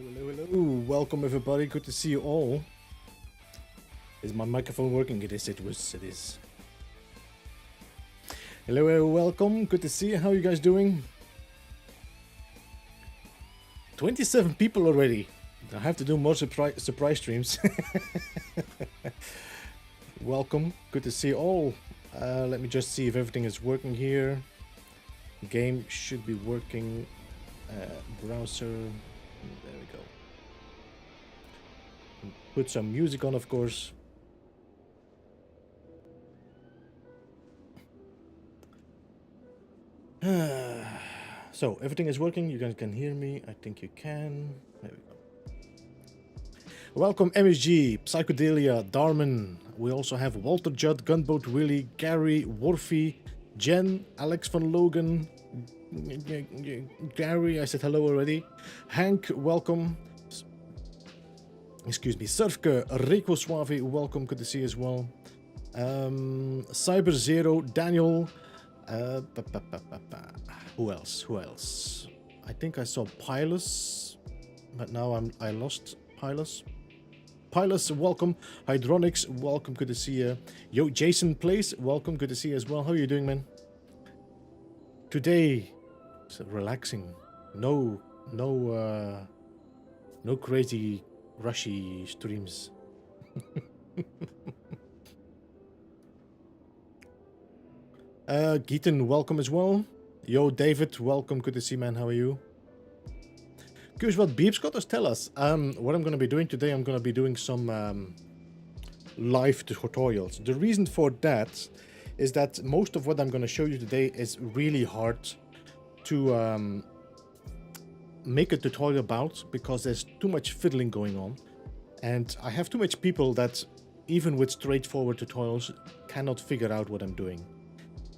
Hello. Welcome everybody. Good to see you all. Is my microphone working? It is. It is. Hello, welcome. Good to see you. How are you guys doing? 27 people already. I have to do more surprise streams. Welcome. Good to see you all. Let me just see if everything is working here. Game should be working. Browser. There we go. Put some music on, of course. So everything is working. You guys can hear me. I think you can. There we go. Welcome MSG, Psychedelia, Darman. We also have Walter Judd, Gunboat Willie, Gary, Worfy, Jen, Alex van Logan, Gary, I said hello already. Hank, welcome. Excuse me, Surfke, Rico Suave, welcome, good to see you as well. Cyber Zero, Daniel. Who else? I think I saw Pilus, but now I lost Pilus. Pilus, welcome. Hydronics, welcome, good to see you. Yo, Jason Place, welcome, good to see you as well. How are you doing, man? Today, it's relaxing. No crazy rushy streams. Geeton, welcome as well. Yo, David, welcome. Good to see you, man. How are you? Curious what Beeps got us tell us. What I'm going to be doing today, I'm going to be doing some live tutorials. The reason for that is that most of what I'm going to show you today is really hard to make a tutorial about because there's too much fiddling going on. And I have too much people that, even with straightforward tutorials, cannot figure out what I'm doing.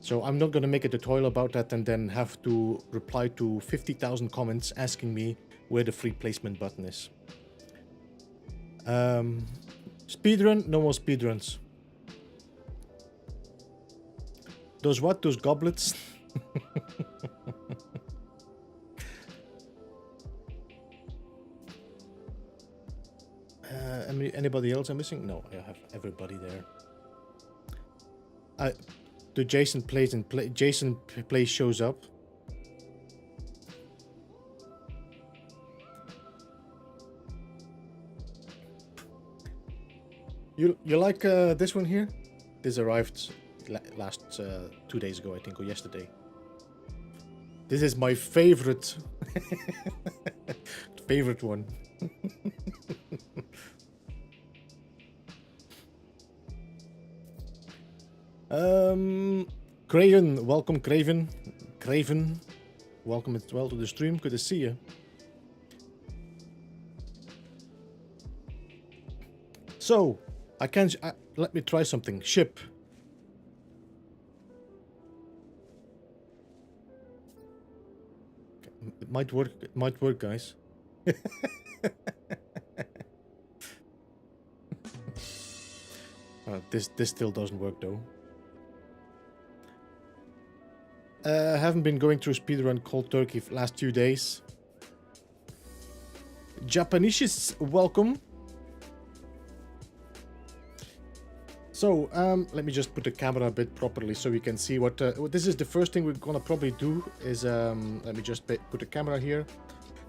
So I'm not going to make a tutorial about that and then have to reply to 50,000 comments asking me where the free placement button is. Speedrun? No more speedruns. Those what? Those goblets? Anybody else I'm missing? No, I have everybody there. The Jason plays and Jason plays shows up. You like this one here? This arrived last 2 days ago, I think, or yesterday. This is my favorite favorite one. Craven, welcome Craven. Welcome as well to the stream. Good to see you. So, let me try something. Ship. It might work. It might work, guys. This still doesn't work though. Haven't been going through speedrun cold turkey for last few days. Japanese, welcome. So, let me just put the camera a bit properly so we can see what this is. The first thing we're gonna probably do is, let me just put the camera here.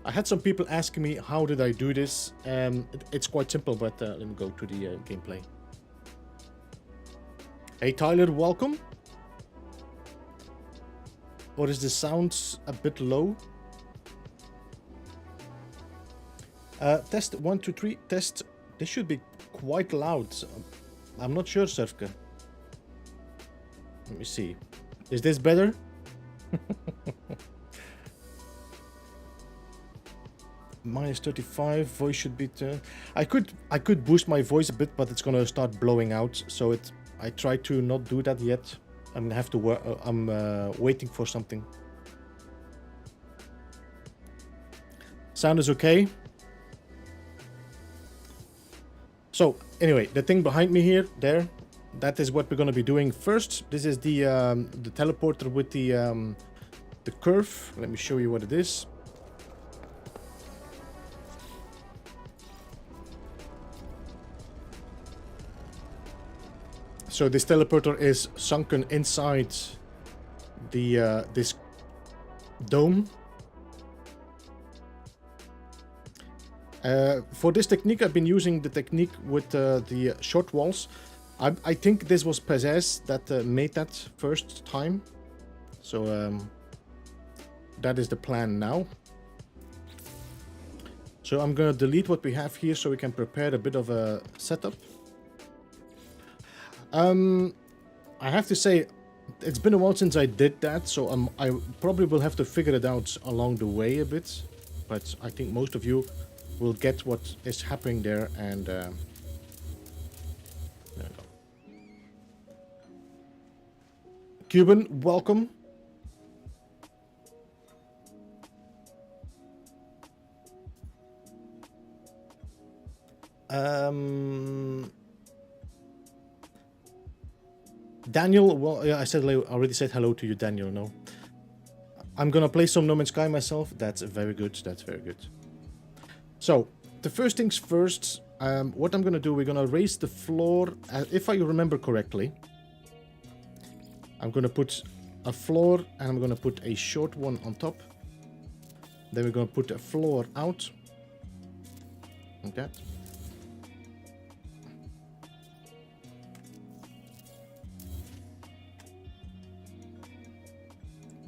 I had some people asking me how did I do this. It's quite simple, but let me go to the gameplay. Hey Tyler, welcome. Or is the sound a bit low? Test 1, 2, 3. Test. This should be quite loud. I'm not sure, Surfka. Let me see. Is this better? Minus 35. Voice should be. I could boost my voice a bit, but it's gonna start blowing out. So I try to not do that yet. I'm gonna have to work. I'm waiting for something. Sound is okay. So anyway, the thing behind me here, that is what we're gonna be doing first. This is the teleporter with the curve. Let me show you what it is. So this teleporter is sunken inside the this dome. For this technique, I've been using the technique with the short walls. I think this was Possess that made that first time. So that is the plan now. So I'm gonna delete what we have here so we can prepare a bit of a setup. I have to say, it's been a while since I did that, so I probably will have to figure it out along the way a bit. But I think most of you will get what is happening there, and there we go. Cuban, welcome. Daniel, well, yeah, I already said hello to you, Daniel. No, I'm gonna play some No Man's Sky myself. That's very good. That's very good. So the first things first. What I'm gonna do, we're gonna raise the floor. If I remember correctly, I'm gonna put a floor and I'm gonna put a short one on top. Then we're gonna put a floor out. Like that.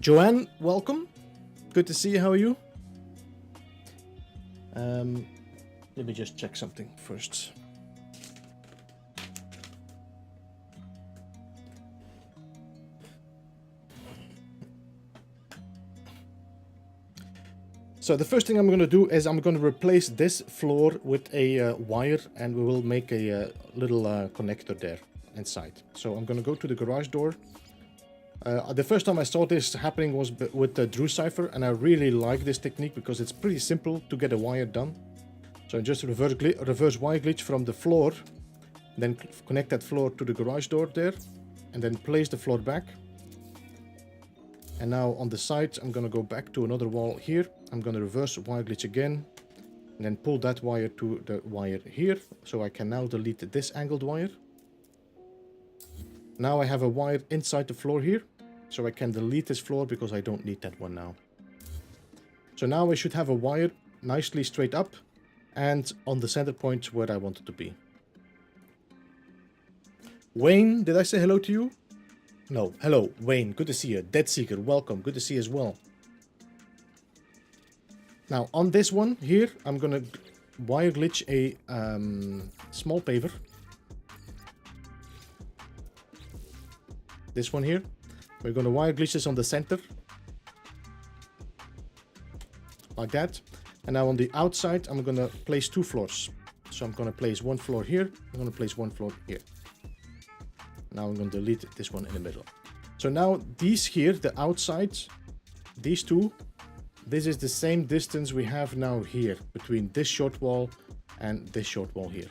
Joanne, welcome. Good to see you. How are you? Let me just check something first. So the first thing I'm going to do is I'm going to replace this floor with a wire, and we will make a little connector there inside. So I'm going to go to the garage door. The first time I saw this happening was with the Drew Cipher, and I really like this technique because it's pretty simple to get a wire done. So just reverse wire glitch from the floor, then connect that floor to the garage door there, and then place the floor back. And now on the side, I'm going to go back to another wall here. I'm going to reverse wire glitch again, and then pull that wire to the wire here. So I can now delete this angled wire. Now I have a wire inside the floor here, so I can delete this floor because I don't need that one now. So now I should have a wire nicely straight up and on the center point where I want it to be. Wayne, did I say hello to you? No, hello, Wayne, good to see you. Dead Seeker, welcome, good to see you as well. Now on this one here, I'm gonna wire glitch a small paver. This one here. We're going to wire glitch this on the center. Like that. And now on the outside, I'm going to place two floors. So I'm going to place one floor here. I'm going to place one floor here. Now I'm going to delete this one in the middle. So now these here, the outside, these two, this is the same distance we have now here between this short wall and this short wall here.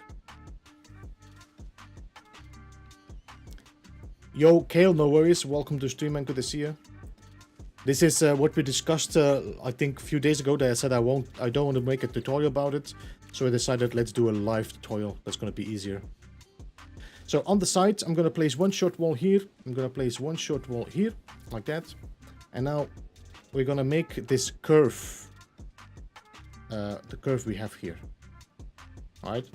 Yo, Kale, no worries. Welcome to stream, man. Good to see you. This is what we discussed, I think, a few days ago. That I said I don't want to make a tutorial about it, so I decided let's do a live tutorial. That's going to be easier. So on the side, I'm going to place one short wall here. I'm going to place one short wall here, like that. And now we're going to make this curve, the curve we have here. All right.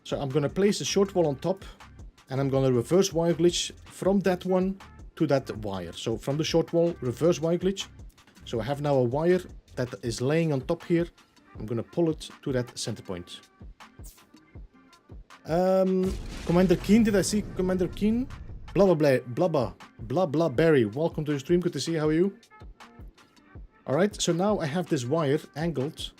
So I'm going to place a short wall on top. And I'm going to reverse wire glitch from that one to that wire. So from the short wall, reverse wire glitch. So I have now a wire that is laying on top here. I'm going to pull it to that center point. Commander Keen, did I see Commander Keen? Blah, blah, berry. Welcome to the stream. Good to see you. How are you? All right. So now I have this wire angled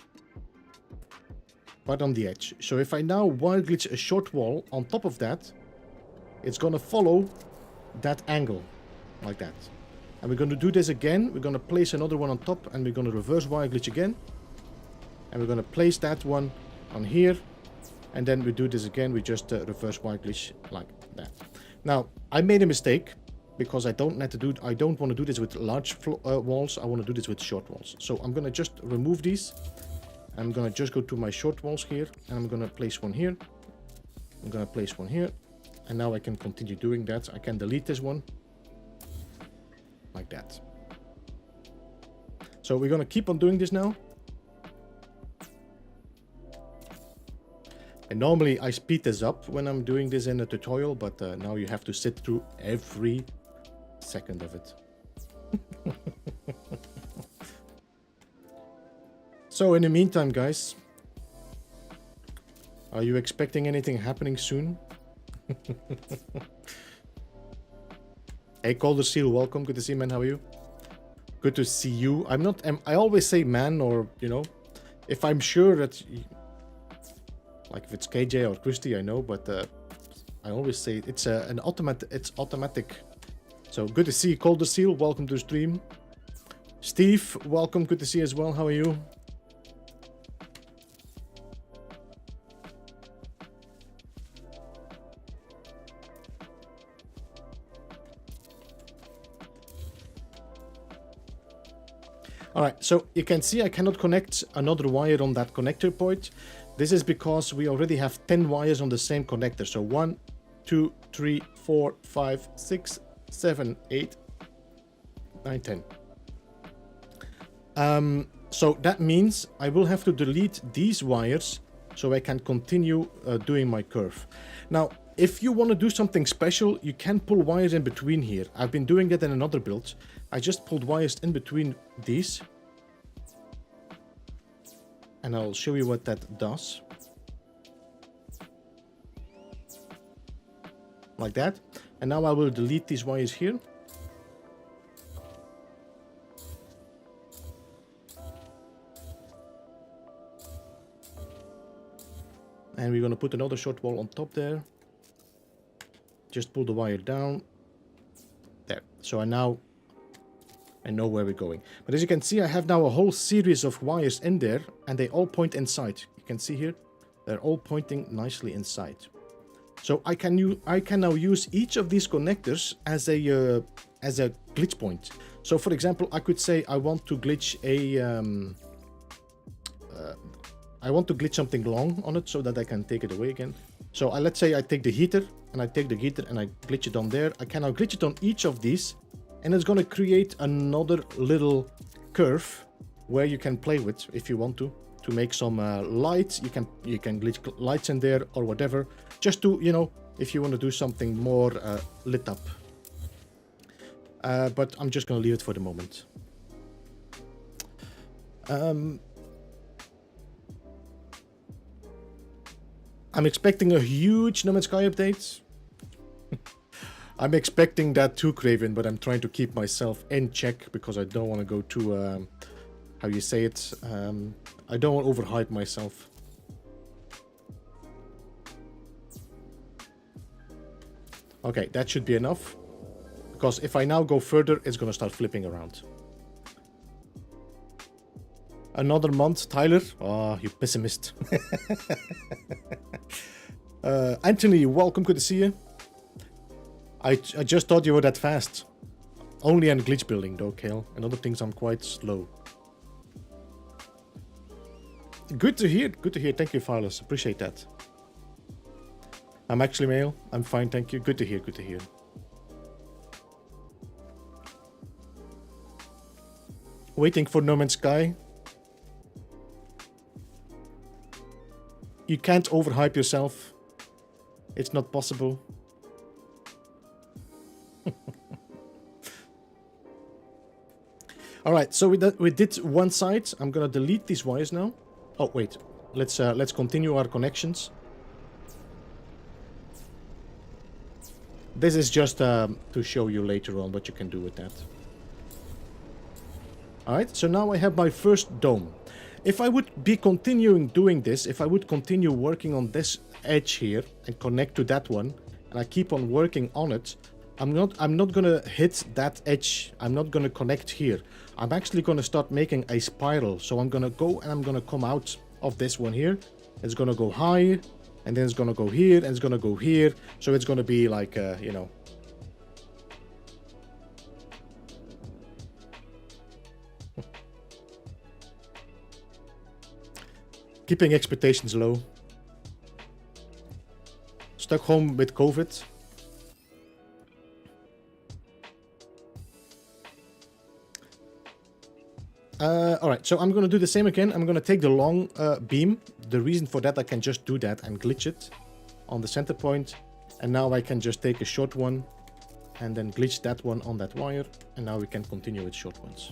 right on the edge. So if I now wire glitch a short wall on top of that, it's going to follow that angle, like that. And we're going to do this again. We're going to place another one on top, and we're going to reverse wire glitch again. And we're going to place that one on here. And then we do this again. We just reverse wire glitch like that. Now, I made a mistake because I don't want to do this with large walls. I want to do this with short walls. So I'm going to just remove these. I'm going to just go to my short walls here, and I'm going to place one here. I'm going to place one here. And now I can continue doing that. I can delete this one. Like that. So we're going to keep on doing this now. And normally I speed this up when I'm doing this in a tutorial, but now you have to sit through every second of it. So in the meantime, guys, are you expecting anything happening soon? Hey, Calder Seal, welcome. Good to see you, man. How are you? Good to see you. I always say man, or, you know, if I'm sure that, like if it's KJ or Christy, I know, but I always say it's automatic. So good to see you, Calder Seal. Welcome to the stream. Steve, welcome. Good to see you as well. How are you? All right, so you can see I cannot connect another wire on that connector point. This is because we already have 10 wires on the same connector. So 1, 2, 3, 4, 5, 6, 7, 8, 9, 10. So that means I will have to delete these wires so I can continue doing my curve. Now, if you want to do something special, you can pull wires in between here. I've been doing that in another build. I just pulled wires in between these. And I'll show you what that does. Like that. And now I will delete these wires here. And we're going to put another short wall on top there. Just pull the wire down. There. So I know where we're going. But as you can see, I have now a whole series of wires in there, and they all point inside. You can see here, they're all pointing nicely inside. So I can now use each of these connectors as a glitch point. So for example, I could say I want to glitch something long on it so that I can take it away again. So let's say I take the heater and I glitch it on there. I can now glitch it on each of these, and it's going to create another little curve where you can play with if you want to make some lights. You can glitch lights in there or whatever, just to, you know, if you want to do something more lit up. But I'm just going to leave it for the moment. I'm expecting a huge No Man's Sky update. I'm expecting that too, Craven, but I'm trying to keep myself in check because I don't want to go too, how you say it, I don't want to overhype myself. Okay, that should be enough, because if I now go further, it's going to start flipping around. Another month, Tyler? Oh, you pessimist. Anthony, welcome, good to see you. I just thought you were that fast. Only on glitch building though, Kale. And other things I'm quite slow. Good to hear. Good to hear. Thank you, Farless. Appreciate that. I'm actually male. I'm fine, thank you. Good to hear. Good to hear. Waiting for No Man's Sky. You can't overhype yourself. It's not possible. All right, so we did one side. I'm gonna delete these wires now. Oh wait, let's continue our connections. This is just to show you later on what you can do with that. All right, so now I have my first dome. If I would be continuing doing this, if I would continue working on this edge here and connect to that one, and I keep on working on it, I'm not gonna hit that edge. I'm not gonna connect here. I'm actually gonna start making a spiral. So I'm gonna go and I'm gonna come out of this one here. It's gonna go high, and then it's gonna go here, and it's gonna go here. So it's gonna be like, you know. Keeping expectations low. Stuck home with COVID. All right, so I'm going to do the same again. I'm going to take the long beam. The reason for that, I can just do that and glitch it on the center point. And now I can just take a short one and then glitch that one on that wire. And now we can continue with short ones.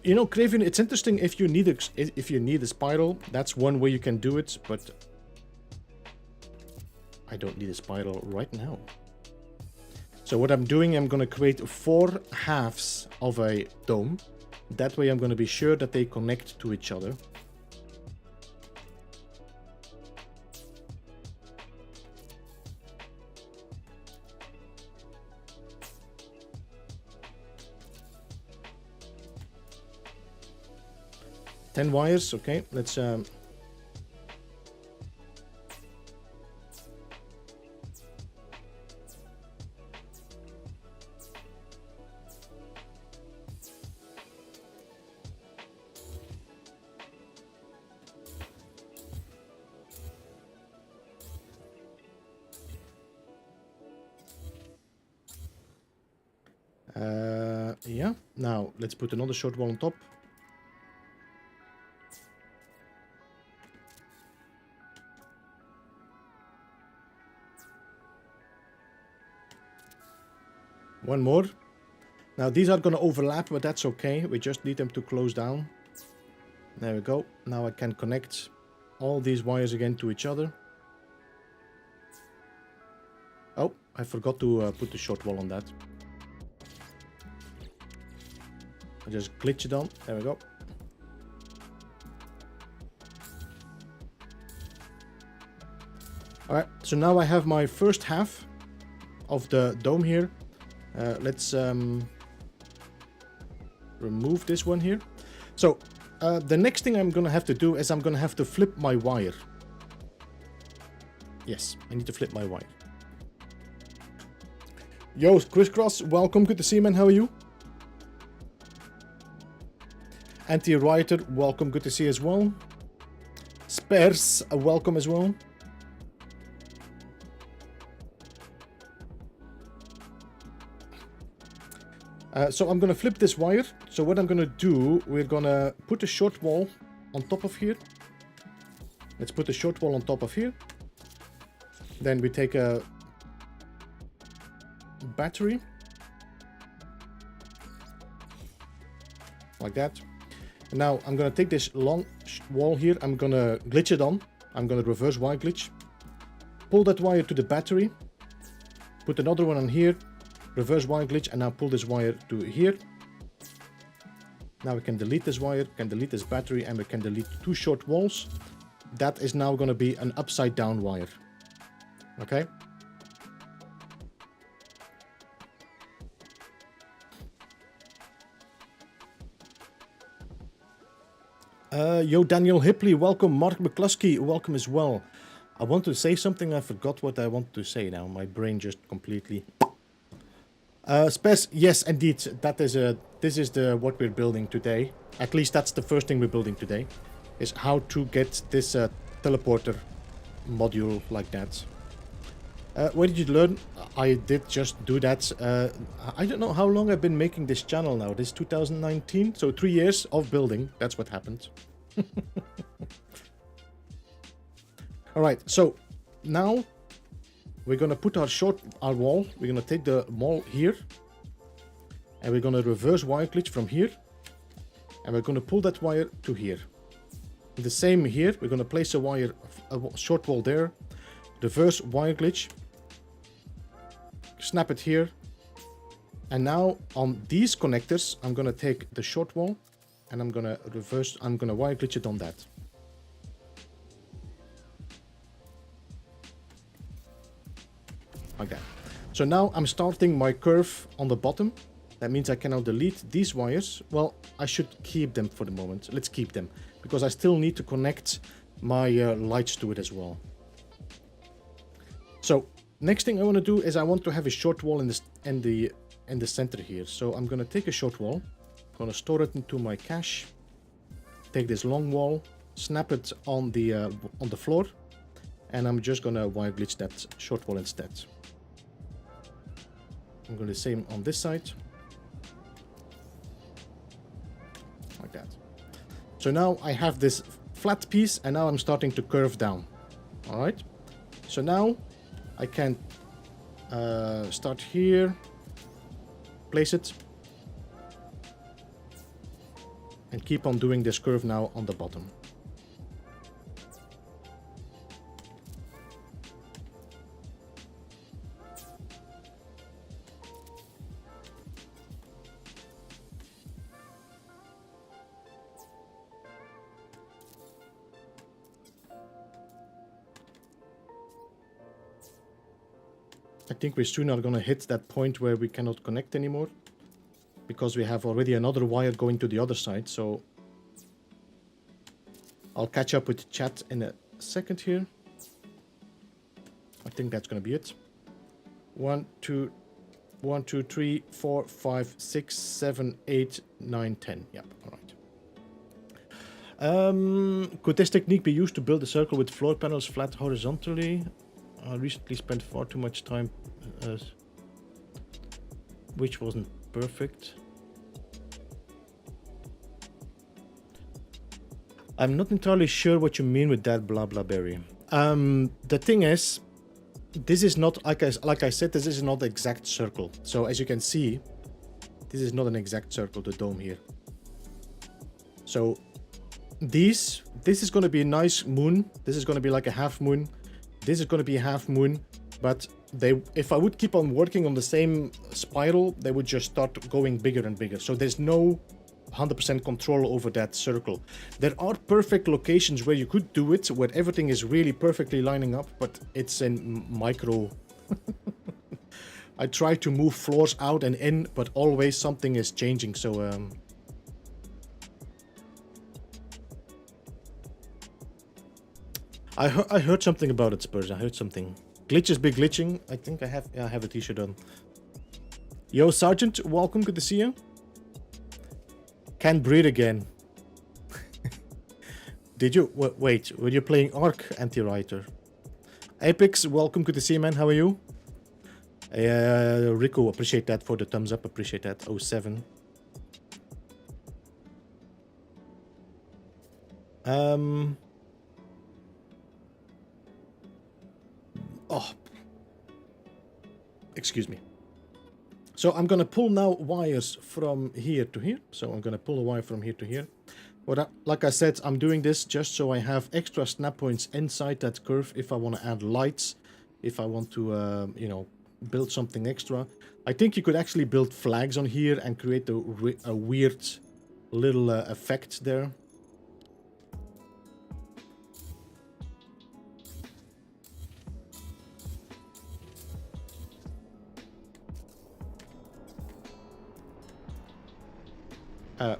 You know, Craven, it's interesting if you need a spiral. That's one way you can do it, but I don't need a spiral right now. So what I'm doing, I'm going to create 4 halves of a dome. That way I'm going to be sure that they connect to each other. Ten wires, okay, let's yeah, now let's put another short wall on top. One more. Now these are going to overlap, but that's okay. We just need them to close down. There we go. Now I can connect all these wires again to each other. Oh, I forgot to put the short wall on that. I just glitch it on. There we go. Alright, so now I have my first half of the dome here. Let's remove this one here. So the next thing I'm gonna have to do is I'm gonna have to flip my wire. Yes, I need to flip my wire. Yo, Crisscross, welcome. Good to see you, man. How are you? Anti-Rioter, welcome. Good to see you as well. Spares, welcome as well. So I'm going to flip this wire. So what I'm going to do, we're going to put a short wall on top of here. Let's put a short wall on top of here. Then we take a battery. Like that. And now I'm going to take this long wall here. I'm going to glitch it on. I'm going to reverse wire glitch. Pull that wire to the battery. Put another one on here. Reverse wire glitch, and now pull this wire to here. Now we can delete this wire, can delete this battery, and we can delete 2 short walls. That is now going to be an upside down wire. Okay. Yo, Daniel Hipley, welcome. Mark McCluskey, welcome as well. I want to say something. I forgot what I want to say now. My brain just completely... Spes, yes, indeed. That is this is what we're building today. At least that's the first thing we're building today, is how to get this teleporter module like that. Where did you learn? I did just do that. I don't know how long I've been making this channel now. This is 2019, so 3 years of building. That's what happened. All right, so now we're gonna put our wall. We're gonna take the wall here, and we're gonna reverse wire glitch from here, and we're gonna pull that wire to here. The same here. We're gonna place a short wall there, reverse wire glitch, snap it here, and now on these connectors, I'm gonna take the short wall, and I'm gonna wire glitch it on that. Like that. So now I'm starting my curve on the bottom. That means I can now delete these wires. Well, I should keep them for the moment. Let's keep them, because I still need to connect my lights to it as well. So next thing I want to do is I want to have a short wall in the center here. So I'm going to take a short wall. I'm going to store it into my cache. take this long wall, snap it on the floor, and I'm just gonna wire glitch that short wall instead. I'm gonna do the same on this side. Like that. So now I have this flat piece, and now I'm starting to curve down. Alright? So now I can start here, place it, and keep on doing this curve now on the bottom. I think we're soon are gonna hit that point where we cannot connect anymore, because we have already another wire going to the other side. So I'll catch up with the chat in a second here. I think that's gonna be it. 1, 2, 1, 2, 3, 4, 5, 6, 7, 8, 9, 10. Yep, alright. Could this technique be used to build a circle with floor panels flat horizontally? I recently spent far too much time, which wasn't perfect. I'm not entirely sure what you mean with that, blah blah berry. The thing is, this is not, like I said, this is not the exact circle. So as you can see, this is not an exact circle, the dome here. So this is going to be a nice moon. This is going to be like a half moon. This is going to be a half moon, but if I would keep on working on the same spiral, they would just start going bigger and bigger. So there's no 100% control over that circle. There are perfect locations where you could do it, where everything is really perfectly lining up, but it's in micro. I try to move floors out and in, but always something is changing. So I heard something about it, Spurs. I heard something. Glitches be glitching. I think I have a t-shirt on. Yo, Sergeant, welcome. Good to see you. Can't breathe again. Did you? Wait, were you playing Ark, Anti-Writer? Apex, welcome. Good to see you, man. How are you? Rico, appreciate that for the thumbs up. Appreciate that. 07. Oh, excuse me. So I'm gonna pull now wires from here to here. So I'm gonna pull a wire from here to here. But like I said, I'm doing this just so I have extra snap points inside that curve if I want to add lights, if I want to, you know, build something extra. I think you could actually build flags on here and create a weird little effect there.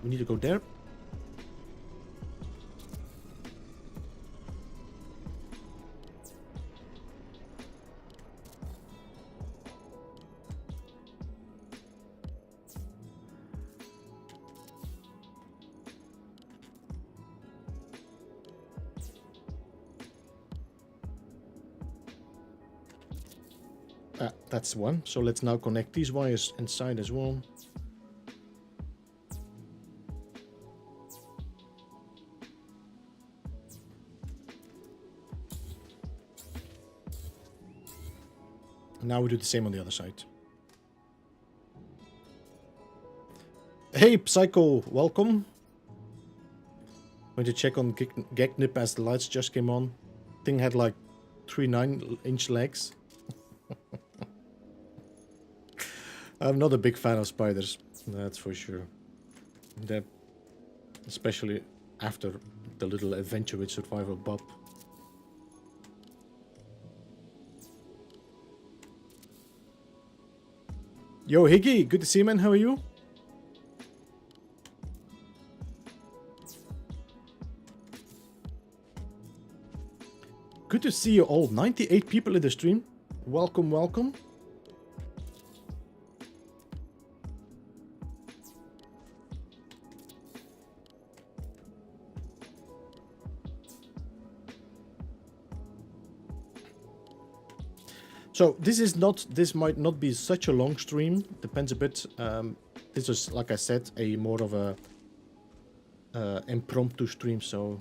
We need to go there. That's one. So let's now connect these wires inside as well. Now we do the same on the other side. Hey, Psycho, welcome. Went to check on Geknip as the lights just came on. Thing had like 3 9-inch legs. I'm not a big fan of spiders, that's for sure. That, especially after the little adventure with Survivor Bob. Yo, Higgy, good to see you, man. How are you? Good to see you all. 98 people in the stream. Welcome, welcome. So this might not be such a long stream. Depends a bit. This is, like I said, a more of a impromptu stream. So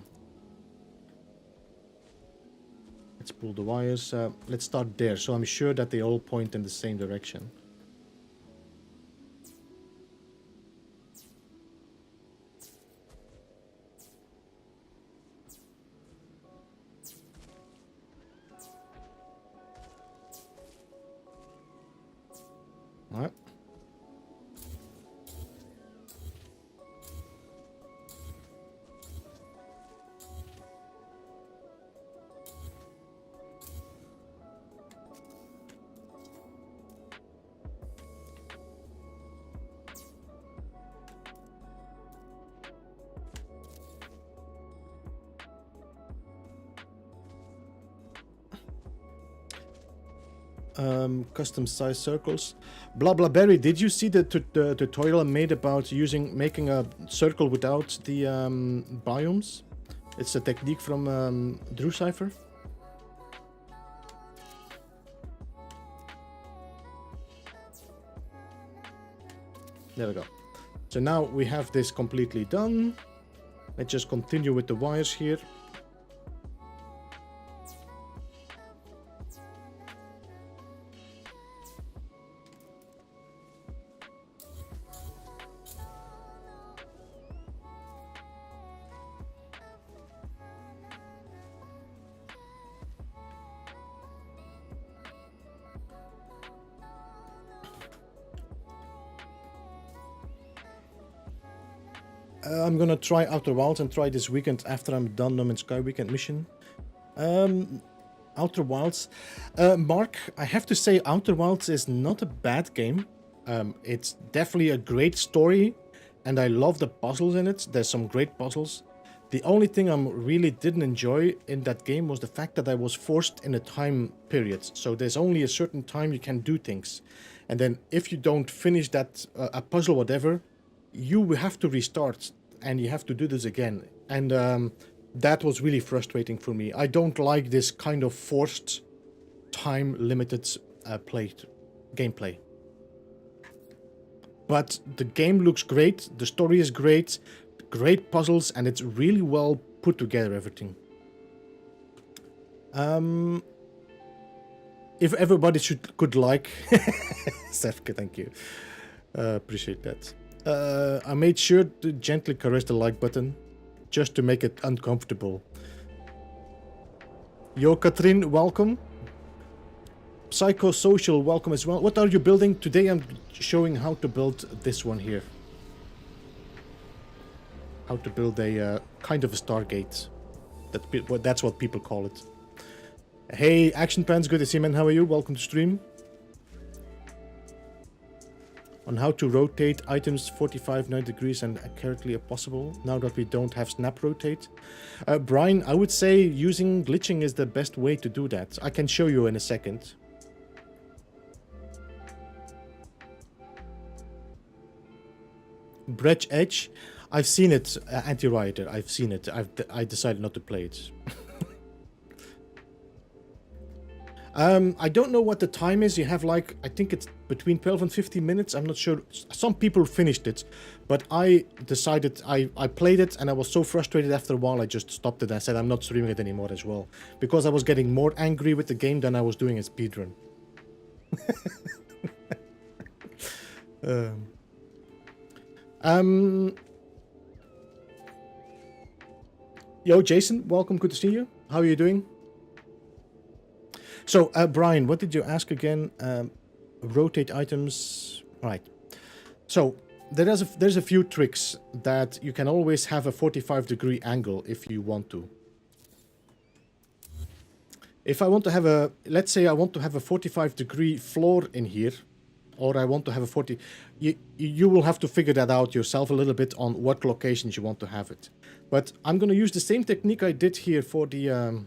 let's pull the wires. Let's start there. So I'm sure that they all point in the same direction. All right. Custom size circles. Blah blah berry. Did you see the tutorial I made about making a circle without the biomes? It's a technique from Drew Cypher. There we go. So now we have this completely done. Let's just continue with the wires here. I'm gonna try Outer Wilds and try this weekend after I'm done No Man's Sky weekend mission. Outer Wilds. Mark, I have to say Outer Wilds is not a bad game. It's definitely a great story and I love the puzzles in it. There's some great puzzles. The only thing I really didn't enjoy in that game was the fact that I was forced in a time period. So there's only a certain time you can do things. And then if you don't finish that, a puzzle, whatever, you have to restart and you have to do this again. And that was really frustrating for me. I don't like this kind of forced time limited gameplay. But the game looks great, the story is great, great puzzles, and it's really well put together, everything. If everybody could like... Sefke, thank you. Appreciate that. I made sure to gently caress the like button, just to make it uncomfortable. Yo, Katrin, welcome. Psychosocial, welcome as well. What are you building? Today I'm showing how to build this one here. How to build a kind of a Stargate. That's what people call it. Hey, Action Pants, good to see you, man. How are you? Welcome to stream. On how to rotate items 45-90 degrees and accurately as possible now that we don't have snap rotate. Brian, I would say using glitching is the best way to do that. I can show you in a second. Breach Edge, I've seen it, Anti-Rioter, I've seen it. I decided not to play it. I don't know what the time is. You have like, I think it's between 12 and 15 minutes. I'm not sure. Some people finished it, but I decided, I played it and I was so frustrated after a while I just stopped it. I said I'm not streaming it anymore as well. Because I was getting more angry with the game than I was doing a speedrun. Yo, Jason, welcome. Good to see you. How are you doing? So, Brian, what did you ask again? Rotate items. Right. So, there's a few tricks that you can always have a 45-degree angle if you want to. If I want to have a, let's say I want to have a 45-degree floor in here, or I want to have a 40, you will have to figure that out yourself a little bit on what locations you want to have it. But I'm going to use the same technique I did here for the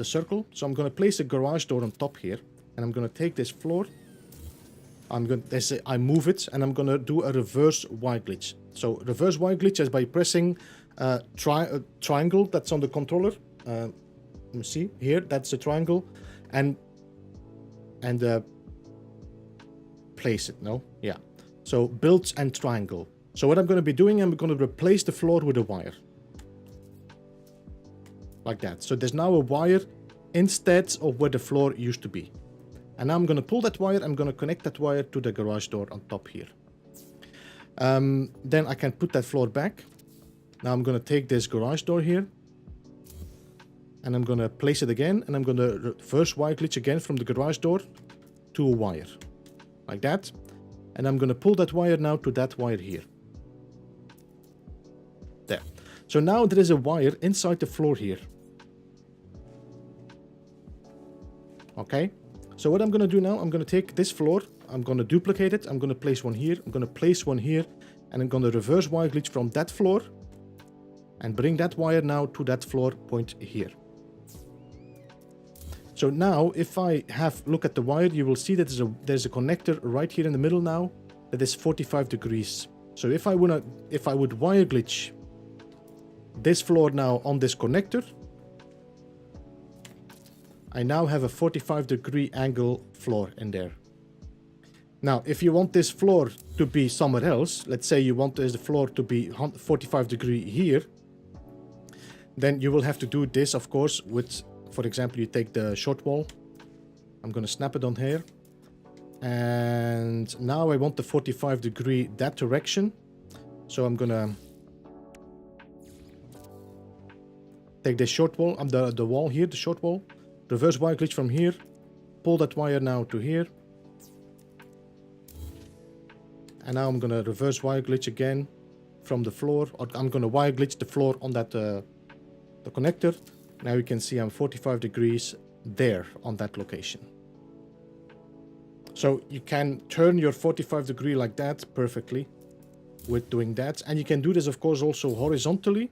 circle. So I'm going to place a garage door on top here, and I'm going to take this floor. I move it, and I'm going to do a reverse Y glitch. So reverse Y glitch is by pressing triangle that's on the controller. Let me see here. That's a triangle, and place it. No, yeah. So build and triangle. So what I'm going to be doing, I'm going to replace the floor with a wire, like that. So there's now a wire instead of where the floor used to be. And now I'm going to pull that wire. I'm going to connect that wire to the garage door on top here. Then I can put that floor back. Now I'm going to take this garage door here, and I'm going to place it again, and I'm going to reverse wire glitch again from the garage door to a wire, like that. And I'm going to pull that wire now to that wire here. There. So now there is a wire inside the floor here. Okay. So what I'm going to do now, I'm going to take this floor, I'm going to duplicate it, I'm going to place one here, I'm going to place one here, and I'm going to reverse wire glitch from that floor and bring that wire now to that floor point here. So now if I look at the wire, you will see that there's a connector right here in the middle now that is 45 degrees. So if I would wire glitch this floor now on this connector, I now have a 45-degree angle floor in there. Now, if you want this floor to be somewhere else, let's say you want the floor to be 45 degree here, then you will have to do this, of course, with, for example, you take the short wall. I'm going to snap it on here. And now I want the 45 degree that direction. So I'm going to take this short wall, the wall here, the short wall. Reverse wire glitch from here, pull that wire now to here. And now I'm going to reverse wire glitch again from the floor, or I'm going to wire glitch the floor on that the connector. Now you can see I'm 45 degrees there on that location. So you can turn your 45 degree like that perfectly with doing that. And you can do this, of course, also horizontally,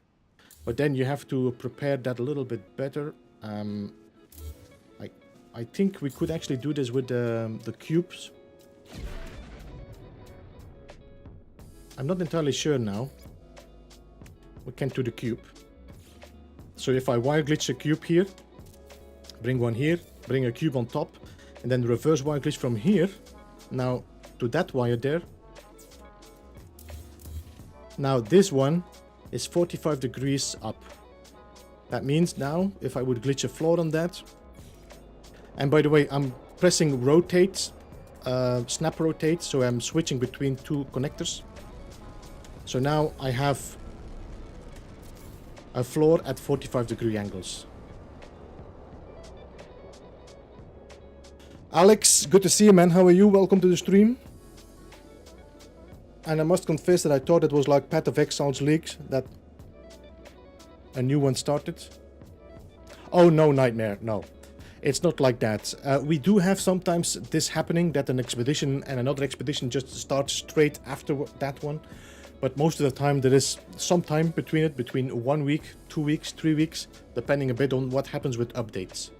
but then you have to prepare that a little bit better. I think we could actually do this with the cubes. I'm not entirely sure now. We can do the cube. So if I wire glitch a cube here, bring one here, bring a cube on top, and then reverse wire glitch from here, now to that wire there. Now this one is 45 degrees up. That means now if I would glitch a floor on that, and by the way, I'm pressing rotate, snap rotate, so I'm switching between two connectors. So now I have a floor at 45 degree angles. Alex, good to see you, man. How are you? Welcome to the stream. And I must confess that I thought it was like Path of Exiles leaks, that a new one started. Oh no, Nightmare, no. It's not like that. We do have sometimes this happening, that an expedition and another expedition just starts straight after that one. But most of the time there is some time between it, between 1 week, 2 weeks, 3 weeks, depending a bit on what happens with updates.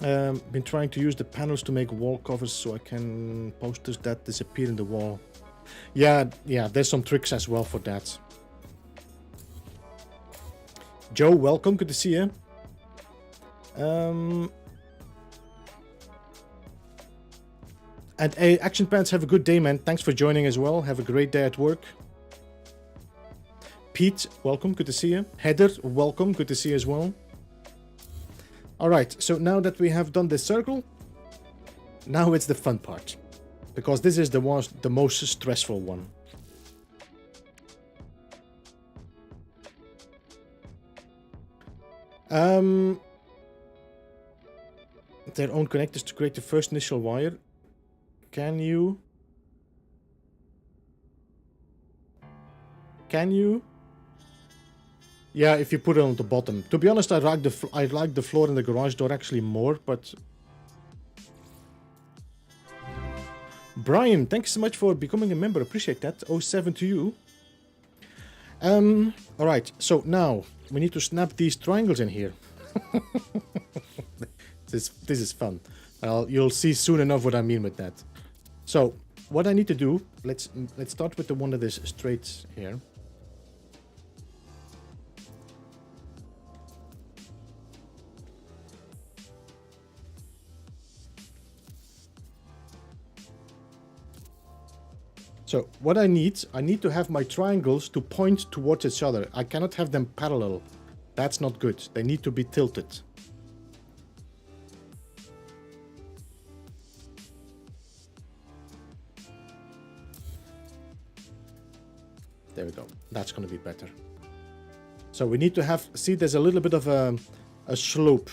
Been trying to use the panels to make wall covers so I can posters that disappear in the wall. Yeah, there's some tricks as well for that. Joe, welcome, good to see you. And hey, Action Pants, have a good day, man. Thanks for joining as well. Have a great day at work. Pete, welcome, good to see you. Heather, welcome, good to see you as well. Alright, so now that we have done this circle, now it's the fun part. Because this is the most stressful one. Their own connectors to create the first initial wire. Can you? Yeah, if you put it on the bottom. To be honest, I like the floor in the garage door actually more, but... Brian, thanks so much for becoming a member. Appreciate that. 07 to you. Alright, so now we need to snap these triangles in here. This is fun. You'll see soon enough what I mean with that. So what I need to do, let's start with the one that is straight here. So what I need to have my triangles to point towards each other. I cannot have them parallel. That's not good. They need to be tilted. There we go. That's going to be better. So we need to have, see, there's a little bit of a slope.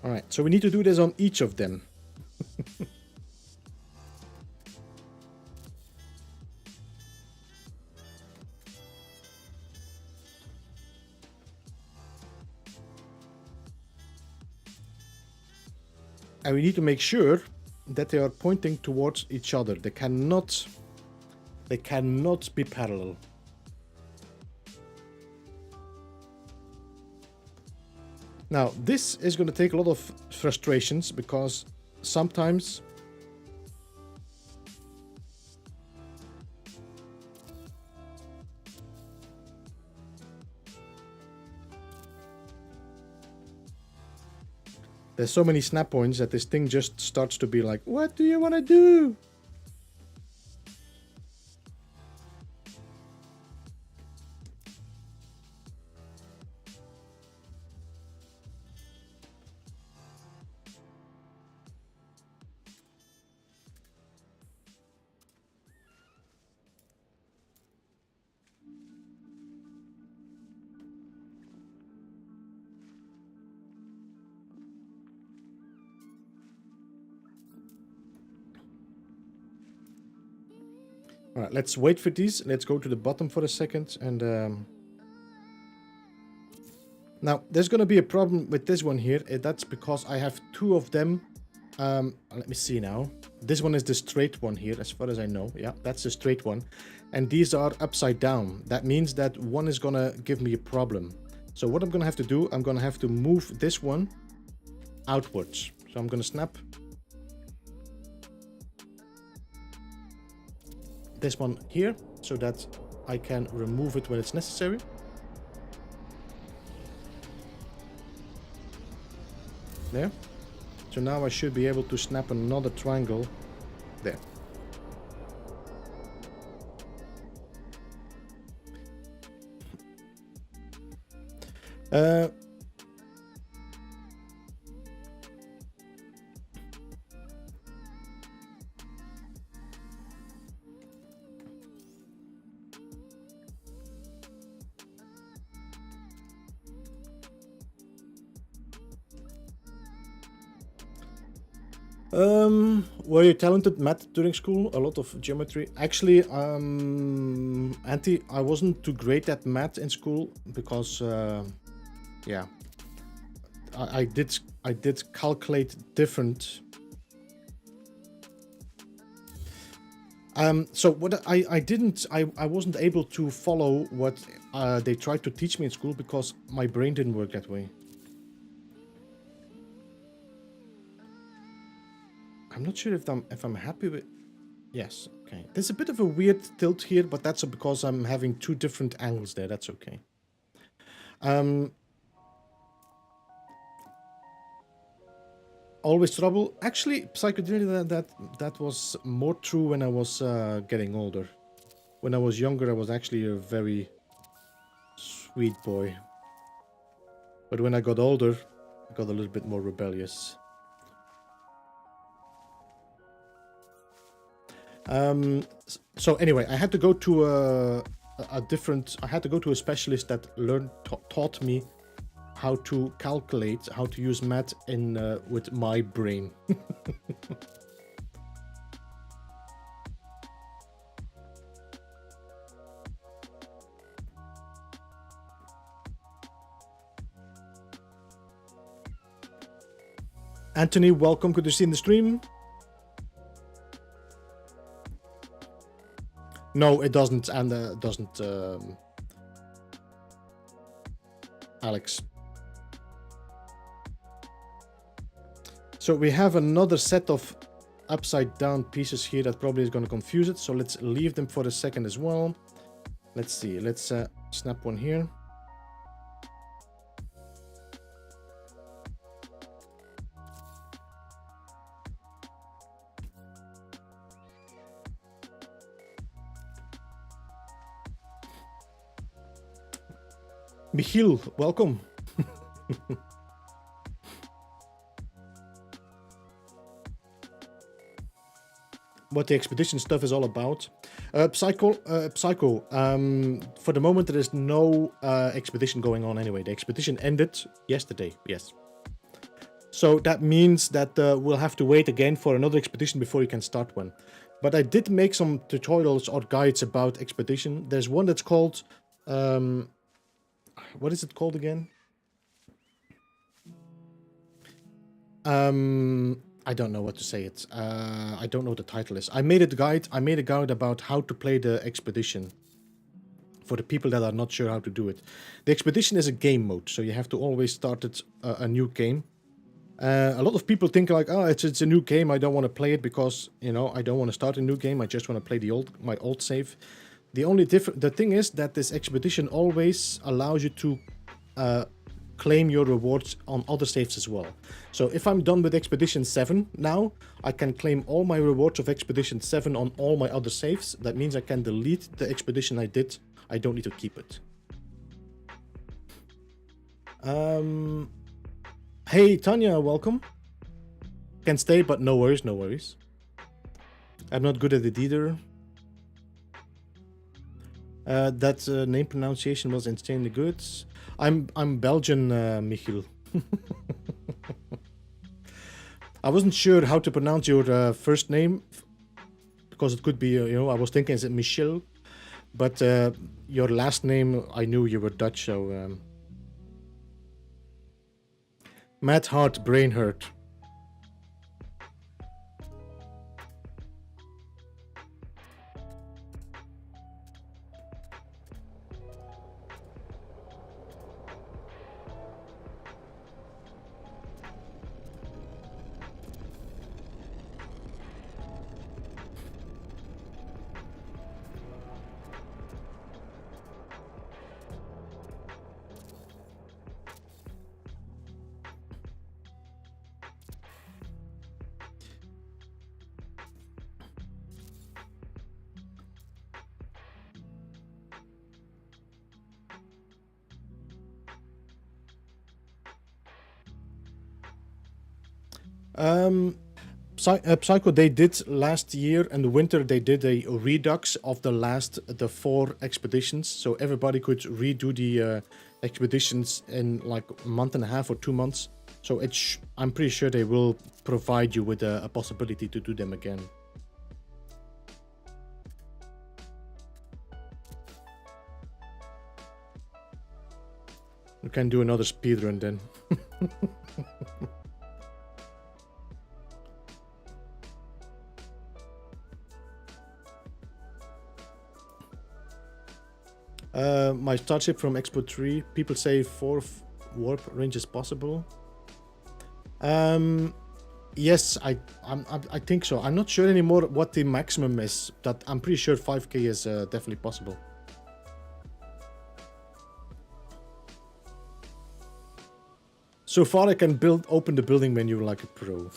All right, so we need to do this on each of them. And we need to make sure that they are pointing towards each other. They cannot be parallel. Now, this is going to take a lot of frustrations because sometimes there's so many snap points that this thing just starts to be like, what do you want to do? All right, let's wait for these. Let's go to the bottom for a second. And now, there's going to be a problem with this one here. That's because I have two of them. Let me see now. This one is the straight one here, as far as I know. Yeah, that's the straight one. And these are upside down. That means that one is going to give me a problem. So what I'm going to have to do, I'm going to have to move this one outwards. So I'm going to snap this one here so that I can remove it when it's necessary. There. So now I should be able to snap another triangle there. Were you talented math during school? A lot of geometry. Actually, Auntie, I wasn't too great at math in school because, yeah, I did calculate different. So what I wasn't able to follow what they tried to teach me in school because my brain didn't work that way. I'm not sure if I'm happy with. Yes, okay. There's a bit of a weird tilt here, but that's because I'm having two different angles there. That's okay. Always trouble. Actually, psychedelia, that was more true when I was getting older. When I was younger, I was actually a very sweet boy. But when I got older, I got a little bit more rebellious. So anyway, I had to go to I had to go to a specialist that taught me how to calculate, how to use math in with my brain. Anthony, welcome. Good to see you in the stream. No, it doesn't, and doesn't, Alex. So we have another set of upside down pieces here that probably is going to confuse it. So let's leave them for a second as well. Let's see. Let's snap one here. Michiel, welcome. What the expedition stuff is all about. Psycho, for the moment there is no expedition going on anyway. The expedition ended yesterday, yes. So that means that we'll have to wait again for another expedition before you can start one. But I did make some tutorials or guides about expedition. There's one that's called... what is it called again? I don't know what to say it. I don't know what the title is. I made a guide about how to play the expedition for the people that are not sure how to do it. The expedition is a game mode, so you have to always start it a new game. A lot of people think like, oh, it's a new game. I don't want to play it because, you know, I don't want to start a new game. I just want to play my old save. The thing is that this expedition always allows you to claim your rewards on other saves as well. So if I'm done with Expedition 7 now, I can claim all my rewards of Expedition 7 on all my other saves. That means I can delete the expedition I did. I don't need to keep it. Hey Tanya, welcome. Can stay, but no worries, no worries. I'm not good at it either. That name pronunciation was insanely good. I'm Belgian, Michiel. I wasn't sure how to pronounce your first name because it could be, you know, I was thinking is it Michel, but your last name I knew you were Dutch, so Mad Heart Brain Hurt. Psycho, they did last year in the winter, they did a redux of the 4 expeditions, so everybody could redo the expeditions in like a month and a half or 2 months. So I'm pretty sure they will provide you with a possibility to do them again. We can do another speedrun then. My starship from Expo 3. People say 4 warp range is possible. Yes, I think so. I'm not sure anymore what the maximum is. That I'm pretty sure 5k is definitely possible. So far, I can open the building menu like a pro.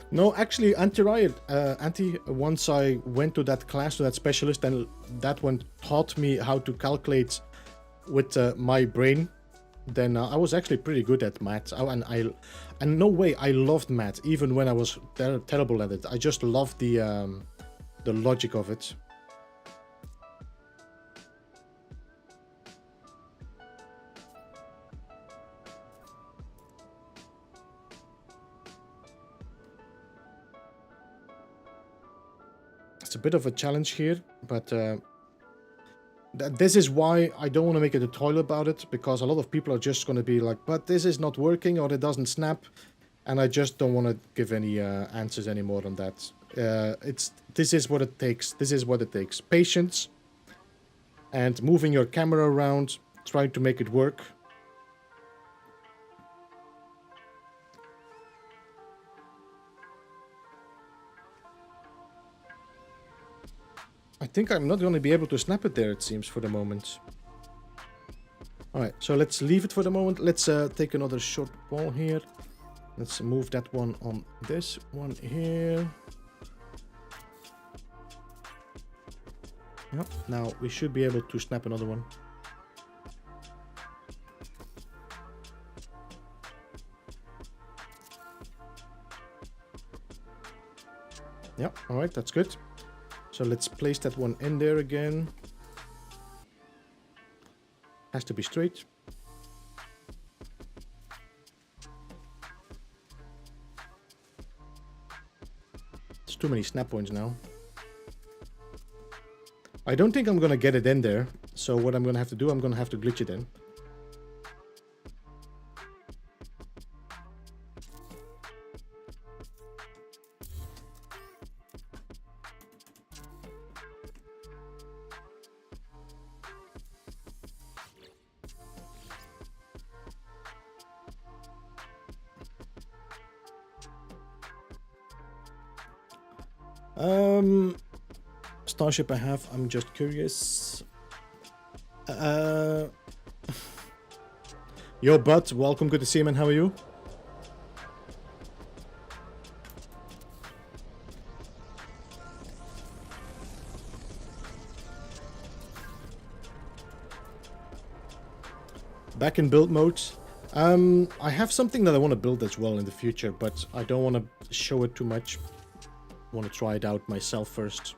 No, actually, once I went to that class, to that specialist, and that one taught me how to calculate with my brain, then I was actually pretty good at math. And no way, I loved math, even when I was terrible at it. I just loved the logic of it. It's a bit of a challenge here, but this is why I don't want to make a tutorial about it, because a lot of people are just going to be like, but this is not working or it doesn't snap. And I just don't want to give any answers anymore on that. This is what it takes. This is what it takes. Patience and moving your camera around, trying to make it work. I think I'm not going to be able to snap it there, it seems, for the moment. Alright, so let's leave it for the moment. Let's take another short ball here. Let's move that one on this one here. Yep, now we should be able to snap another one. Yep, alright, that's good. So let's place that one in there again. Has to be straight. It's too many snap points now. I don't think I'm gonna get it in there. So what I'm gonna have to do, I'm gonna have to glitch it in. Starship I have, I'm just curious. Yo, Bud, welcome, good to see you, man. How are you? Back in build mode. I have something that I want to build as well in the future, but I don't want to show it too much. I want to try it out myself first.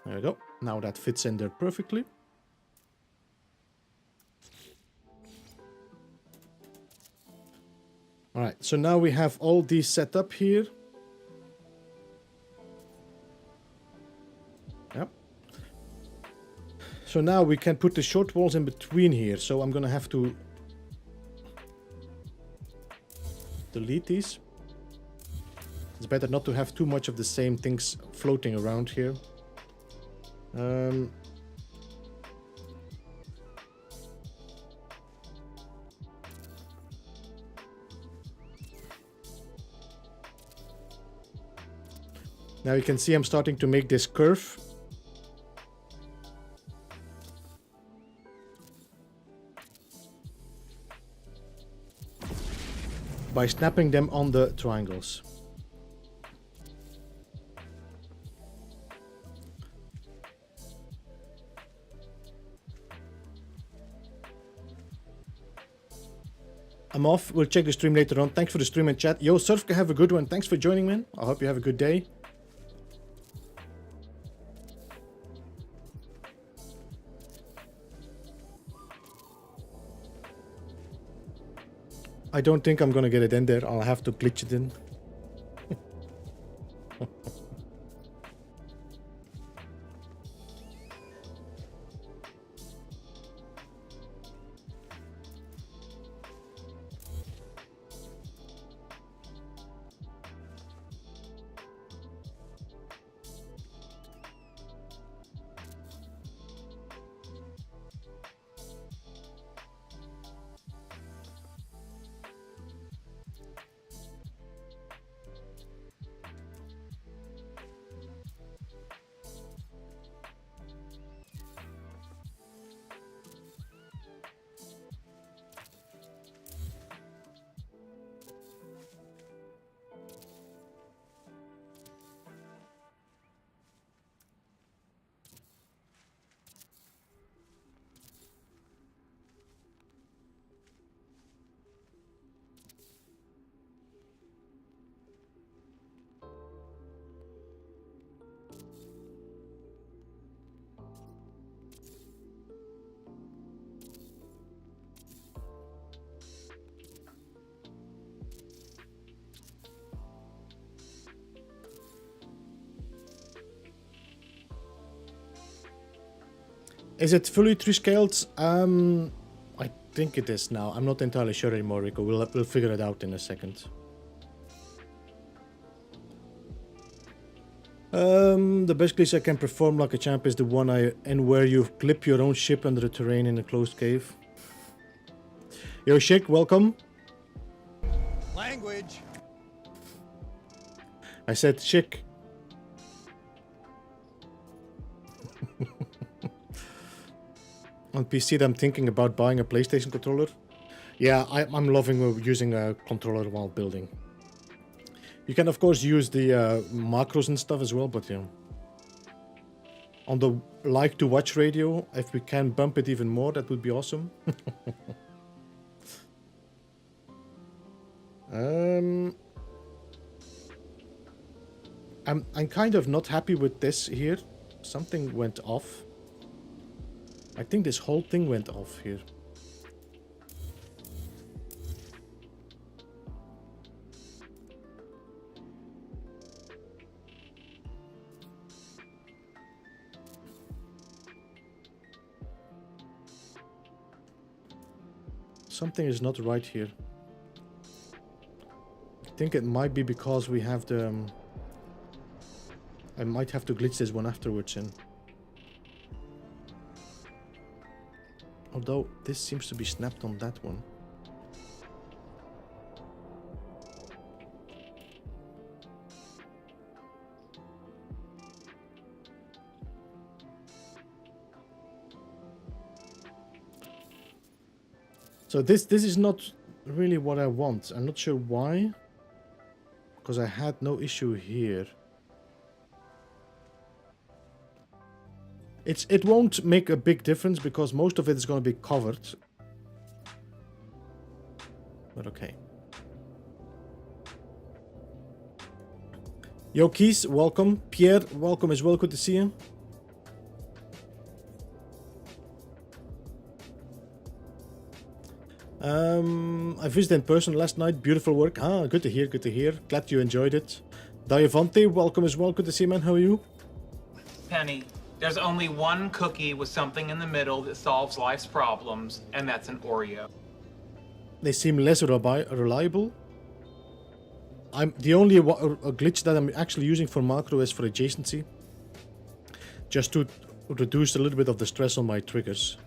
There we go. Now that fits in there perfectly. Alright, so now we have all these set up here. Yep. So now we can put the short walls in between here. So I'm gonna have to delete these. It's better not to have too much of the same things floating around here. Now you can see I'm starting to make this curve. By snapping them on the triangles. I'm off. We'll check the stream later on. Thanks for the stream and chat. Yo, Surfka, have a good one. Thanks for joining, man. I hope you have a good day. I don't think I'm gonna get it in there. I'll have to glitch it in. Is it fully 3-scaled? I think it is now. I'm not entirely sure anymore, Rico. We'll figure it out in a second. The best glitch I can perform like a champ is the one in where you clip your own ship under the terrain in a closed cave. Yo, Shik, welcome. Language. I said Shik. On PC, I'm thinking about buying a PlayStation controller. Yeah, I'm loving using a controller while building. You can, of course, use the macros and stuff as well, but you know. On the like to watch radio, if we can bump it even more, that would be awesome. I'm kind of not happy with this here. Something went off. I think this whole thing went off here. Something is not right here. I think it might be because we have the... I might have to glitch this one afterwards in. Although, this seems to be snapped on that one. So this is not really what I want. I'm not sure why. Because I had no issue here. It won't make a big difference because most of it is going to be covered. But okay. Yo, Keys, welcome. Pierre, welcome as well. Good to see you. I visited in person last night. Beautiful work. Ah, good to hear, good to hear. Glad you enjoyed it. Diavante, welcome as well. Good to see you, man. How are you? Penny, there's only one cookie with something in the middle that solves life's problems, and that's an Oreo. They seem less reliable. The only glitch that I'm actually using for macro is for adjacency. Just to reduce a little bit of the stress on my triggers.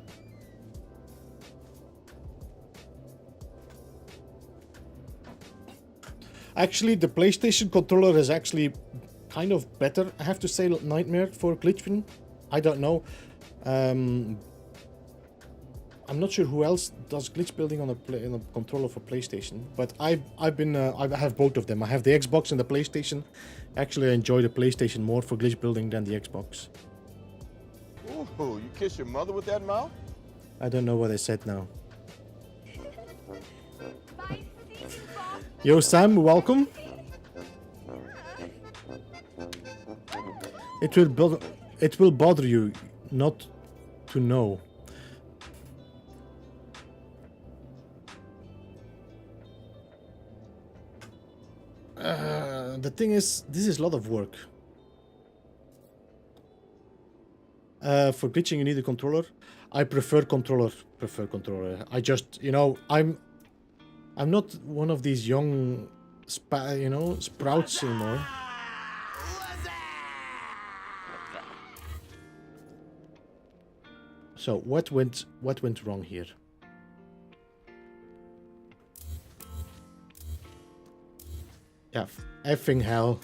Actually, the PlayStation controller is actually kind of better. I have to say, Nightmare for glitching. I don't know. I'm not sure who else does glitch building on a controller for PlayStation, but I have both of them. I have the Xbox and the PlayStation. Actually, I enjoy the PlayStation more for glitch building than the Xbox. Ooh, you kiss your mother with that mouth? I don't know what I said now. Yo, Sam, welcome. It will bother you not to know. The thing is, this is a lot of work. For glitching, you need a controller. I prefer controller. I just, you know, I'm not one of these young, sprouts anymore. So what went wrong here? Yeah, effing hell.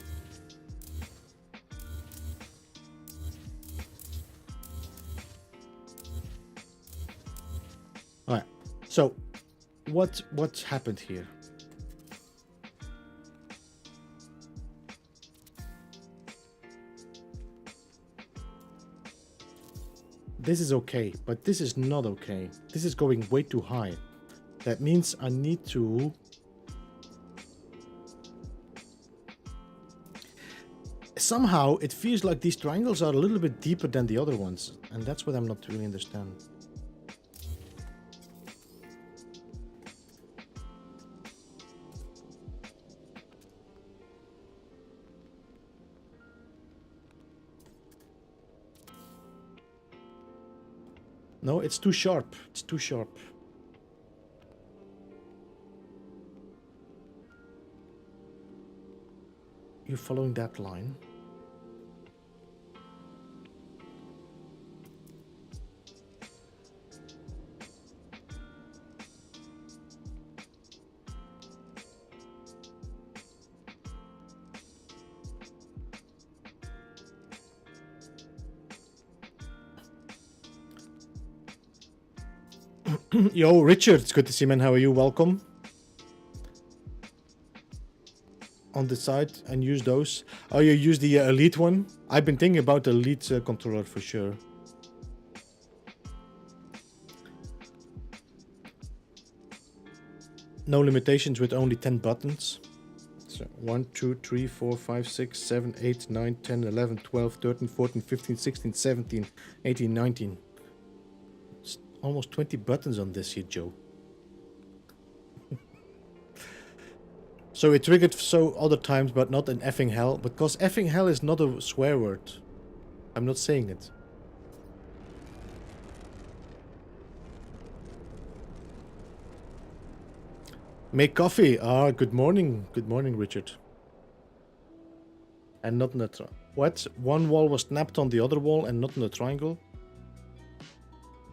All right. So what happened here? This is okay, but this is not okay. This is going way too high. That means I need to... Somehow, it feels like these triangles are a little bit deeper than the other ones. And that's what I'm not really understanding. No, it's too sharp. It's too sharp. You're following that line. Yo, Richard, it's good to see you, man. How are you? Welcome. On the side and use those. Oh, you use the Elite one? I've been thinking about the Elite controller for sure. No limitations with only 10 buttons. So 1, 2, 3, 4, 5, 6, 7, 8, 9, 10, 11, 12, 13, 14, 15, 16, 17, 18, 19. It's almost 20 buttons on this here, Joe. So it triggered so other times, but not in effing hell. Because effing hell is not a swear word. I'm not saying it. Make coffee. Ah, good morning. Good morning, Richard. And not in a what? One wall was snapped on the other wall and not in a triangle?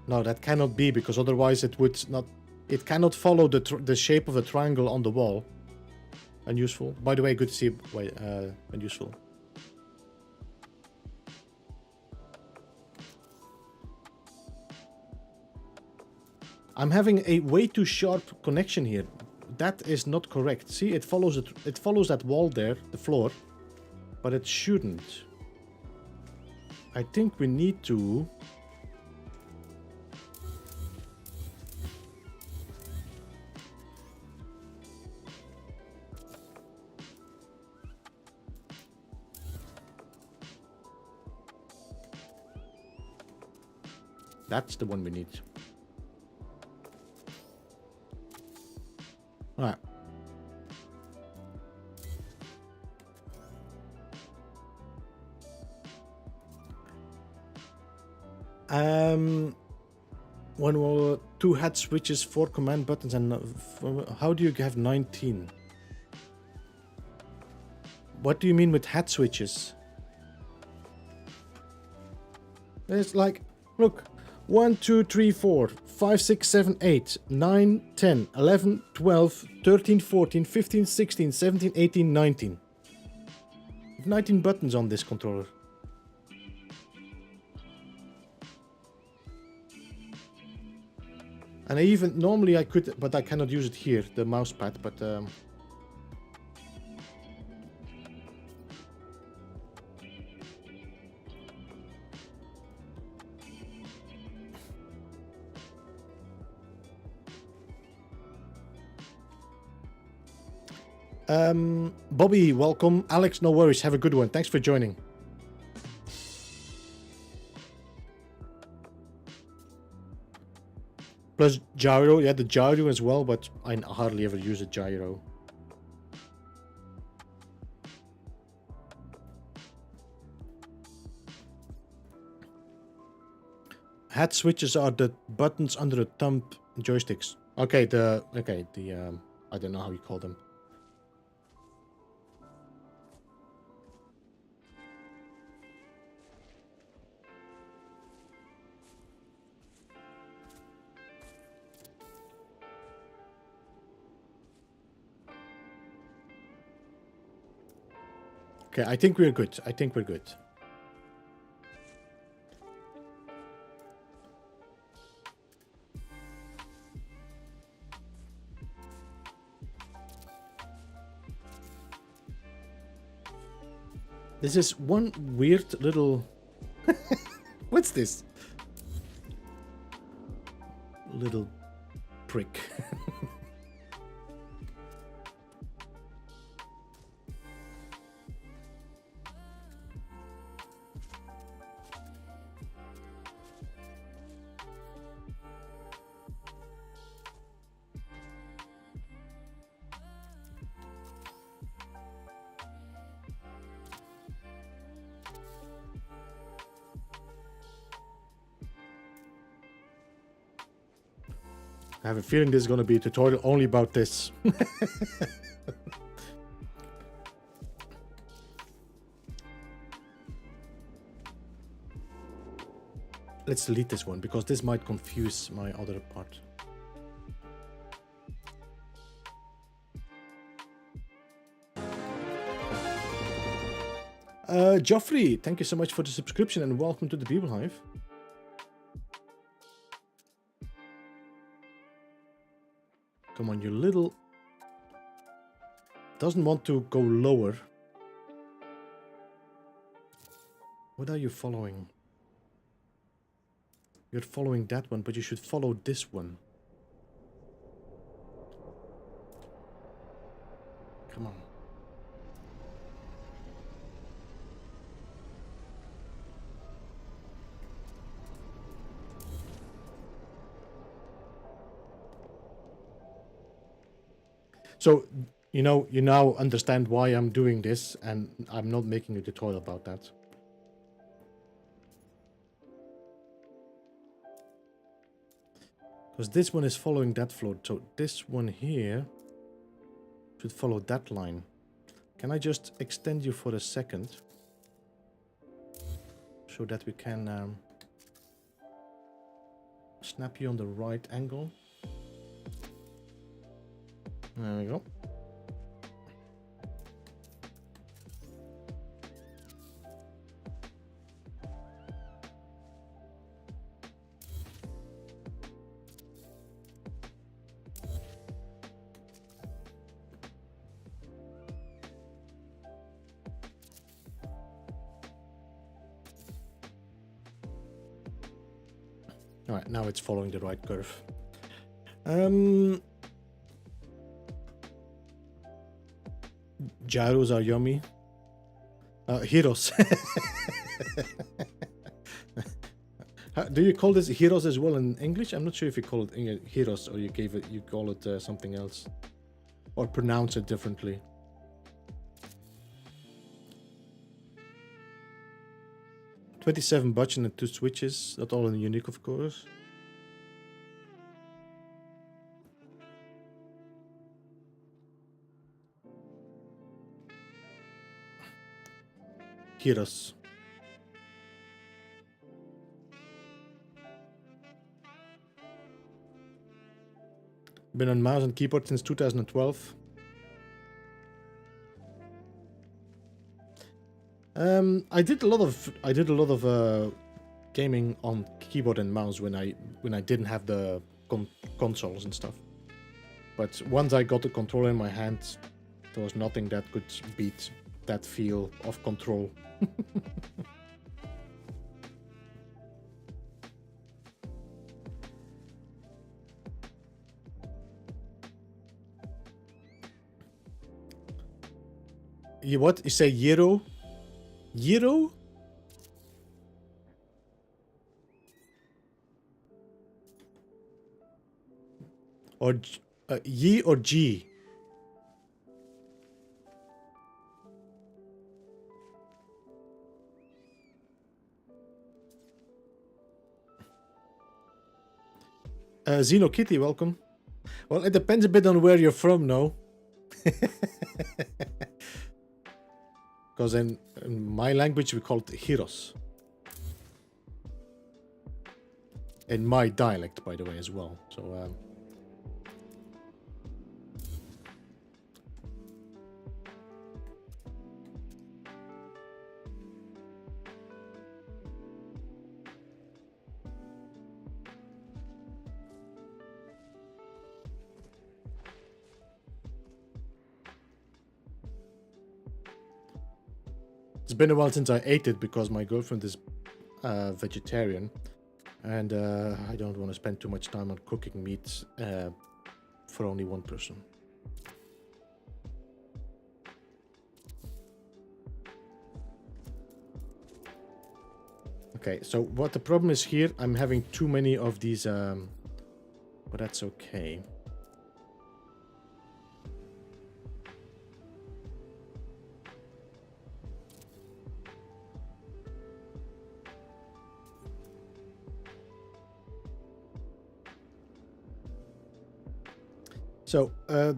No, that cannot be, because otherwise it would not... It cannot follow the shape of a triangle on the wall. Unuseful. By the way, good to see you. Wait, unuseful. I'm having a way too sharp connection here. That is not correct. See, it follows it. It follows that wall there, the floor, but it shouldn't. I think we need to. That's the one we need. All right. One wall, 2 head switches, 4 command buttons, and how do you have 19? What do you mean with head switches? It's like, look. 1, 2, 3, 4, 5, 6, 7, 8, 9, 10, 11, 12, 13, 14, 15, 16, 17, 18, 19. I have 19 buttons on this controller. And I even, normally I could, but I cannot use it here, the mouse pad, but... Bobby, welcome. Alex, no worries. Have a good one. Thanks for joining. Plus gyro. Yeah, the gyro as well, but I hardly ever use a gyro. Head switches are the buttons under the thumb joysticks. Okay, I don't know how you call them. Okay, I think we're good. I think we're good. This is one weird little... What's this? Little prick. I have a feeling this is going to be a tutorial only about this. Let's delete this one because this might confuse my other part. Joffrey, thank you so much for the subscription and welcome to the Beeble Hive. Come on, you little... Doesn't want to go lower. What are you following? You're following that one, but you should follow this one. Come on. So, you know, you now understand why I'm doing this, and I'm not making a tutorial about that. Because this one is following that floor, so this one here should follow that line. Can I just extend you for a second? So that we can snap you on the right angle. There we go. All right, now it's following the right curve. Gyros are yummy. Heroes. Do you call this heroes as well in English? I'm not sure if you call it heroes or you call it something else, or pronounce it differently. $27 buttons and 2 switches. Not all in unique, of course. Heroes. Been on mouse and keyboard since 2012. I did a lot of gaming on keyboard and mouse when I didn't have the consoles and stuff. But once I got the controller in my hand, there was nothing that could beat that feel of control. You what? You say gyro? Gyro? Or Y or G? Xeno Kitty, welcome. Well, it depends a bit on where you're from, no? Because in my language we call it heroes. In my dialect, by the way, as well. So, it's been a while since I ate it because my girlfriend is vegetarian, and I don't want to spend too much time on cooking meat for only one person. Okay, so what the problem is here, I'm having too many of these, but that's okay. So,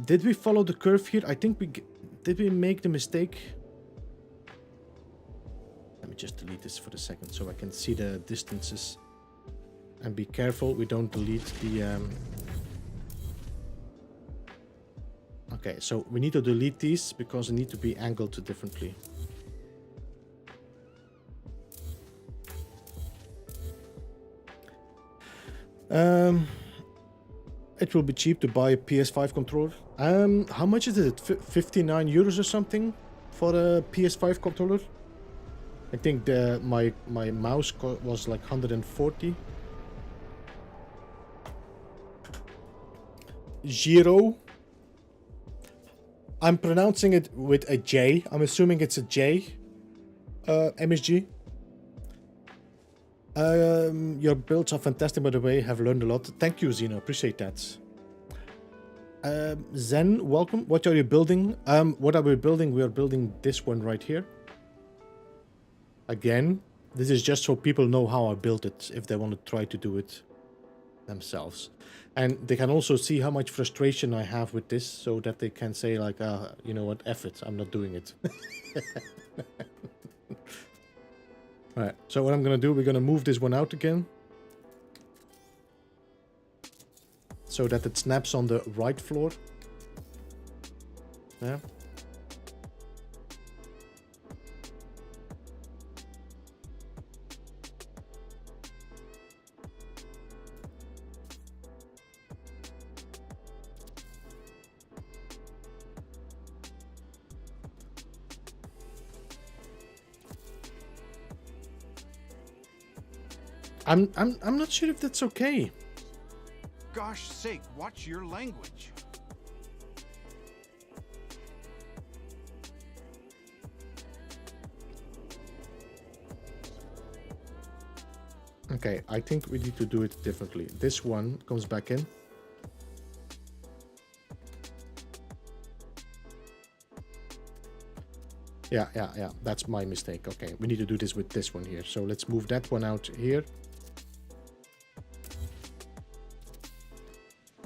did we follow the curve here? I think did we make the mistake? Let me just delete this for a second so I can see the distances. And be careful we don't delete the... Okay, so we need to delete these because they need to be angled differently. It will be cheap to buy a PS5 controller. How much is it? 59 euros or something for a PS5 controller? I think my mouse was like 140. Giro. I'm pronouncing it with a J. I'm assuming it's a J. MSG. Your builds are fantastic, by the way. Have learned a lot. Thank you, Zeno. Appreciate that. Zen, welcome. What are you building? What are we building? We are building this one right here. Again, this is just so people know how I built it, if they want to try to do it themselves. And they can also see how much frustration I have with this, so that they can say like, you know what, F it, I'm not doing it. Alright, so what I'm gonna do, we're gonna move this one out again. So that it snaps on the right floor. Yeah. I'm not sure if that's okay. Gosh sake, watch your language. Okay, I think we need to do it differently. This one comes back in. Yeah, that's my mistake. Okay, we need to do this with this one here. So let's move that one out here.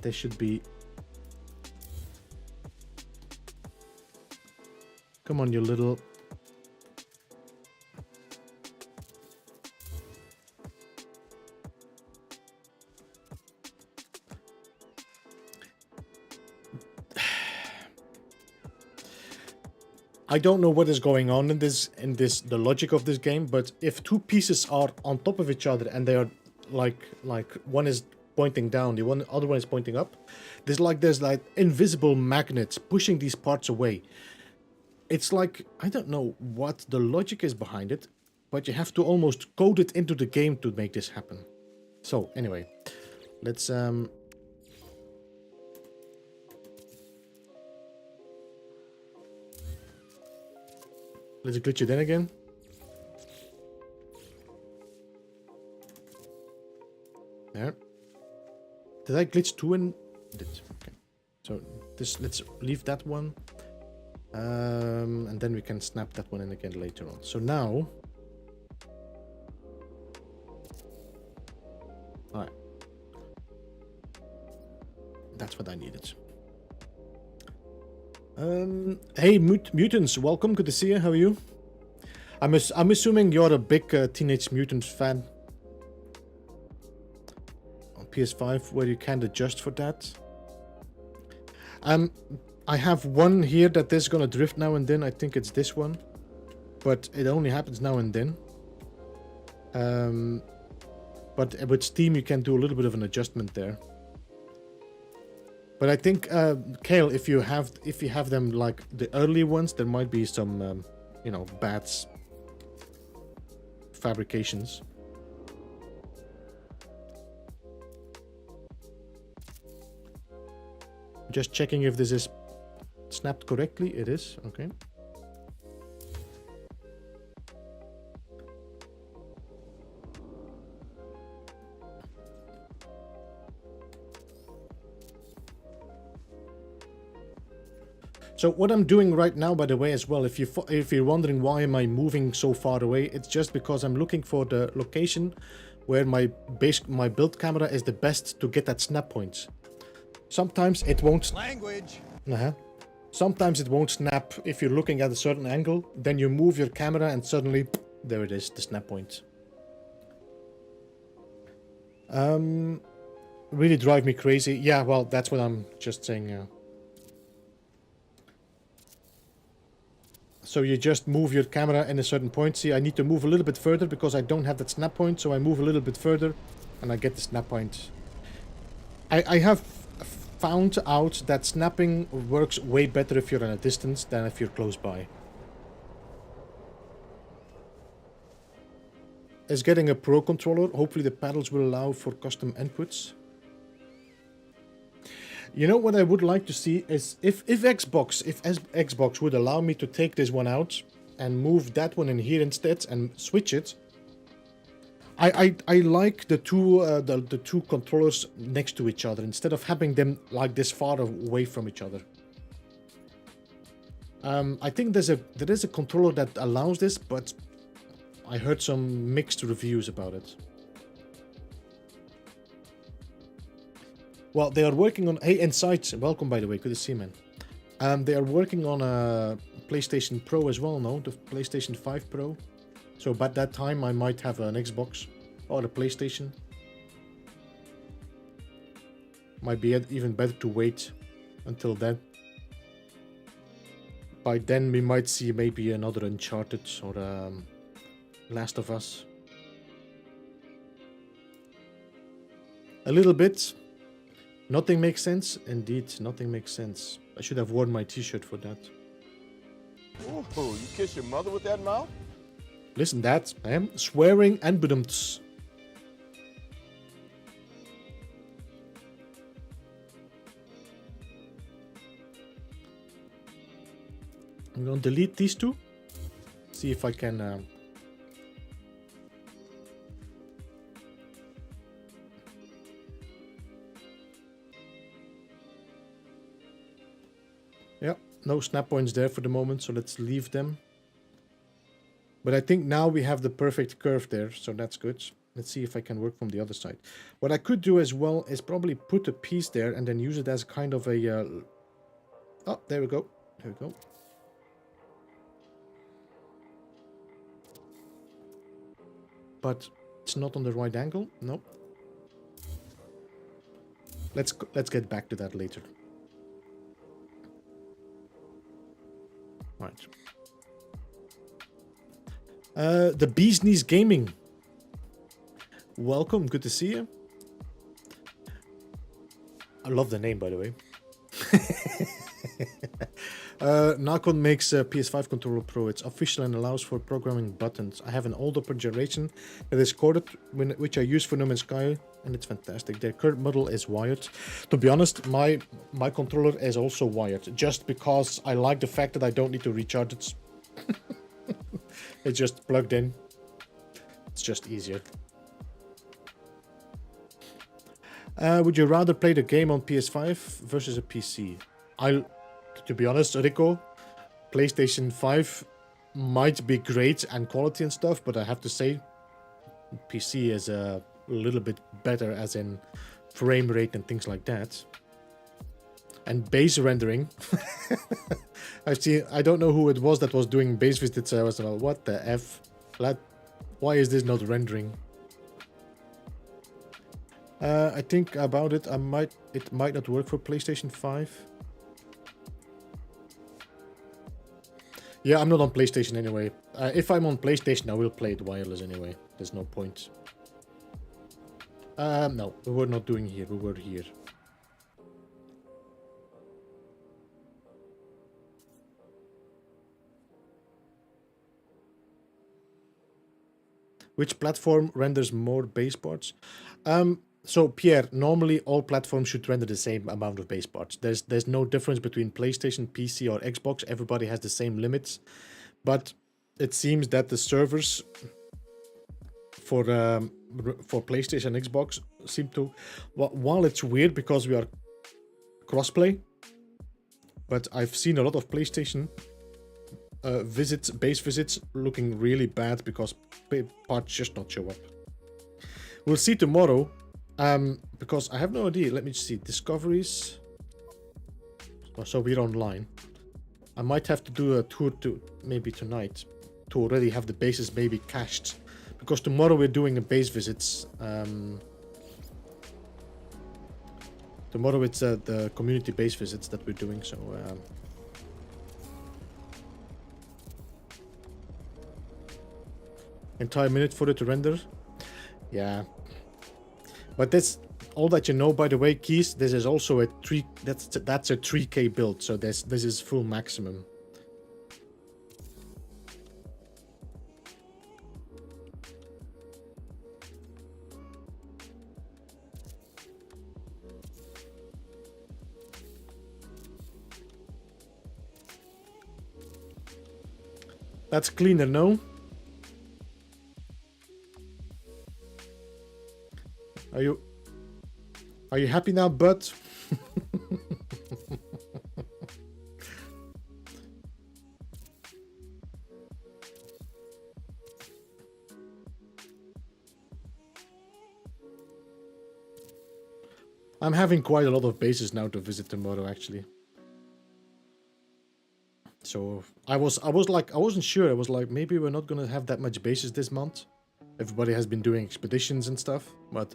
This should be... Come on, you little... I don't know what is going on in the logic of this game, but if two pieces are on top of each other and they are like one is pointing down, the other one is pointing up, there's like invisible magnets pushing these parts away. It's like, I don't know what the logic is behind it, but you have to almost code it into the game to make this happen. So anyway, let's let's glitch it in again. There. Did I glitch two in? Did. Okay. So this, let's leave that one. And then we can snap that one in again later on. So now... Alright. That's what I needed. Hey mutants, welcome. Good to see you. How are you? I'm assuming you're a big Teenage Mutant fan on PS5, where you can adjust for that. I have one here that is gonna drift now and then. I think it's this one, but it only happens now and then. But with Steam, you can do a little bit of an adjustment there. But I think, Kale, if you have them like the early ones, there might be some, you know, bad fabrications. Just checking if this is snapped correctly. It is, okay. So what I'm doing right now, by the way, as well, if you're wondering why am I moving so far away, it's just because I'm looking for the location where my build camera is the best to get that snap point. Sometimes it won't... Language. Sometimes it won't snap if you're looking at a certain angle. Then you move your camera and suddenly, there it is, the snap point. Really drive me crazy. Yeah, well, that's what I'm just saying. So you just move your camera in a certain point. See, I need to move a little bit further because I don't have that snap point. So I move a little bit further and I get the snap point. I have found out that snapping works way better if you're at a distance than if you're close by. Is getting a Pro controller. Hopefully the paddles will allow for custom inputs. You know what I would like to see is if Xbox would allow me to take this one out and move that one in here instead and switch it. I like the two controllers next to each other instead of having them like this far away from each other. I think there is a controller that allows this, but I heard some mixed reviews about it. Well, they are working on... Hey, Insight, welcome by the way, good to see you, man. They are working on a PlayStation Pro as well, no? The PlayStation 5 Pro. So by that time I might have an Xbox or a PlayStation. Might be even better to wait until then. By then we might see maybe another Uncharted or Last of Us. A little bit. Nothing makes sense? Indeed, nothing makes sense. I should have worn my t-shirt for that. Ooh, you kiss your mother with that mouth? Listen, that, swearing and badumts. I'm gonna delete these two. See if I can... Yeah, no snap points there for the moment, so let's leave them. But I think now we have the perfect curve there, so that's good. Let's see if I can work from the other side. What I could do as well is probably put a piece there and then use it as kind of a... Oh, there we go. There we go. But it's not on the right angle. No. Let's get back to that later. Right. The Bee's Knees Gaming. Welcome, good to see you. I love the name, by the way. Nakon makes PS5 Controller Pro. It's official and allows for programming buttons. I have an older generation that is corded, which I use for No Man's Sky, and it's fantastic. Their current model is wired. To be honest, my controller is also wired, just because I like the fact that I don't need to recharge it. It's just plugged in. It's just easier. Would you rather play the game on PS5 versus a PC? To be honest, Rico, PlayStation 5 might be great and quality and stuff, but I have to say, PC is a little bit better, as in frame rate and things like that. And base rendering. I don't know who it was that was doing base visits. I was like, what the F? Why is this not rendering? I think about it, it might not work for PlayStation 5. Yeah, I'm not on PlayStation anyway. If I'm on PlayStation, I will play it wireless anyway. There's no point. No, we were not doing here. We were here. Which platform renders more base parts? So Pierre, normally all platforms should render the same amount of base parts. There's no difference between PlayStation, PC or Xbox. Everybody has the same limits. But it seems that the servers for PlayStation and Xbox seem to... While it's weird because we are crossplay, but I've seen a lot of PlayStation base visits looking really bad because parts just not show up. We'll see tomorrow. Because I have no idea. Let me just see. Discoveries. So we're online. I might have to do a tour to maybe tonight to already have the bases maybe cached, because tomorrow we're doing a base visits. Tomorrow it's the community base visits that we're doing. So entire minute for it to render. Yeah, but that's all that you know. By the way, Keys, this is also a 3. That's a 3K build. So this is full maximum. That's cleaner, no? Are you happy now, bud? I'm having quite a lot of bases now to visit tomorrow, actually. So I wasn't sure. I was like, maybe we're not gonna have that much bases this month. Everybody has been doing expeditions and stuff, but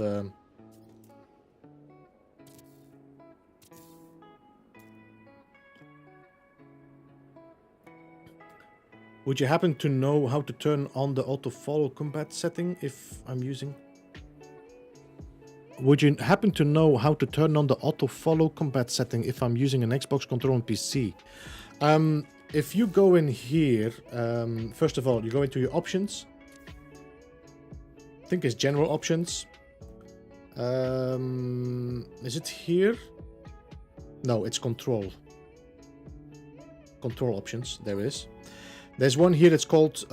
would you happen to know how to turn on the auto follow combat setting if I'm using? Would you happen to know how to turn on the auto follow combat setting if I'm using an Xbox controller on PC? If you go in here, first of all, you go into your options. I think it's general options. Is it here? No, it's control. Control options, there is. There's one here that's called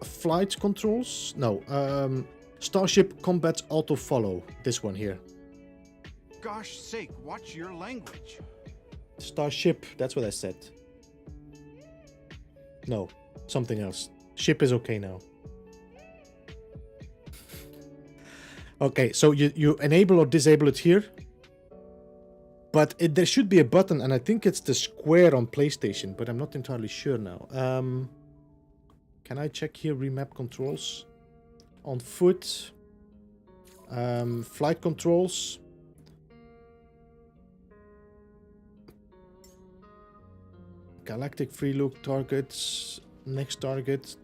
flight controls. No, Starship Combat Auto Follow. This one here. Gosh sake, watch your language. Starship, that's what I said. No, something else. Ship is okay now. Okay, so you enable or disable it here. But there should be a button, and I think it's the square on PlayStation, but I'm not entirely sure now. Can I check here remap controls? On foot. Flight controls. Galactic free look targets. Next target.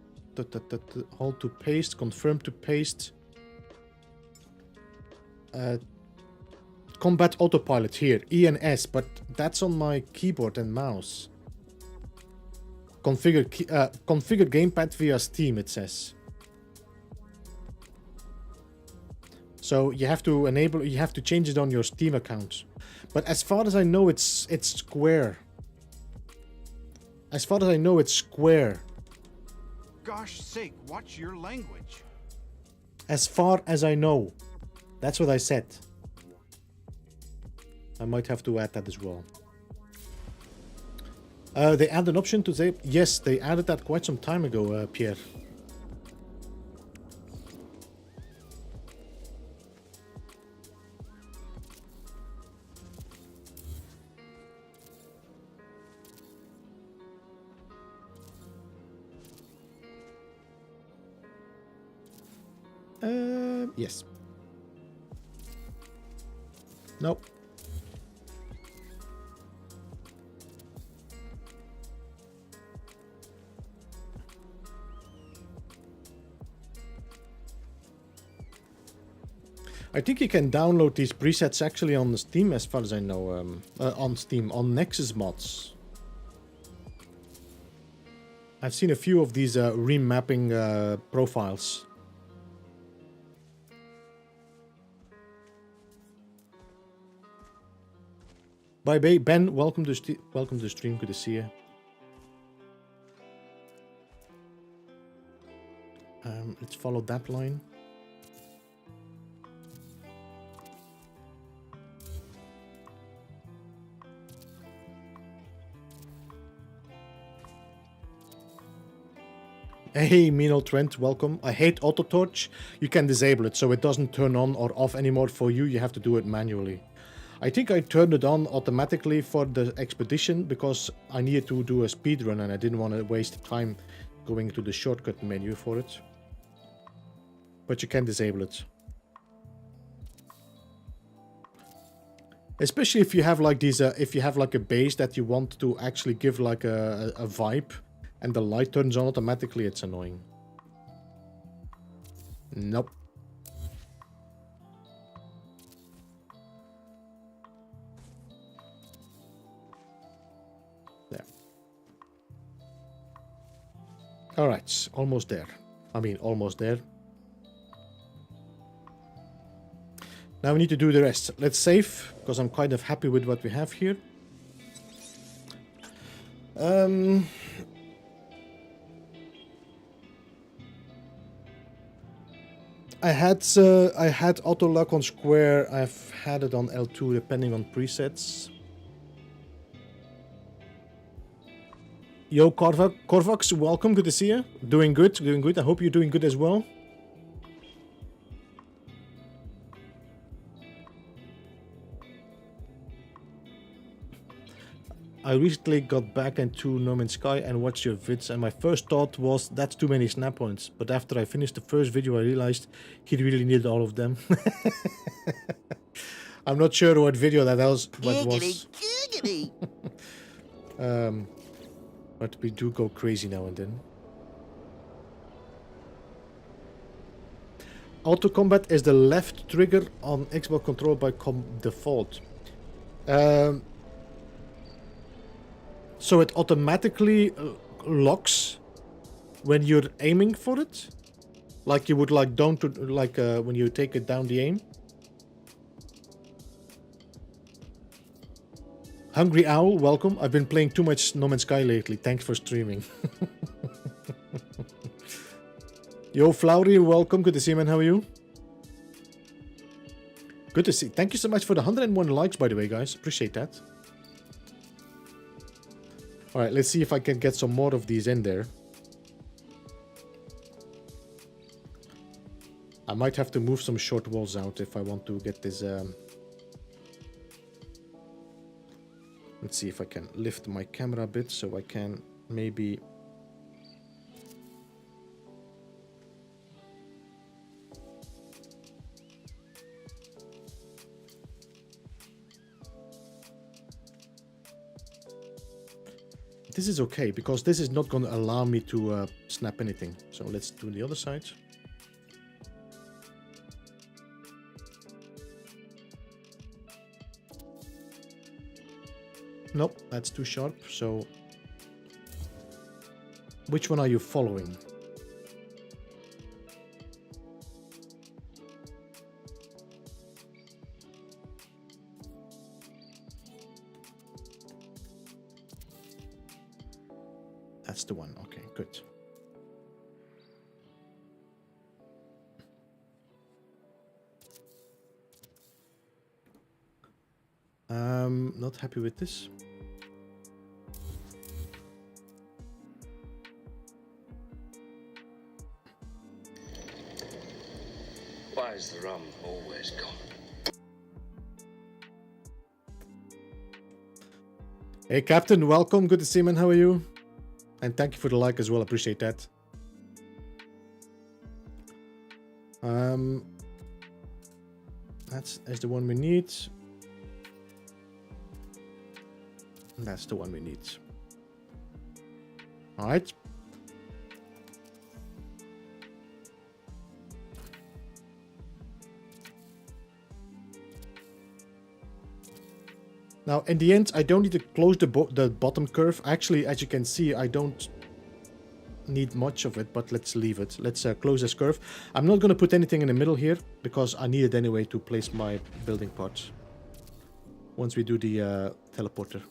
Hold to paste. Confirm to paste. Combat autopilot here, E and S, but that's on my keyboard and mouse. Configure gamepad via Steam, it says. So you have to enable, you have to change it on your Steam account. But as far as I know, it's square. As far as I know, it's square. Gosh sake, watch your language. As far as I know. That's what I said. I might have to add that as well. They add an option to say, yes, they added that quite some time ago, Pierre. Yes. Nope. I think you can download these presets actually on the Steam, as far as I know. On Steam, on Nexus mods. I've seen a few of these remapping profiles. Bye, Ben. Welcome to the stream. Good to see you. Let's follow that line. Hey, Mino Trent, welcome. I hate auto torch. You can disable it so it doesn't turn on or off anymore for you. You have to do it manually. I think I turned it on automatically for the expedition because I needed to do a speed run and I didn't want to waste time going to the shortcut menu for it. But you can disable it. Especially if you have like these, if you have like a base that you want to actually give like a vibe and the light turns on automatically, it's annoying. Nope. There. Alright, almost there. I mean, almost there. Now we need to do the rest. Let's save, because I'm kind of happy with what we have here. I had auto lock on square. I've had it on L2 depending on presets. Yo, Corvax, welcome. Good to see you. Doing good, doing good. I hope you're doing good as well. I recently got back into No Man's Sky and watched your vids, and my first thought was that's too many snap points. But after I finished the first video, I realized he really needed all of them. I'm not sure what video that was. But we do go crazy now and then. Auto combat is the left trigger on Xbox control by default. So it automatically locks when you're aiming for it, like you would like down to like when you take it down the aim. Hungry Owl, welcome. I've been playing too much No Man's Sky lately. Thanks for streaming. Yo, Flowery, welcome. Good to see you, man. How are you? Good to see. Thank you so much for the 101 likes, by the way, guys. Appreciate that. Alright, let's see if I can get some more of these in there. I might have to move some short walls out if I want to get this... Let's see if I can lift my camera a bit so I can maybe... This is okay, because this is not going to allow me to snap anything. So let's do the other side. Nope, that's too sharp. So which one are you following? That's the one. Okay, good. Not happy with this. Why is the rum always gone? Hey, Captain, welcome. Good to see you, man. How are you? And thank you for the like as well. Appreciate that. That's the one we need. That's the one we need. All right. Now, in the end, I don't need to close the bottom curve. Actually, as you can see, I don't need much of it, but let's leave it. Let's close this curve. I'm not going to put anything in the middle here, because I need it anyway to place my building parts once we do the teleporter.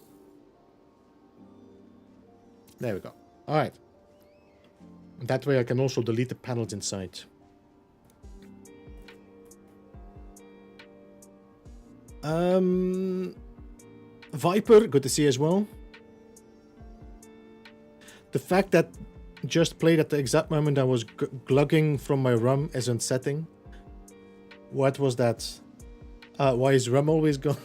There we go. All right. That way I can also delete the panels inside. Viper, good to see you as well. The fact that just played at the exact moment I was glugging from my rum isn't setting. What was that? Why is rum always gone?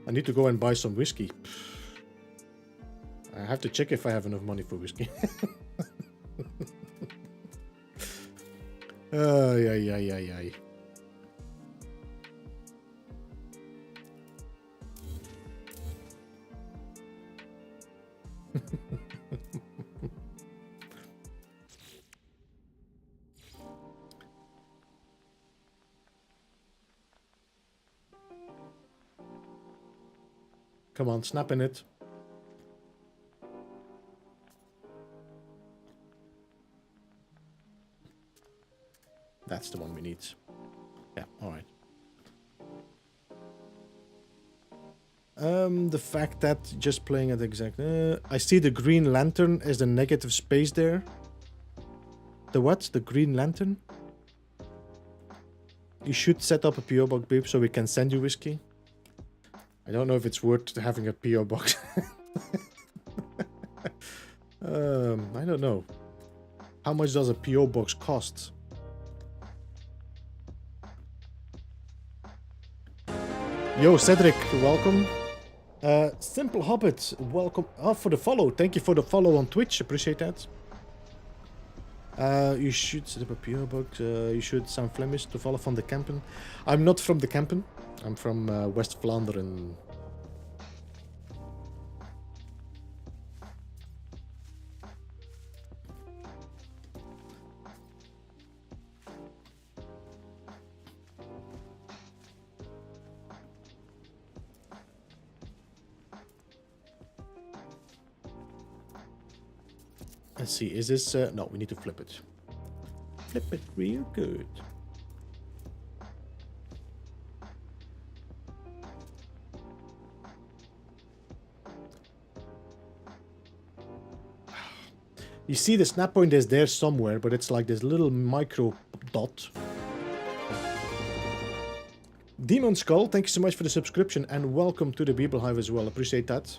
I need to go and buy some whiskey. I have to check if I have enough money for whiskey. Ay. Come on, snap in it. That's the one we need. Yeah, alright. The fact that just playing at exact... I see the green lantern as the negative space there. The what? The green lantern? You should set up a PO box, babe, so we can send you whiskey. I don't know if it's worth having a PO box. I don't know. How much does a PO box cost? Yo, Cedric, welcome. Simple Hobbit, welcome. Oh, for the follow. Thank you for the follow on Twitch. Appreciate that. You should set up a PO box. You should sound Flemish to follow from the Kampen. I'm not from the Kampen. I'm from West Vlaanderen. Let's see, is this... no, we need to flip it. Flip it real good. You see the snap point is there somewhere, but it's like this little micro dot. Demon Skull, thank you so much for the subscription and welcome to the Beeble Hive as well. Appreciate that.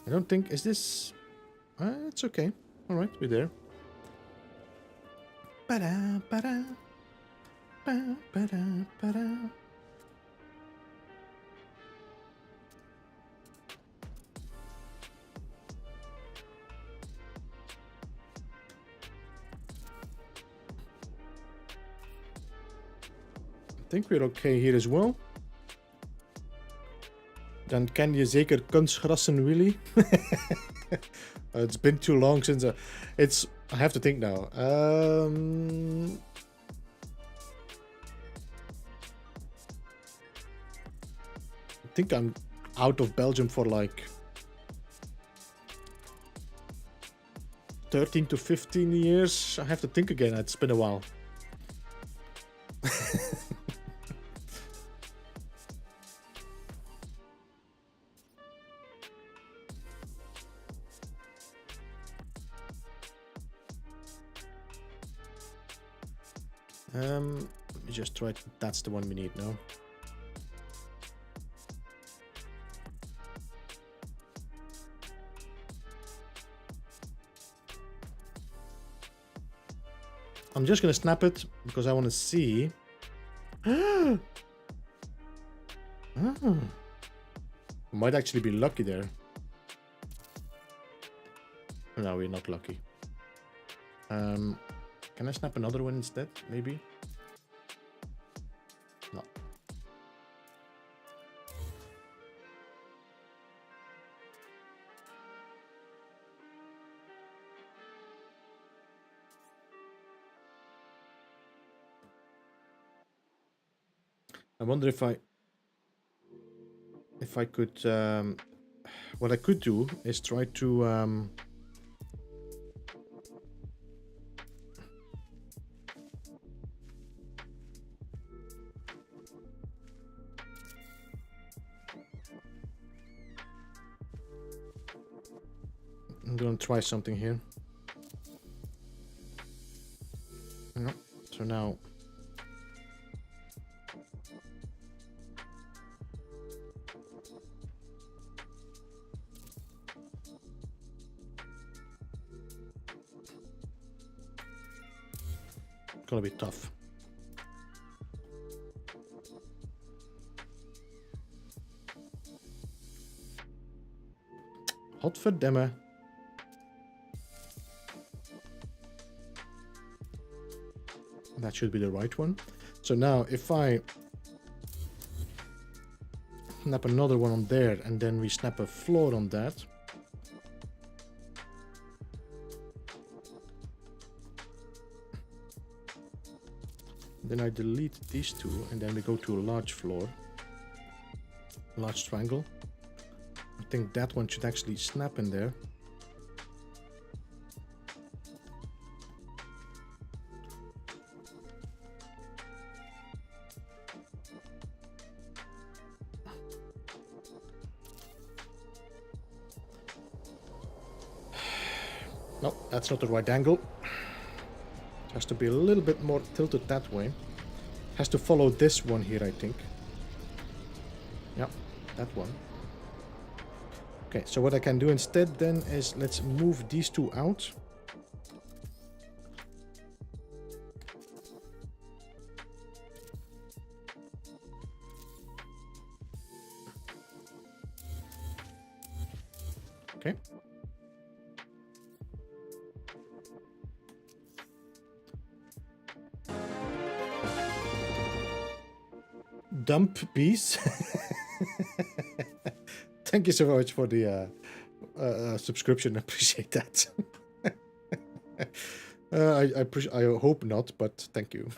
I don't think... Is this... it's okay. Alright, we're there. Ba-da, ba-da. Ba, ba-da, ba-da. I think we're okay here as well. Dan ken je zeker kunstgrassen, Willy. It's been too long since it's... I have to think now. I think I'm out of Belgium for like 13 to 15 years. I have to think again. It's been a while. Let me just try. That's the one we need now. I'm just gonna snap it because I want to see. Oh. Might actually be lucky there. No, we're not lucky. Can I snap another one instead? Maybe? No. I wonder if I could... what I could do is try to... I'm gonna try something here. No. So now gonna be tough. Godverdamme. That should be the right one. So now if I snap another one on there and then we snap a floor on that. Then I delete these two and then we go to a large floor. Large triangle. I think that one should actually snap in there. No, that's not the right angle. It has to be a little bit more tilted that way. Has to follow this one here, I think. Yeah, that one. Okay, so what I can do instead then is let's move these two out. Okay. Dump bees. Thank you so much for the subscription. I appreciate that. I hope not, but thank you.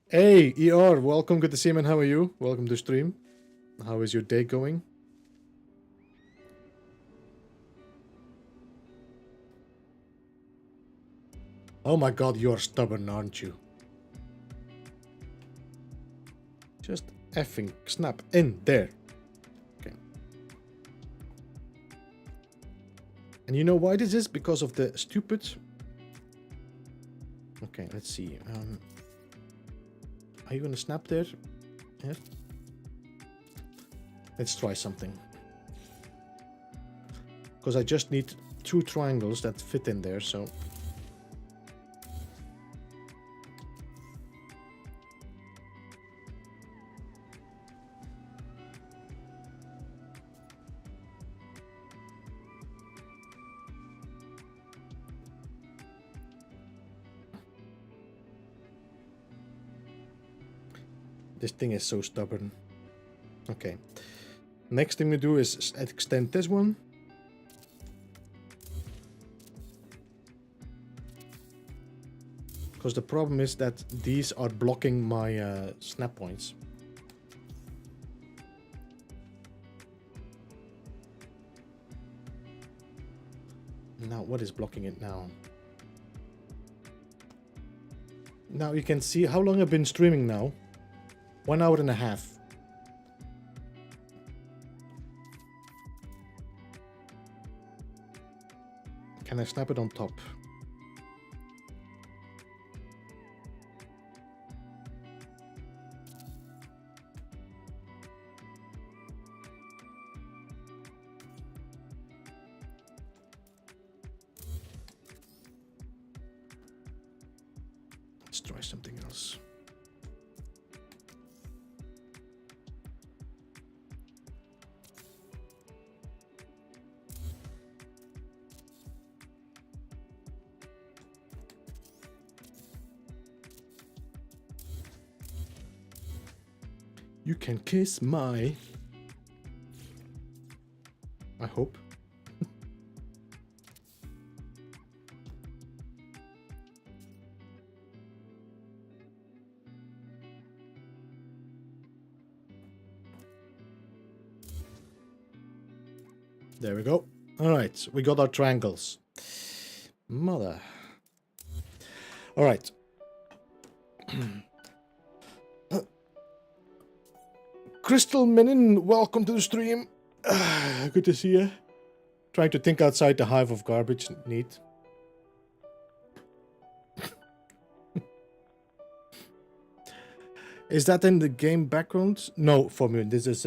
Hey, ER, welcome. Good to see you, man. How are you? Welcome to stream. How is your day going? Oh my god, you're stubborn, aren't you? Just effing snap in there. Okay. And you know why this is? Because of the stupid... Okay, let's see. Are you gonna snap there? Yeah. Let's try something. Because I just need two triangles that fit in there, so... This thing is so stubborn. Okay. Next thing we do is extend this one. Because the problem is that these are blocking my snap points. Now, what is blocking it now? Now you can see how long I've been streaming now. 1 hour and a half. Can I snap it on top? Let's try something else. You can kiss my... I hope. There we go. All right, we got our triangles. Mother. All right. Crystal Menin, welcome to the stream. Good to see you. Trying to think outside the hive of garbage. Neat. Is that in the game background? No, Formula. This is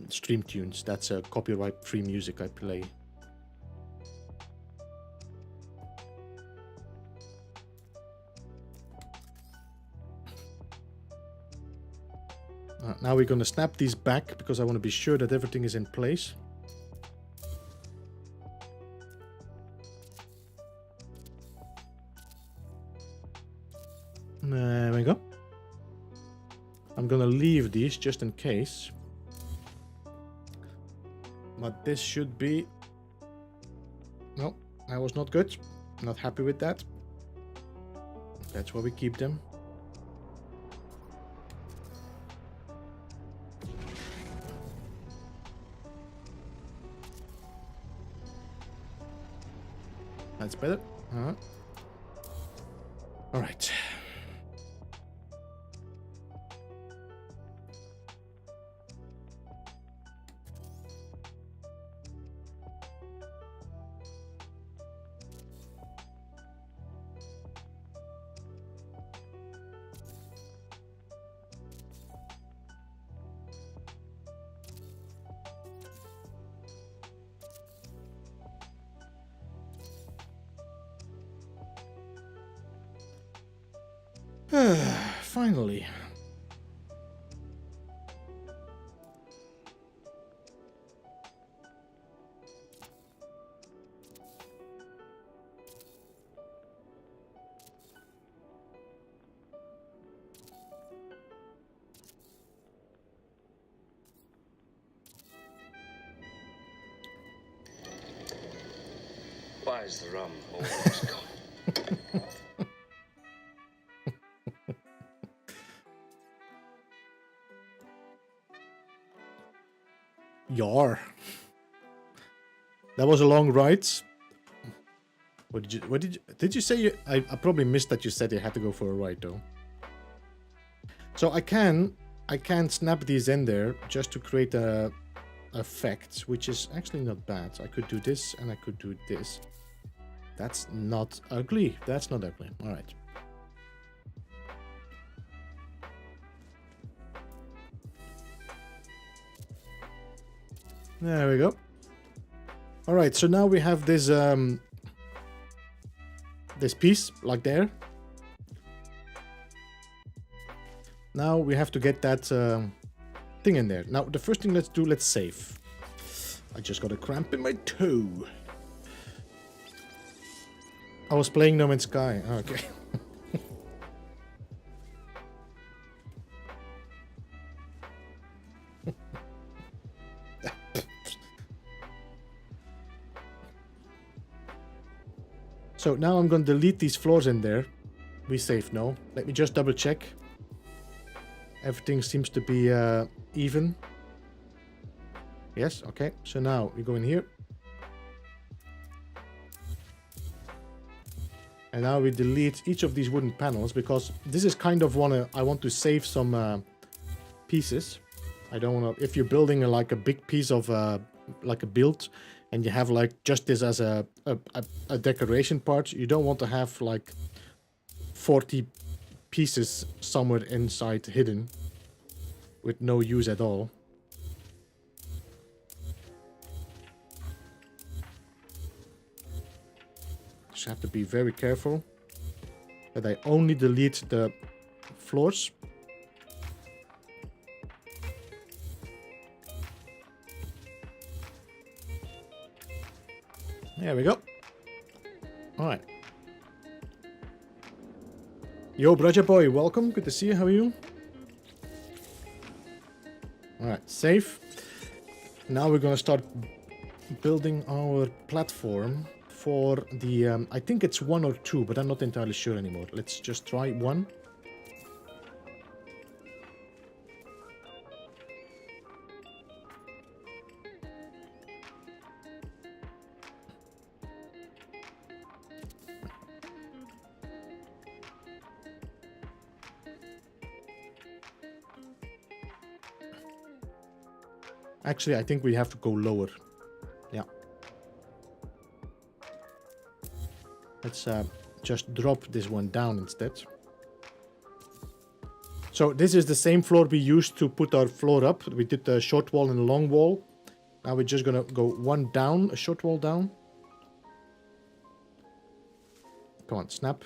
stream tunes. That's a copyright-free music I play. Now we're gonna snap these back because I want to be sure that everything is in place. There we go. I'm gonna leave these just in case. But this should be... No, that was not good. Not happy with that. That's why we keep them. That's better. All right. Finally. Why is the rum always gone? Yar. That was a long ride. Did you say you... I probably missed that you said you had to go for a ride though. So I can snap these in there just to create a effect, which is actually not bad. I could do this and I could do this. That's not ugly. That's not ugly. All right. There we go. All right, so now we have this this piece like there. Now we have to get that thing in there. Now the first thing let's do, let's save. I just got a cramp in my toe. I was playing No Man's Sky. Okay. So now I'm going to delete these floors in there. We save now. Let me just double check. Everything seems to be even. Yes, okay. So now we go in here. And now we delete each of these wooden panels because this is kind of I want to save some pieces. I don't want to, if you're building like a big piece of like a build and you have like just this as a decoration part, you don't want to have like 40 pieces somewhere inside hidden with no use at all. Just have to be very careful that I only delete the floors. There we go. All right. Yo, brother boy, welcome. Good to see you. How are you? All right, save. Now we're gonna start building our platform for the. I think it's 1 or 2, but I'm not entirely sure anymore. Let's just try 1. Actually, I think we have to go lower. Yeah. Let's just drop this one down instead. So this is the same floor we used to put our floor up. We did a short wall and a long wall. Now we're just gonna go one down, a short wall down. Come on, snap.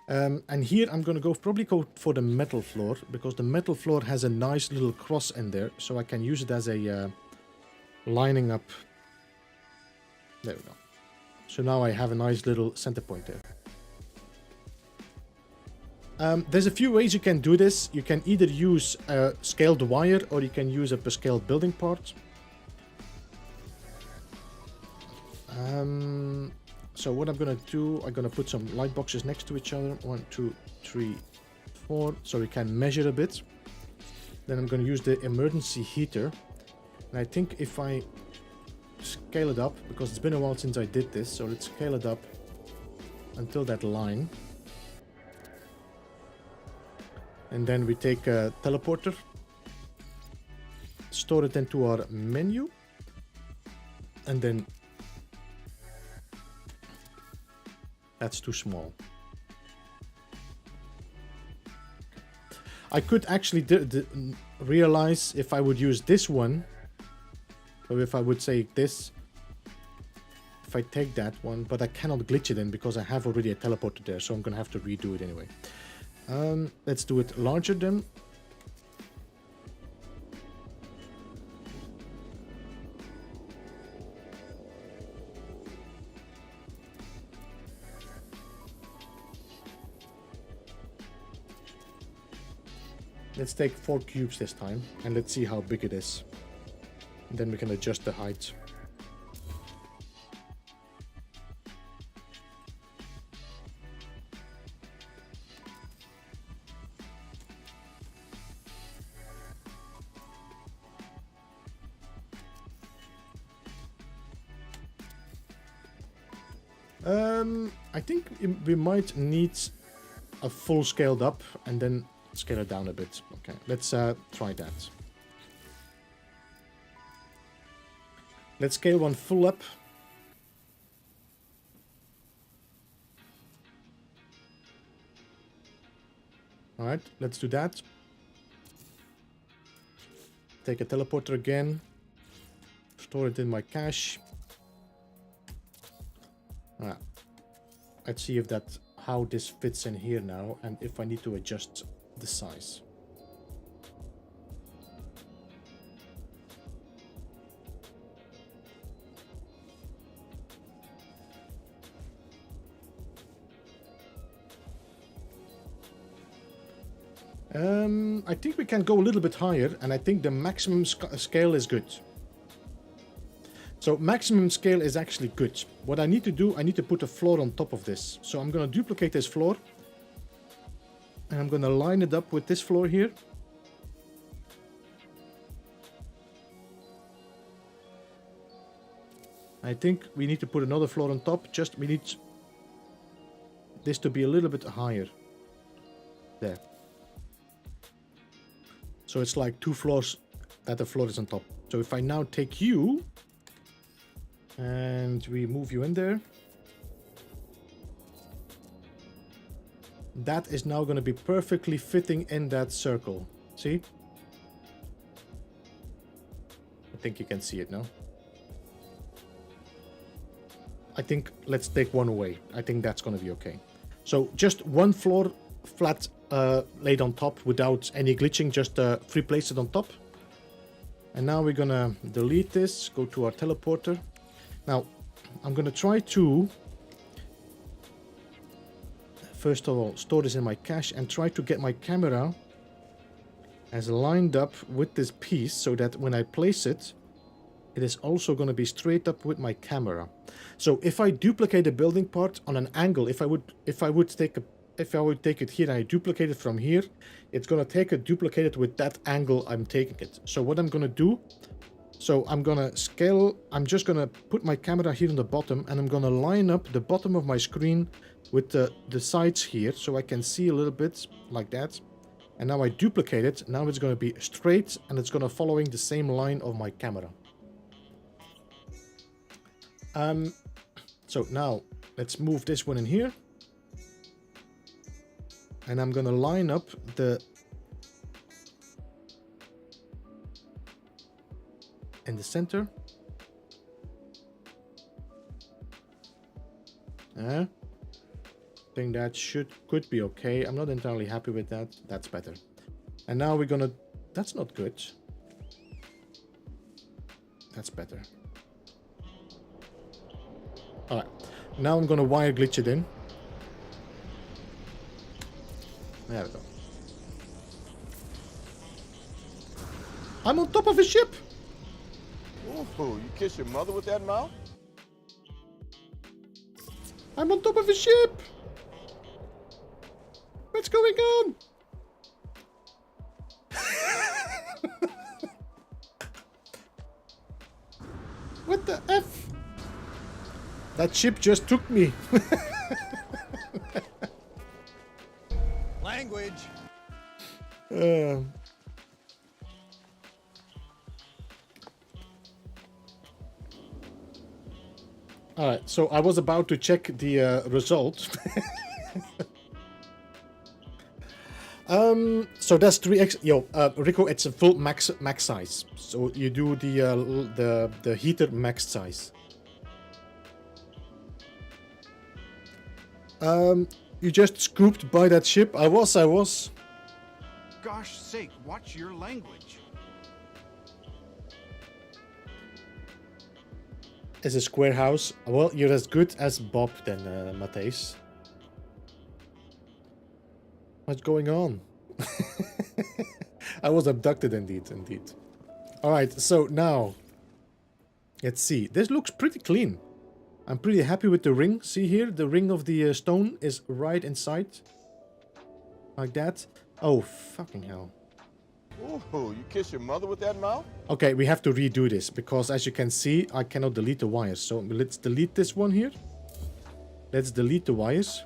And here I'm gonna probably go for the metal floor, because the metal floor has a nice little cross in there, so I can use it as a lining up. There we go. So now I have a nice little center point there. There's a few ways you can do this. You can either use a scaled wire, or you can use a per scaled building part. So what I'm gonna do, I'm gonna put some light boxes next to each other. 1, 2, 3, 4, so we can measure a bit. Then I'm gonna use the emergency heater. And I think if I scale it up, because it's been a while since I did this, so let's scale it up until that line. And then we take a teleporter, store it into our menu, and then that's too small. I could actually realize if I would use this one, or if I would say this, if I take that one, but I cannot glitch it in because I have already a teleporter there, so I'm gonna have to redo it anyway. Let's do it larger then. Let's take 4 cubes this time, and let's see how big it is. And then we can adjust the height. I think we might need a full scaled up and then scale it down a bit. Okay, let's try that. Let's scale one full up. All right, let's do that. Take a teleporter again. Store it in my cache. Let's see if how this fits in here now, and if I need to adjust the size. I think we can go a little bit higher, and I think the maximum scale is good. So maximum scale is actually good. What I need to do, I need to put a floor on top of this. So I'm going to duplicate this floor. And I'm going to line it up with this floor here. I think we need to put another floor on top. We need this to be a little bit higher. There. So it's like 2 floors that the floor is on top. So if I now take you and we move you in there, that is now going to be perfectly fitting in that circle. See? I think you can see it now. I think let's take one away. I think that's going to be okay. So just one floor flat laid on top without any glitching, just free place it on top. And now we're going to delete this, go to our teleporter. Now, I'm going to try to, first of all, store this in my cache and try to get my camera as lined up with this piece so that when I place it, it is also going to be straight up with my camera. So if I duplicate a building part on an angle, if I would take it here and I duplicate it from here, it's going to take it, duplicate it with that angle I'm taking it. So what I'm going to do, so I'm going to scale, I'm just going to put my camera here on the bottom and I'm going to line up the bottom of my screen with the sides here so I can see a little bit like that. And now I duplicate it. Now it's going to be straight, and it's going to following the same line of my camera. So now let's move this one in here. And I'm going to line up the... in the center. I think that could be okay. I'm not entirely happy with that. That's better. And now we're gonna... That's not good. That's better. Alright. Now I'm gonna wire glitch it in. There we go. I'm on top of a ship! Ooh, you kiss your mother with that mouth? I'm on top of a ship! What's going on? What the F? That ship just took me. Language. Alright, so I was about to check the result. So that's 3x. Yo, Rico, it's a full max size. So you do the heater max size. You just scooped by that ship. I was. Gosh sake, watch your language. Is a square house. Well, you're as good as Bob then, Matthijs. What's going on? I was abducted indeed. Alright, so now let's see. This looks pretty clean. I'm pretty happy with the ring. See here, the ring of the stone is right inside. Like that. Oh, fucking hell. Ooh, you kiss your mother with that mouth? Okay, we have to redo this because as you can see, I cannot delete the wires. So let's delete this one here. Let's delete the wires.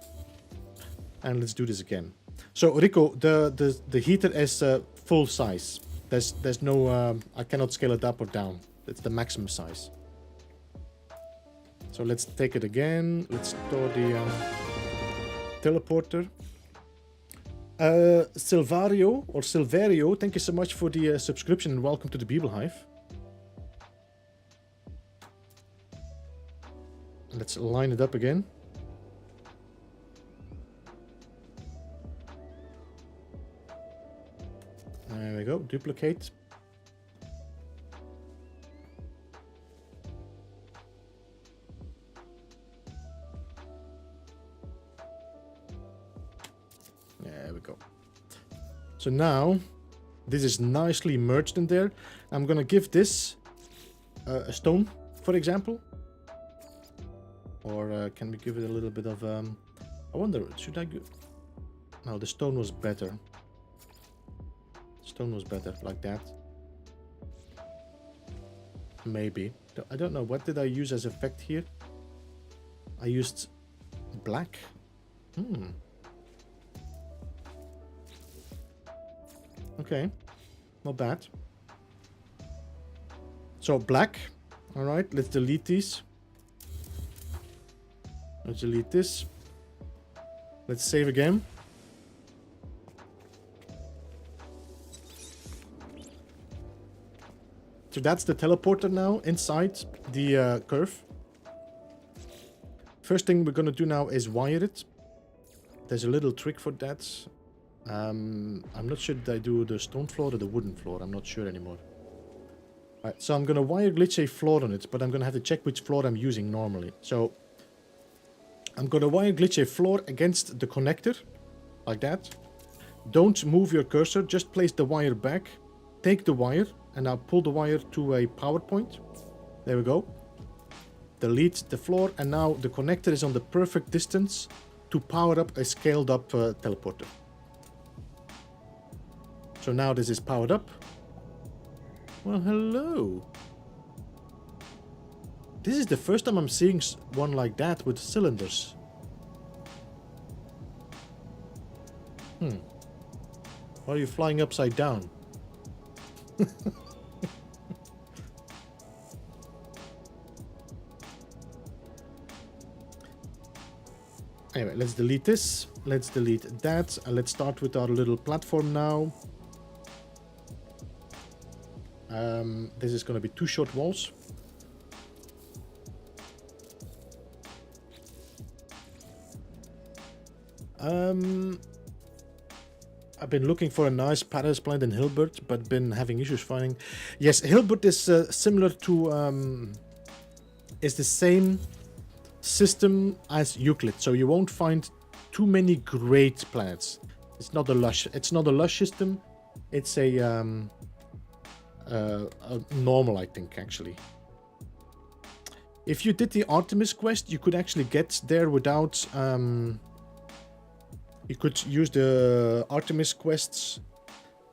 And let's do this again. So Rico, the heater is full size. There's no I cannot scale it up or down. It's the maximum size. So let's take it again. Let's store the teleporter. Silvario, thank you so much for the subscription and welcome to the Beeble Hive. Let's line it up again. There we go, duplicate. There we go. So now, this is nicely merged in there. I'm gonna give this a stone, for example. Or can we give it a little bit of... I wonder, should I go... No, the stone was better. Stone was better, like that. Maybe. I don't know, what did I use as effect here? I used black. Okay, not bad. So black. All right, let's delete these. Let's delete this. Let's save again. So that's the teleporter now inside the curve. First thing we're gonna do now is wire it. There's a little trick for that. I'm not sure did I do the stone floor or the wooden floor. I'm not sure anymore. Alright, so I'm gonna wire glitch a floor on it, but I'm gonna have to check which floor I'm using normally. So I'm gonna wire glitch a floor against the connector, like that. Don't move your cursor, just place the wire back. Take the wire, and now pull the wire to a power point. There we go. Delete the floor, and now the connector is on the perfect distance to power up a scaled up teleporter. So now this is powered up. Well, hello. This is the first time I'm seeing one like that with cylinders. Why are you flying upside down? Anyway, let's delete this. Let's delete that. And let's start with our little platform now. This is going to be 2 short walls. I've been looking for a nice paradise plant in Hilbert, but been having issues finding. Yes, Hilbert is similar to... is the same system as Euclid, so you won't find too many great planets. It's not a lush system. It's a normal, I think, actually. If you did the Artemis quest, you could actually get there without you could use the Artemis quests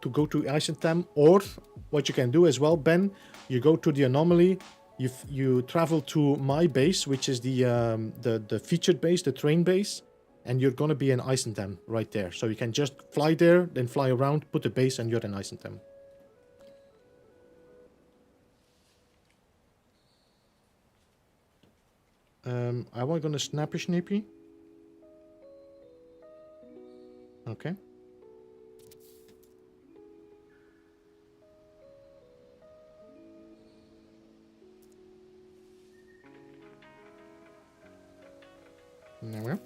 to go to Eisentam, or what you can do as well, Ben, you go to the anomaly. You travel to my base, which is the featured base, the train base, and you're gonna be in Eisentam right there. So you can just fly there, then fly around, put the base, and you're in Eisentam. Am I gonna snappy snippy? Okay. There we go.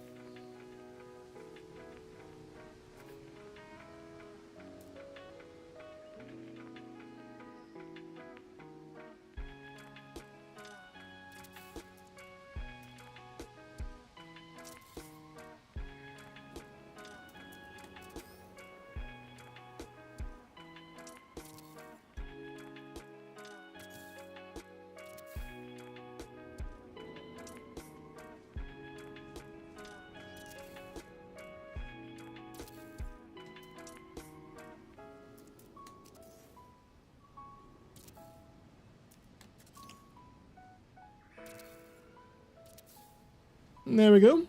There we go.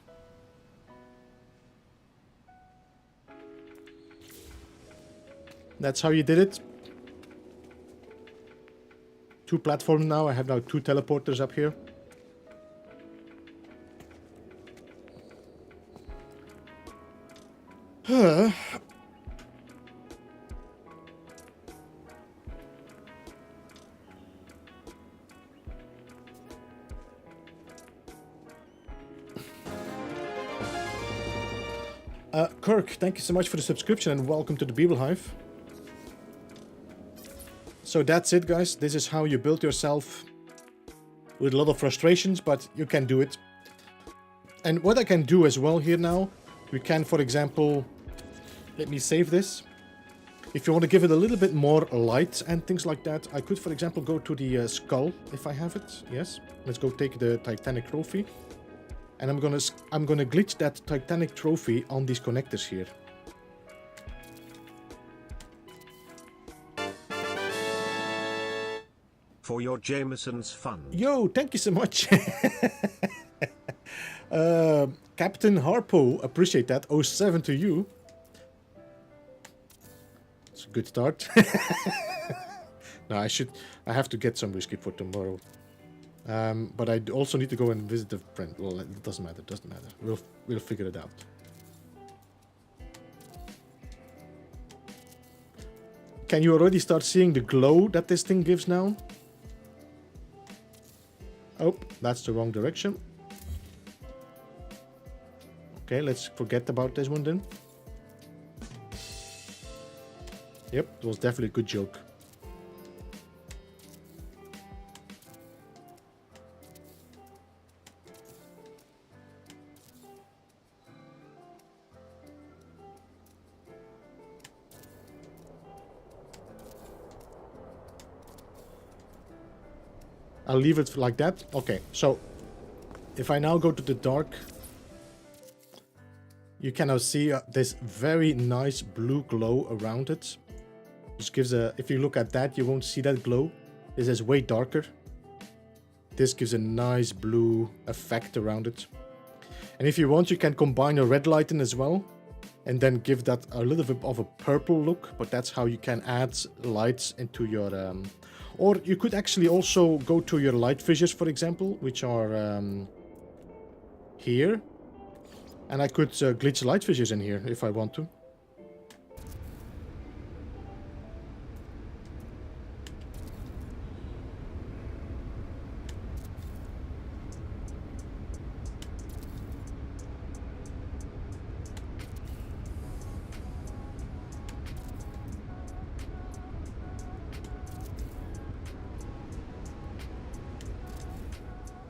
That's how you did it. 2 platforms now. I have now 2 teleporters up here. Kirk, thank you so much for the subscription and welcome to the Beeble Hive. So that's it, guys. This is how you build yourself with a lot of frustrations, but you can do it. And what I can do as well here now, we can, for example, let me save this. If you want to give it a little bit more light and things like that, I could, for example, go to the skull if I have it. Yes, let's go take the Titanic trophy. And I'm gonna glitch that Titanic trophy on these connectors here. For your Jameson's fund. Yo, thank you so much. Captain Harpo, appreciate that. 07 to you. It's a good start. No, I have to get some whiskey for tomorrow. But I also need to go and visit a friend. Well, it doesn't matter. We'll figure it out. Can you already start seeing the glow that this thing gives now? Oh, that's the wrong direction. Okay, let's forget about this one then. Yep, it was definitely a good joke. I'll leave it like that. Okay, so if I now go to the dark, you can now see this very nice blue glow around it. Just gives a, if you look at that, you won't see that glow. This is way darker. This gives a nice blue effect around it. And if you want, you can combine a red light in as well. and then give that a little bit of a purple look, but that's how you can add lights into your or you could actually also go to your light fissures, for example, which are here, and I could glitch light fissures in here if I want to.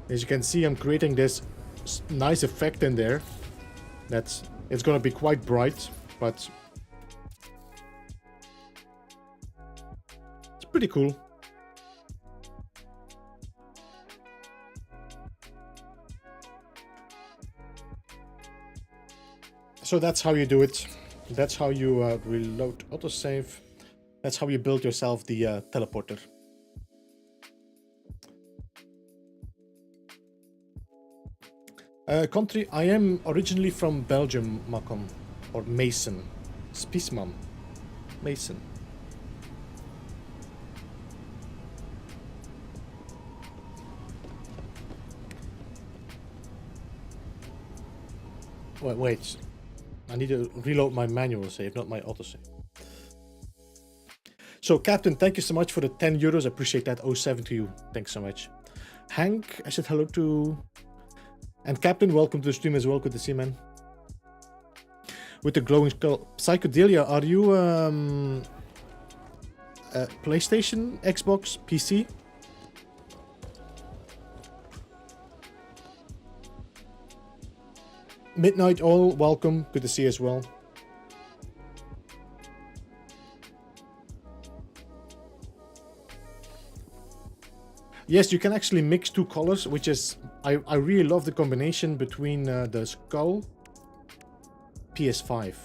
As you can see, I'm creating this nice effect in there. It's gonna be quite bright, but it's pretty cool. So that's how you do it. That's how you reload autosave. That's how you build yourself the teleporter. Country, I am originally from Belgium, Macom, or Mason. Spiesman. Mason. Wait. I need to reload my manual save, not my autosave. So, Captain, thank you so much for the 10 euros. I appreciate that. 07 to you. Thanks so much. Hank, I said hello to... And Captain, welcome to the stream as well. Good to see you, man. With the glowing skull. Psychedelia, are you PlayStation, Xbox, PC? Midnight Oil, welcome. Good to see you as well. Yes, you can actually mix two colors, which is... I really love the combination between the skull... PS5.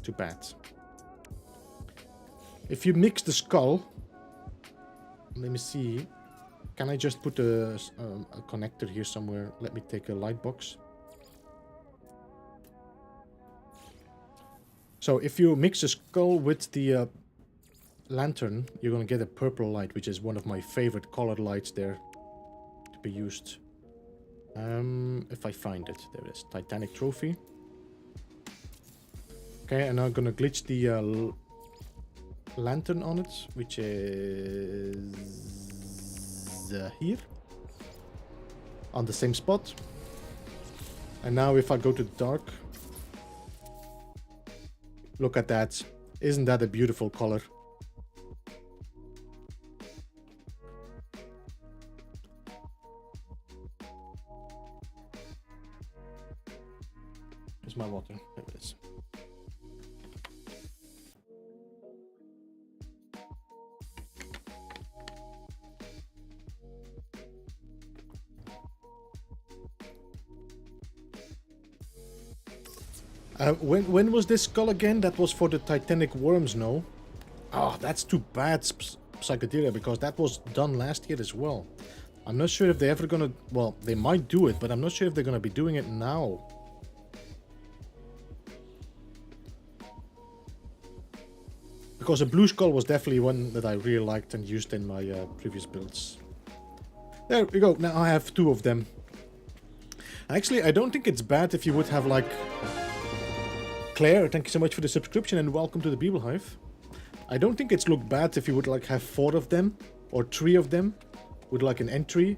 Too bad. If you mix the skull... Let me see. Can I just put a connector here somewhere? Let me take a light box. So if you mix the skull with the... lantern, you're gonna get a purple light, which is one of my favorite colored lights there to be used. If I find it, there it is. Titanic trophy. Okay, and I'm gonna glitch the lantern on it, which is here on the same spot. And now if I go to dark, look at that. Isn't that a beautiful color? My water. There it is. When was this skull again? That was for the Titanic worms, no? Oh, that's too bad, Psychedelia, because that was done last year as well. I'm not sure if they're ever gonna... Well, they might do it, but I'm not sure if they're gonna be doing it now. Because a blue skull was definitely one that I really liked and used in my previous builds. There we go. Now I have two of them. Actually, I don't think it's bad if you would have like... Claire, thank you so much for the subscription and welcome to the Beeble Hive. I don't think it's look bad if you would like have 4 of them or 3 of them with like an entry.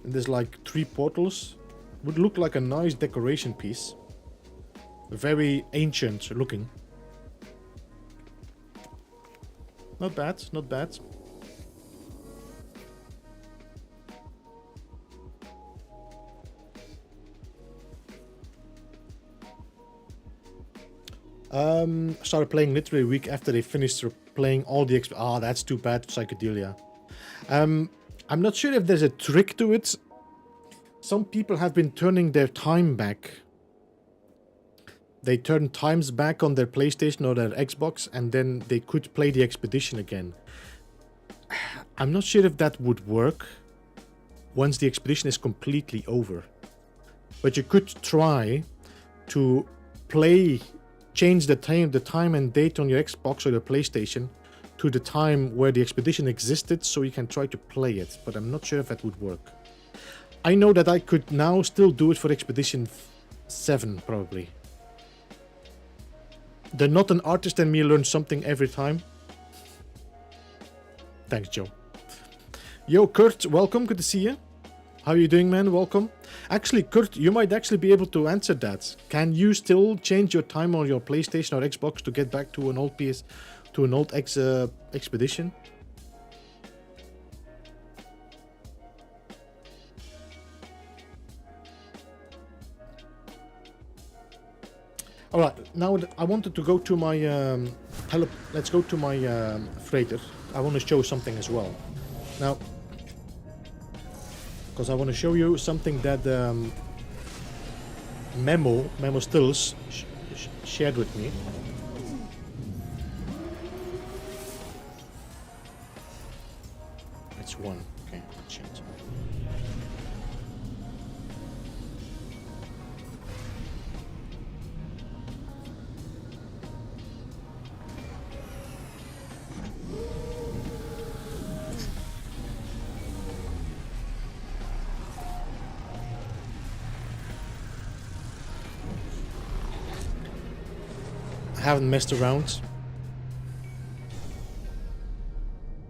And there's like 3 portals. Would look like a nice decoration piece. Very ancient looking. Not bad, not bad. Started playing literally a week after they finished playing all the that's too bad, Psychedelia. I'm not sure if there's a trick to it. Some people have been turning their time back. They turn times back on their PlayStation or their Xbox, and then they could play the expedition again. I'm not sure if that would work once the expedition is completely over. But you could try to play change the time and date on your Xbox or your PlayStation to the time where the expedition existed, so you can try to play it. But I'm not sure if that would work. I know that I could now still do it for Expedition 7, probably. The Not an Artist and me learn something every time. Thanks, Joe. Yo, Kurt, welcome. Good to see you. How are you doing, man? Welcome. Actually, Kurt, you might actually be able to answer that. Can you still change your time on your PlayStation or Xbox to get back to an old expedition? All right, now I wanted to go to my let's go to my freighter. I want to show something as well. Now, because I want to show you something that Memo Stills shared with me. It's one. Okay, let's change. Haven't messed around.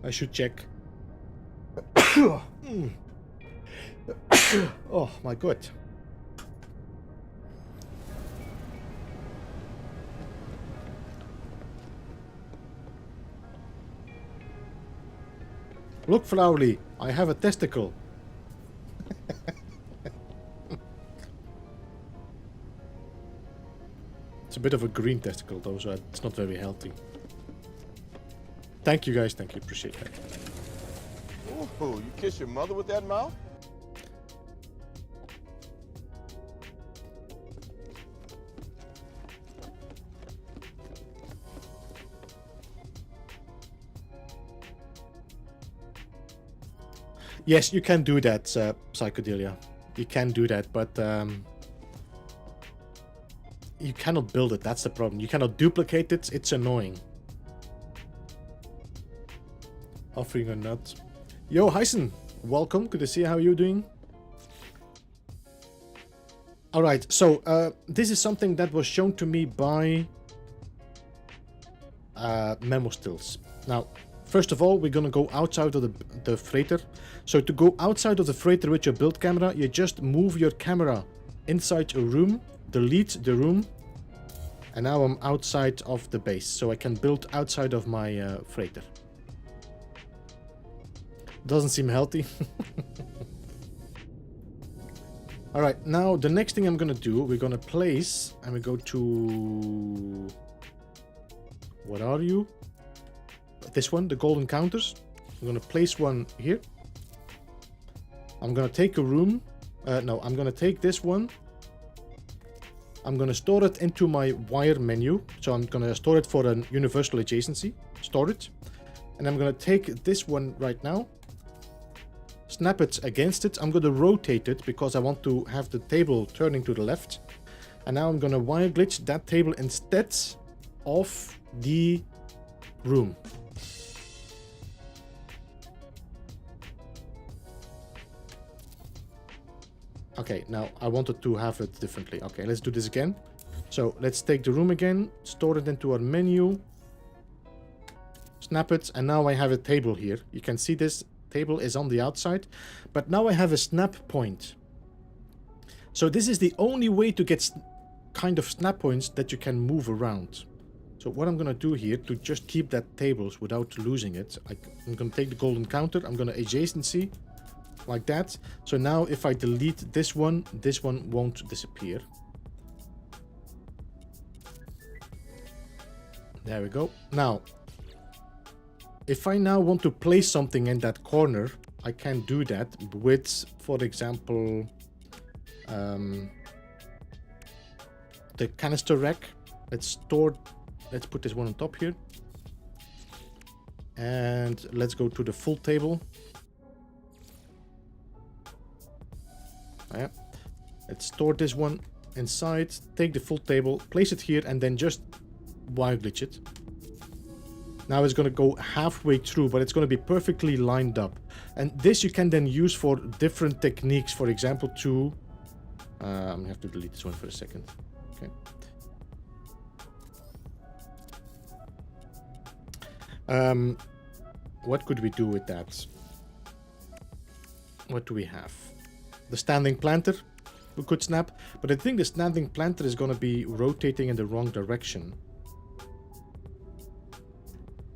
I should check. Oh my god. Look, Flowerly, I have a testicle. It's a bit of a green testicle though, so it's not very healthy. Thank you guys, thank you, appreciate that. Ooh, you kiss your mother with that mouth? Yes, you can do that, Psychedelia. You can do that, but you cannot build it, that's the problem. You cannot duplicate it, it's annoying. Offering a nut. Yo, Hyson, welcome, good to see you, how are you doing? Alright, so this is something that was shown to me by Memo Stills. Now, first of all, we're gonna go outside of the freighter. So to go outside of the freighter with your build camera, you just move your camera inside a room, delete the room, and now I'm outside of the base, so I can build outside of my freighter. Doesn't seem healthy. Alright, now the next thing I'm gonna do, we're gonna place, and we go to... What are you? This one, the golden counters. I'm gonna place one here. I'm gonna take a room. No, I'm gonna take this one. I'm gonna store it into my wire menu. So I'm gonna store it for a universal adjacency. Store it. And I'm gonna take this one right now. Snap it against it. I'm gonna rotate it because I want to have the table turning to the left. And now I'm gonna wire glitch that table instead of the room. Okay, now I wanted to have it differently. Okay, let's do this again. So let's take the room again, store it into our menu, snap it, and now I have a table here. You can see this table is on the outside, but now I have a snap point. So this is the only way to get kind of snap points that you can move around. So what I'm gonna do here to just keep that tables without losing it, I'm gonna take the golden counter, I'm gonna adjacency, like that. So now if I delete this one won't disappear. There we go. Now, if I now want to place something in that corner, I can do that with, for example, the canister rack. Let's put this one on top here. And let's go to the full table. Yeah. Let's store this one inside, take the full table, place it here, and then just wire glitch it. Now it's going to go halfway through, but it's going to be perfectly lined up. And this you can then use for different techniques. For example, to... I'm going to have to delete this one for a second. Okay. What could we do with that? What do we have? The standing planter we could snap, but I think the standing planter is going to be rotating in the wrong direction.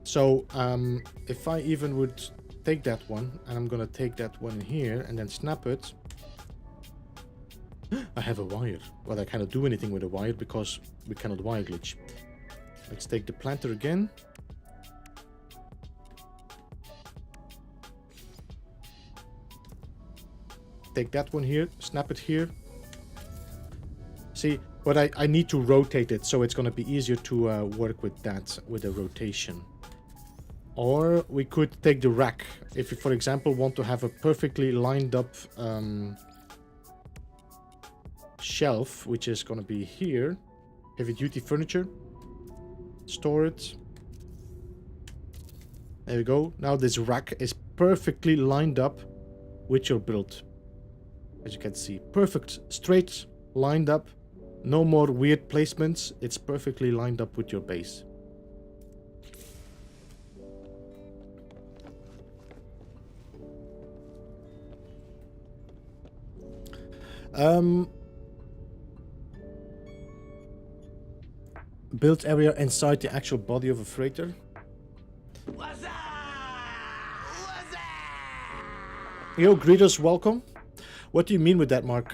So if I even would take that one, and I'm going to take that one here and then snap it. I have a wire. Well, I cannot do anything with a wire because we cannot wire glitch. Let's take the planter again. Take that one here, snap it here. See, but I need to rotate it, so it's going to be easier to work with that, with the rotation. Or we could take the rack. If you, for example, want to have a perfectly lined up shelf, which is going to be here. Heavy duty furniture. Store it. There we go. Now this rack is perfectly lined up with your build. As you can see, perfect, straight, lined up. No more weird placements. It's perfectly lined up with your base. Build area inside the actual body of a freighter. Yo, greeters, welcome. What do you mean with that, Mark?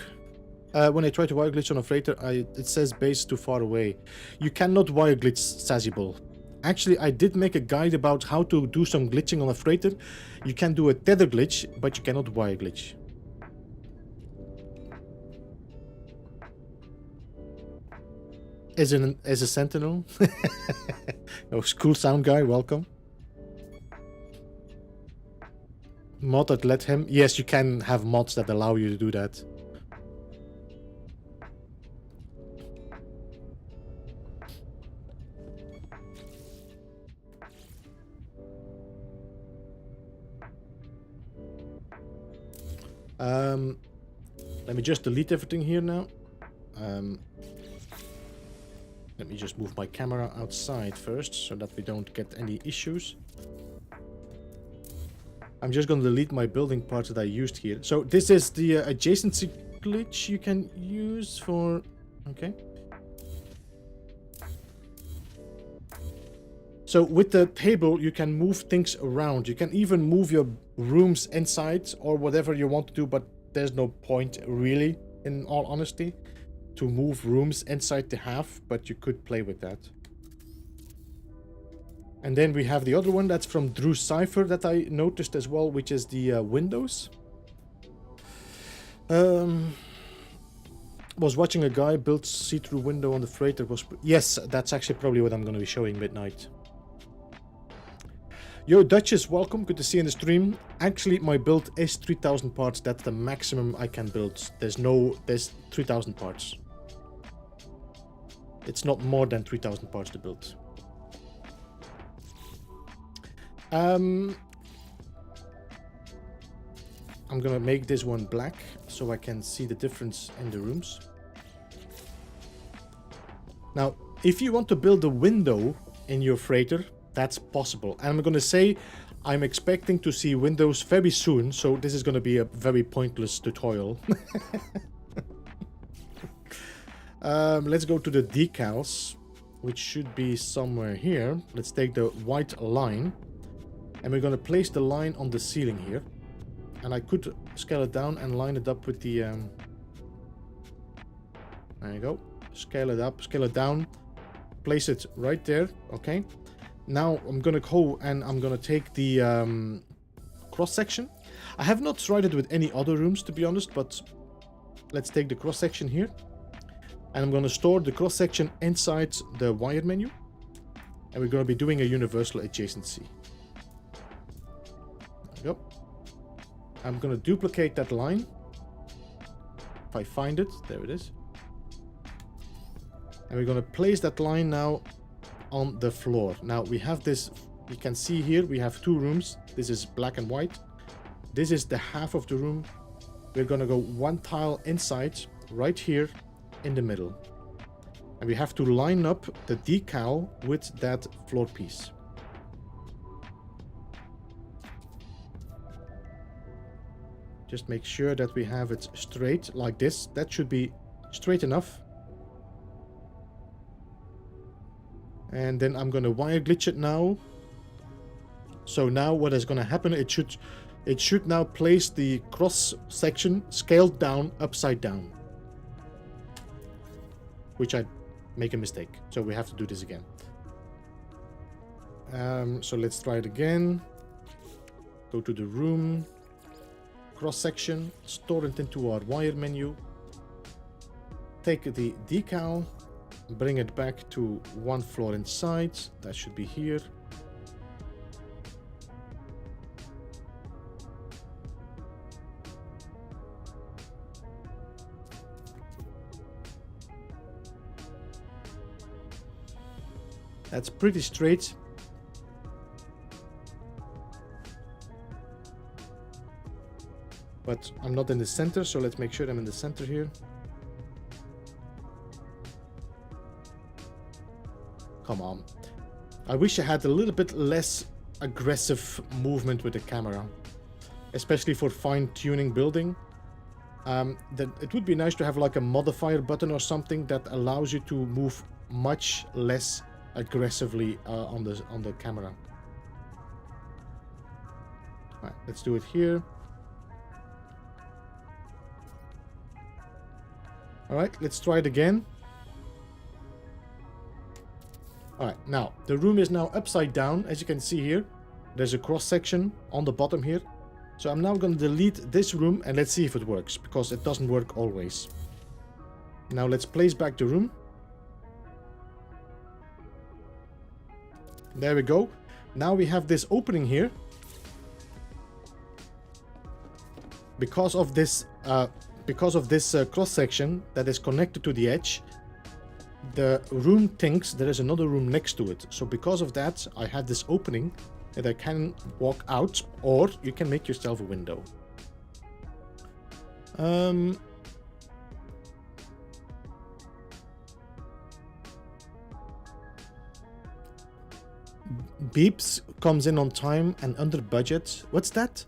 When I try to wire glitch on a freighter, it says base too far away. You cannot wire glitch, Sazzybull. Actually, I did make a guide about how to do some glitching on a freighter. You can do a tether glitch, but you cannot wire glitch. As a sentinel. Oh, cool sound guy, welcome. Mod that let him. Yes, you can have mods that allow you to do that. Let me just delete everything here now. Let me just move my camera outside first so that we don't get any issues. I'm just going to delete my building parts that I used here. So this is the adjacency glitch you can use for... Okay. So with the table, you can move things around. You can even move your rooms inside or whatever you want to do, but there's no point really, in all honesty, to move rooms inside the half, but you could play with that. And then we have the other one that's from Drew Cypher that I noticed as well, which is the windows. Was watching a guy build see-through window on the freighter. Yes, that's actually probably what I'm going to be showing midnight. Yo, Duchess, welcome. Good to see you in the stream. Actually, my build is 3,000 parts. That's the maximum I can build. There's 3,000 parts. It's not more than 3,000 parts to build. I'm gonna make this one black so I can see the difference in the rooms. Now, if you want to build a window in your freighter, that's possible. And I'm gonna say I'm expecting to see windows very soon, so this is gonna be a very pointless tutorial. Let's go to the decals, which should be somewhere here. Let's take the white line. And we're going to place the line on the ceiling here. And I could scale it down and line it up with the... There you go. Scale it up, scale it down. Place it right there. Okay. Now I'm going to go and I'm going to take the cross-section. I have not tried it with any other rooms, to be honest. But let's take the cross-section here. And I'm going to store the cross-section inside the wire menu. And we're going to be doing a universal adjacency. Yep. I'm going to duplicate that line. If I find it, there it is. And we're going to place that line now on the floor. Now we have this, you can see here, we have 2 rooms. This is black and white. This is the half of the room. We're going to go 1 tile inside, right here in the middle. And we have to line up the decal with that floor piece. Just make sure that we have it straight like this. That should be straight enough. And then I'm going to wire glitch it now. So now what is going to happen, it should now place the cross section scaled down upside down. Which I make a mistake. So we have to do this again. So let's try it again. Go to the room. Cross section. Store it into our wire menu. Take the decal. Bring it back to 1 floor inside. That should be here. That's pretty straight. But I'm not in the center, so let's make sure I'm in the center here. Come on. I wish I had a little bit less aggressive movement with the camera, especially for fine-tuning building. That it would be nice to have like a modifier button or something that allows you to move much less aggressively on the camera. All right, let's do it here. All right, let's try it again. All right, now the room is now upside down. As you can see here, there's a cross section on the bottom here. So I'm now going to delete this room and let's see if it works, because it doesn't work always. Now let's place back the room. There we go. Now we have this opening here. Because of this cross section that is connected to the edge, the room thinks there is another room next to it. So because of that, I had this opening that I can walk out, or you can make yourself a window. Beeps comes in on time and under budget. What's that?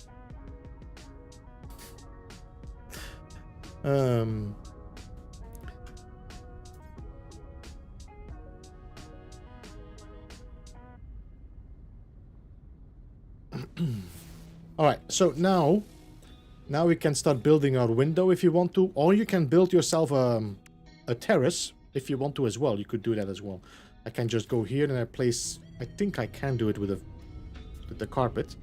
All right, so now we can start building our window if you want to, or you can build yourself a terrace if you want to as well. You could do that as well. I can just go here and I place, I think I can do it with the carpet.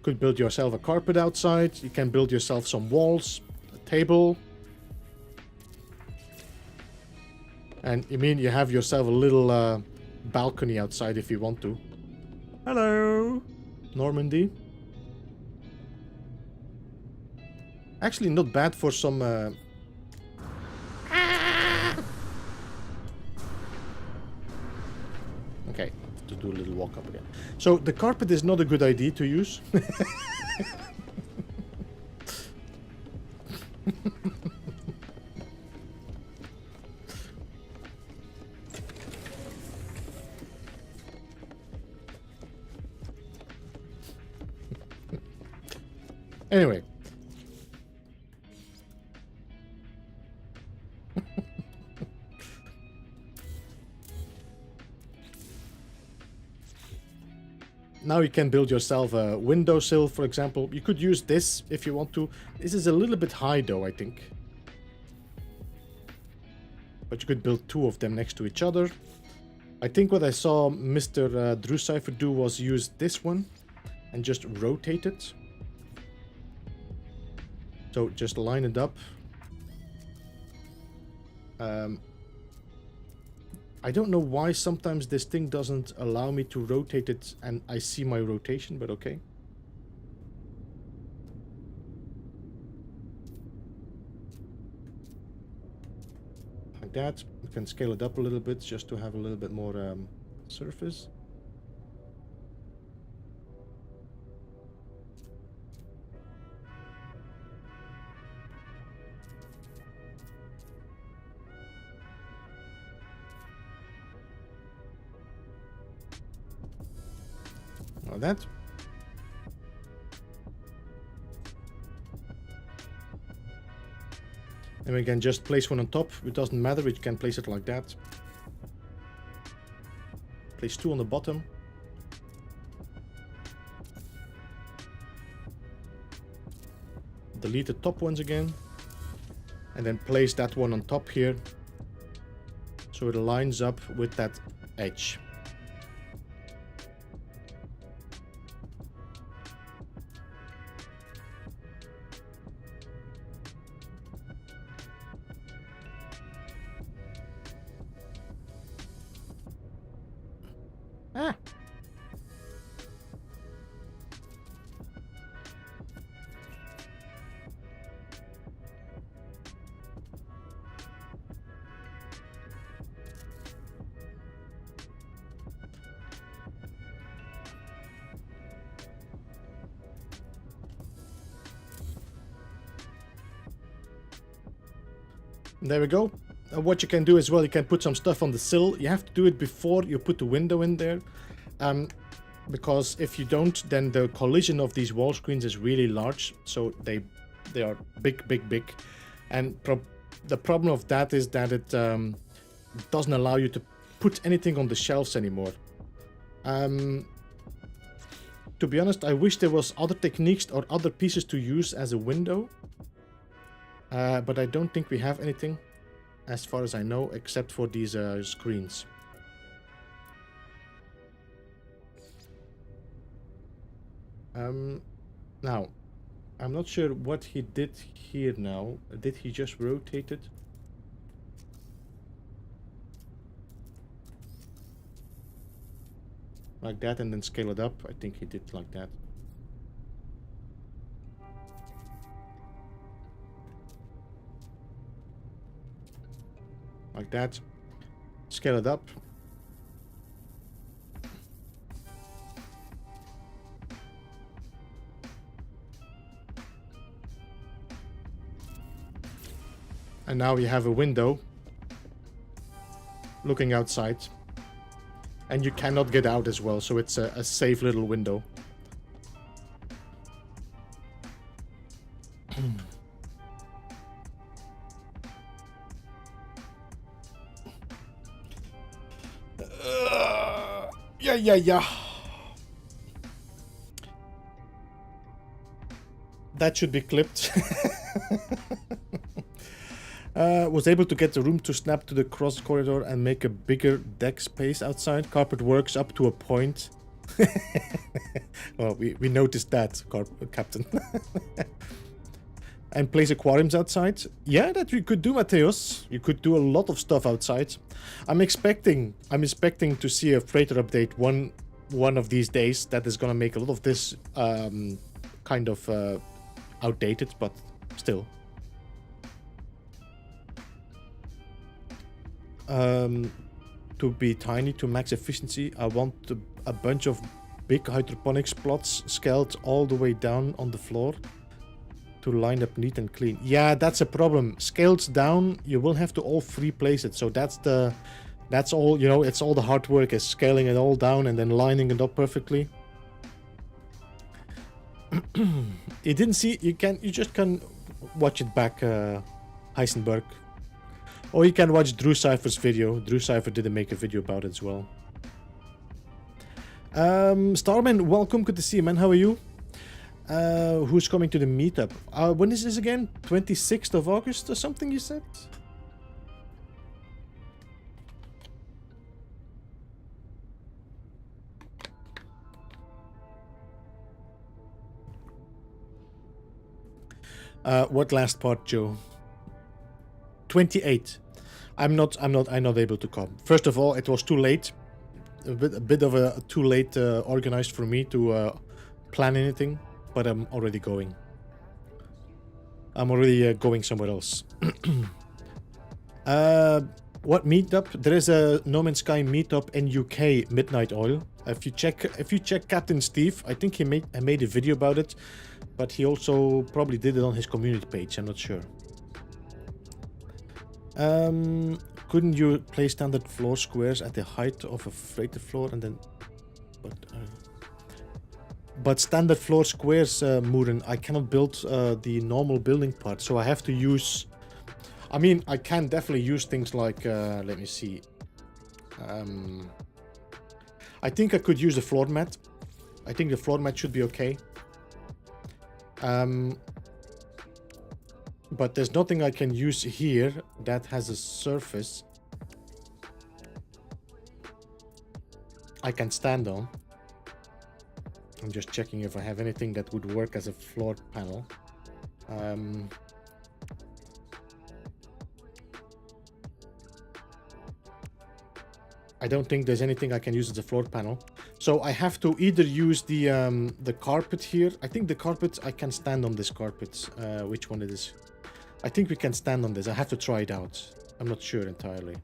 Could build yourself a carpet outside. You can build yourself some walls, a table. And you mean you have yourself a little balcony outside if you want to. Hello, Normandy. Actually, not bad for some... Okay, to do a little walk up again. So the carpet is not a good idea to use. Anyway. Now you can build yourself a windowsill, for example. You could use this if you want to. This is a little bit high though, I think. But you could build 2 of them next to each other. I think what I saw Mr. Drew Cypher do was use this one and just rotate it. So just line it up. I don't know why sometimes this thing doesn't allow me to rotate it and I see my rotation, but okay. that. We can scale it up a little bit just to have a little bit more surface. Like that. And we can just place one on top. It doesn't matter, we can place it like that. Place 2 on the bottom. Delete the top ones again. And then place that one on top here. So it lines up with that edge. Ah. There we go. What you can do as well, you can put some stuff on the sill. You have to do it before you put the window in there. Because if you don't, then the collision of these wall screens is really large. So they are big. And the problem of that is that it doesn't allow you to put anything on the shelves anymore. To be honest, I wish there was other techniques or other pieces to use as a window. But I don't think we have anything, as far as I know, except for these screens. Now, I'm not sure what he did here now. Did he just rotate it? Like that and then scale it up? I think he did like that. Like that. Scale it up. And now we have a window looking outside. And you cannot get out as well, so it's a safe little window. Yeah. That should be clipped. Was able to get the room to snap to the cross corridor and make a bigger deck space outside. Carpet works up to a point. Well, we noticed that, Captain. And place aquariums outside. Yeah, that we could do, Mateos. You could do a lot of stuff outside. I'm expecting to see a freighter update one of these days that is gonna make a lot of this kind of outdated, but still. To be tiny to max efficiency, I want a bunch of big hydroponics plots scaled all the way down on the floor to line up neat and clean. Yeah, that's a problem. Scaled down, you will have to all free place it. So that's all, you know, it's all the hard work is scaling it all down and then lining it up perfectly. You didn't see, you just can watch it back, Heisenberg. Or you can watch Drew Cypher's video. Drew Cypher did make a video about it as well. Starman, welcome. Good to see you, man. How are you? Who's coming to the meetup? When is this again? 26th of August or something you said? What last part, Joe? 28. I'm not able to come. First of all, it was too late. A bit of a too late organized for me to plan anything, but I'm already going. I'm already going somewhere else. What meetup? There is a No Man's Sky meetup in UK, Midnight Oil. If you check Captain Steve, I think he made a video about it, but he also probably did it on his community page. I'm not sure. Couldn't you place standard floor squares at the height of a freighter floor and then? But standard floor squares, Muren, I cannot build the normal building part, so I have to use. I mean, I can definitely use things like, let me see. I think I could use a floor mat. I think the floor mat should be okay. But there's nothing I can use here that has a surface I can stand on. I'm just checking if I have anything that would work as a floor panel. I don't think there's anything I can use as a floor panel. So I have to either use the carpet here. I think the carpet, I can stand on this carpet. Which one it is? I think we can stand on this. I have to try it out. I'm not sure entirely.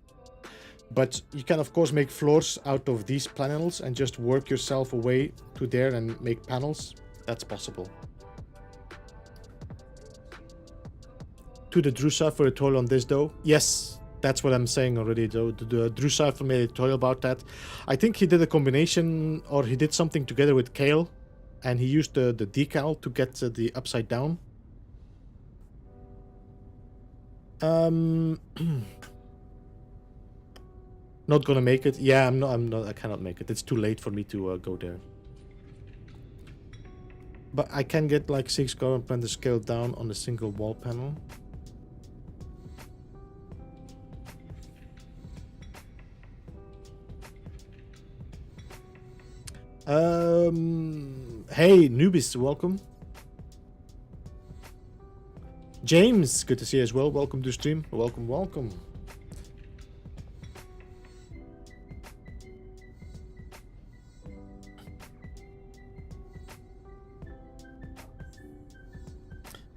But you can of course make floors out of these panels and just work yourself away to there and make panels. That's possible. To the Drusa for a tutorial on this though. Yes, that's what I'm saying already though. The Drusa for made a tutorial about that. I think he did a combination, or he did something together with Kale, and he used the decal to get the upside down. Not gonna make it. Yeah, I'm not. I cannot make it. It's too late for me to go there. But I can get like 6 carbon plan to scale down on a single wall panel. Hey, Nubis, welcome. James, good to see you as well. Welcome to stream. Welcome, welcome.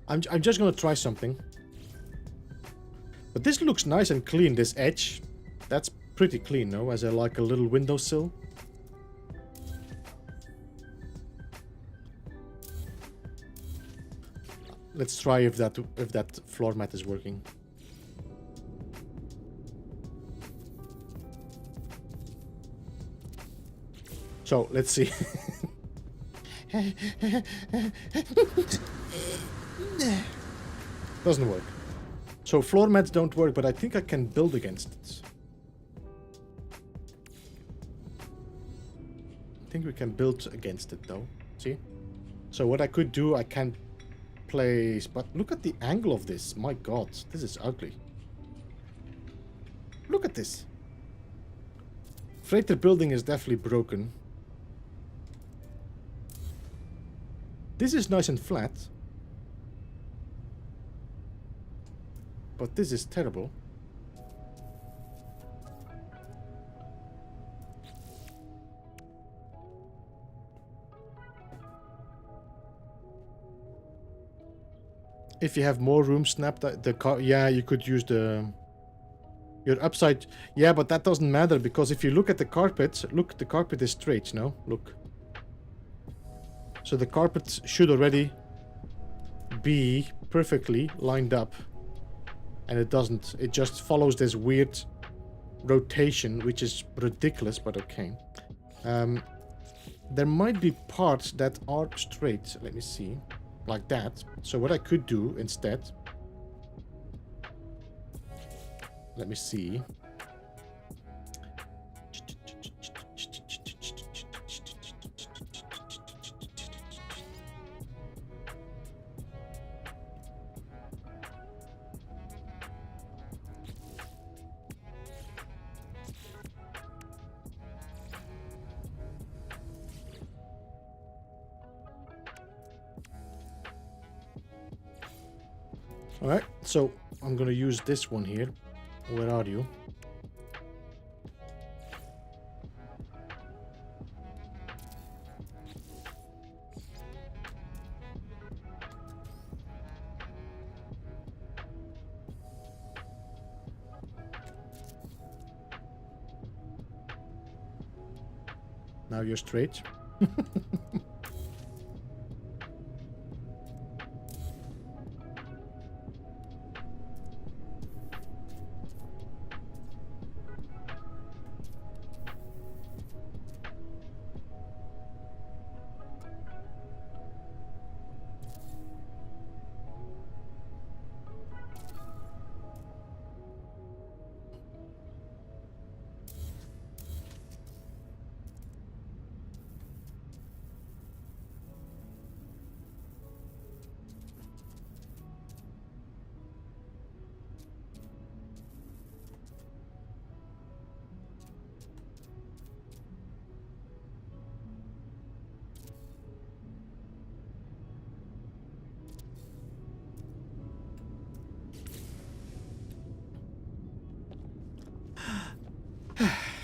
I'm just gonna try something. But this looks nice and clean, this edge. That's pretty clean, no? As like a little windowsill. Let's try if that floor mat is working. So let's see. Doesn't work. So floor mats don't work, but I think I can build against it. I think we can build against it though. See? So what I could do, I can place, but look at the angle of this. My god, this is ugly. Look at this. Freighter building is definitely broken. This is nice and flat. But this is terrible. If you have more room snapped, the car, yeah, you could use your upside. Yeah, but that doesn't matter because if you look at the carpet, look, the carpet is straight, no? Look. So the carpet should already be perfectly lined up. And it doesn't. It just follows this weird rotation, which is ridiculous, but okay. There might be parts that are straight. Let me see. Like that. So what I could do instead... Let me see. Alright, so I'm gonna use this one here. Where are you? Now you're straight.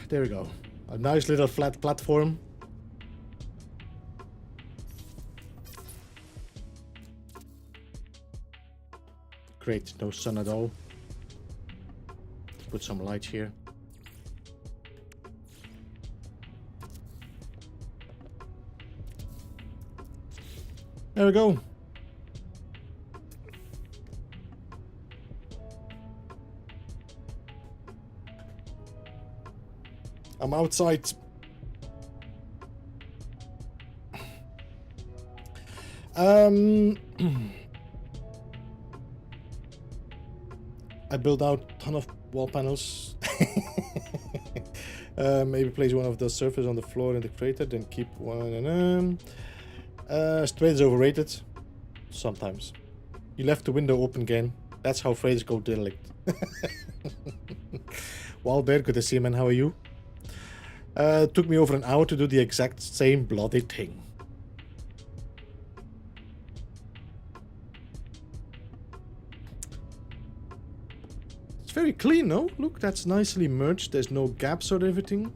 There we go. A nice little flat platform. Great, no sun at all. Let's put some light here. There we go. I'm outside. I built out a ton of wall panels. Maybe place one of the surface on the floor in the crater, then keep one. Straight is overrated. Sometimes. You left the window open again. That's how phrases go derelict. Wildbear, good to see you, man. How are you? Took me over an hour to do the exact same bloody thing. It's very clean, no? Look, that's nicely merged. There's no gaps or everything.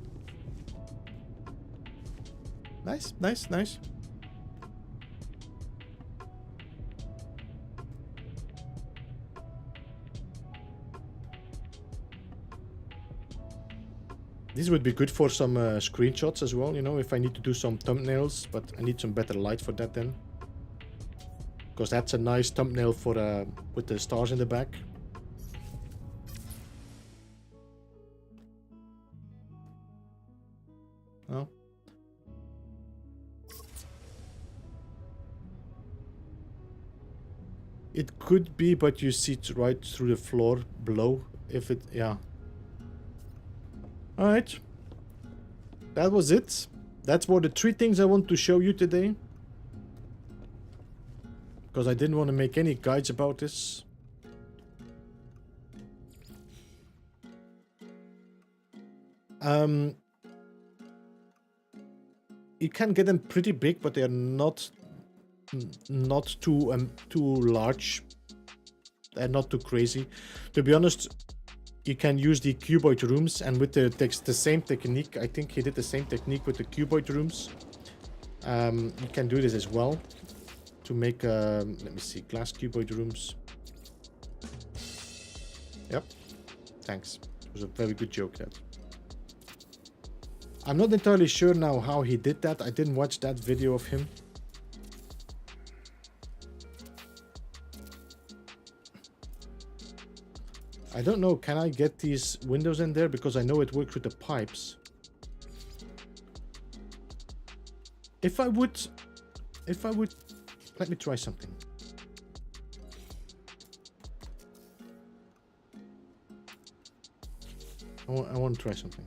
Nice, nice, nice. This would be good for some screenshots as well, you know, if I need to do some thumbnails, but I need some better light for that then. Because that's a nice thumbnail for with the stars in the back. Oh. It could be, but you see it right through the floor below. If it, yeah. Alright. That was it. That's were the 3 things I want to show you today. Because I didn't want to make any guides about this. You can get them pretty big, but they are not too large. They're not too crazy. To be honest, you can use the cuboid rooms, and with the same technique, I think he did the same technique with the cuboid rooms. You can do this as well to make, let me see, glass cuboid rooms. Yep, thanks. It was a very good joke, that. I'm not entirely sure now how he did that. I didn't watch that video of him. I don't know, can I get these windows in there? Because I know it works with the pipes. If I would, let me try something. I want to try something.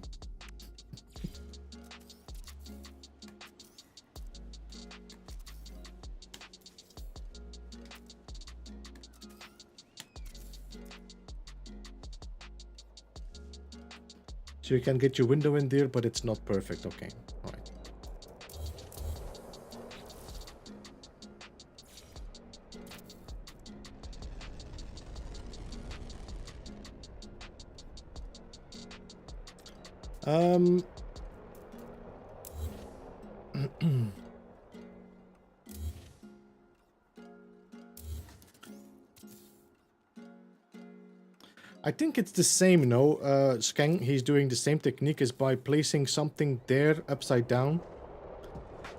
So you can get your window in there, but it's not perfect. Okay, all right. I think it's the same, no? Skang, he's doing the same technique as by placing something there upside down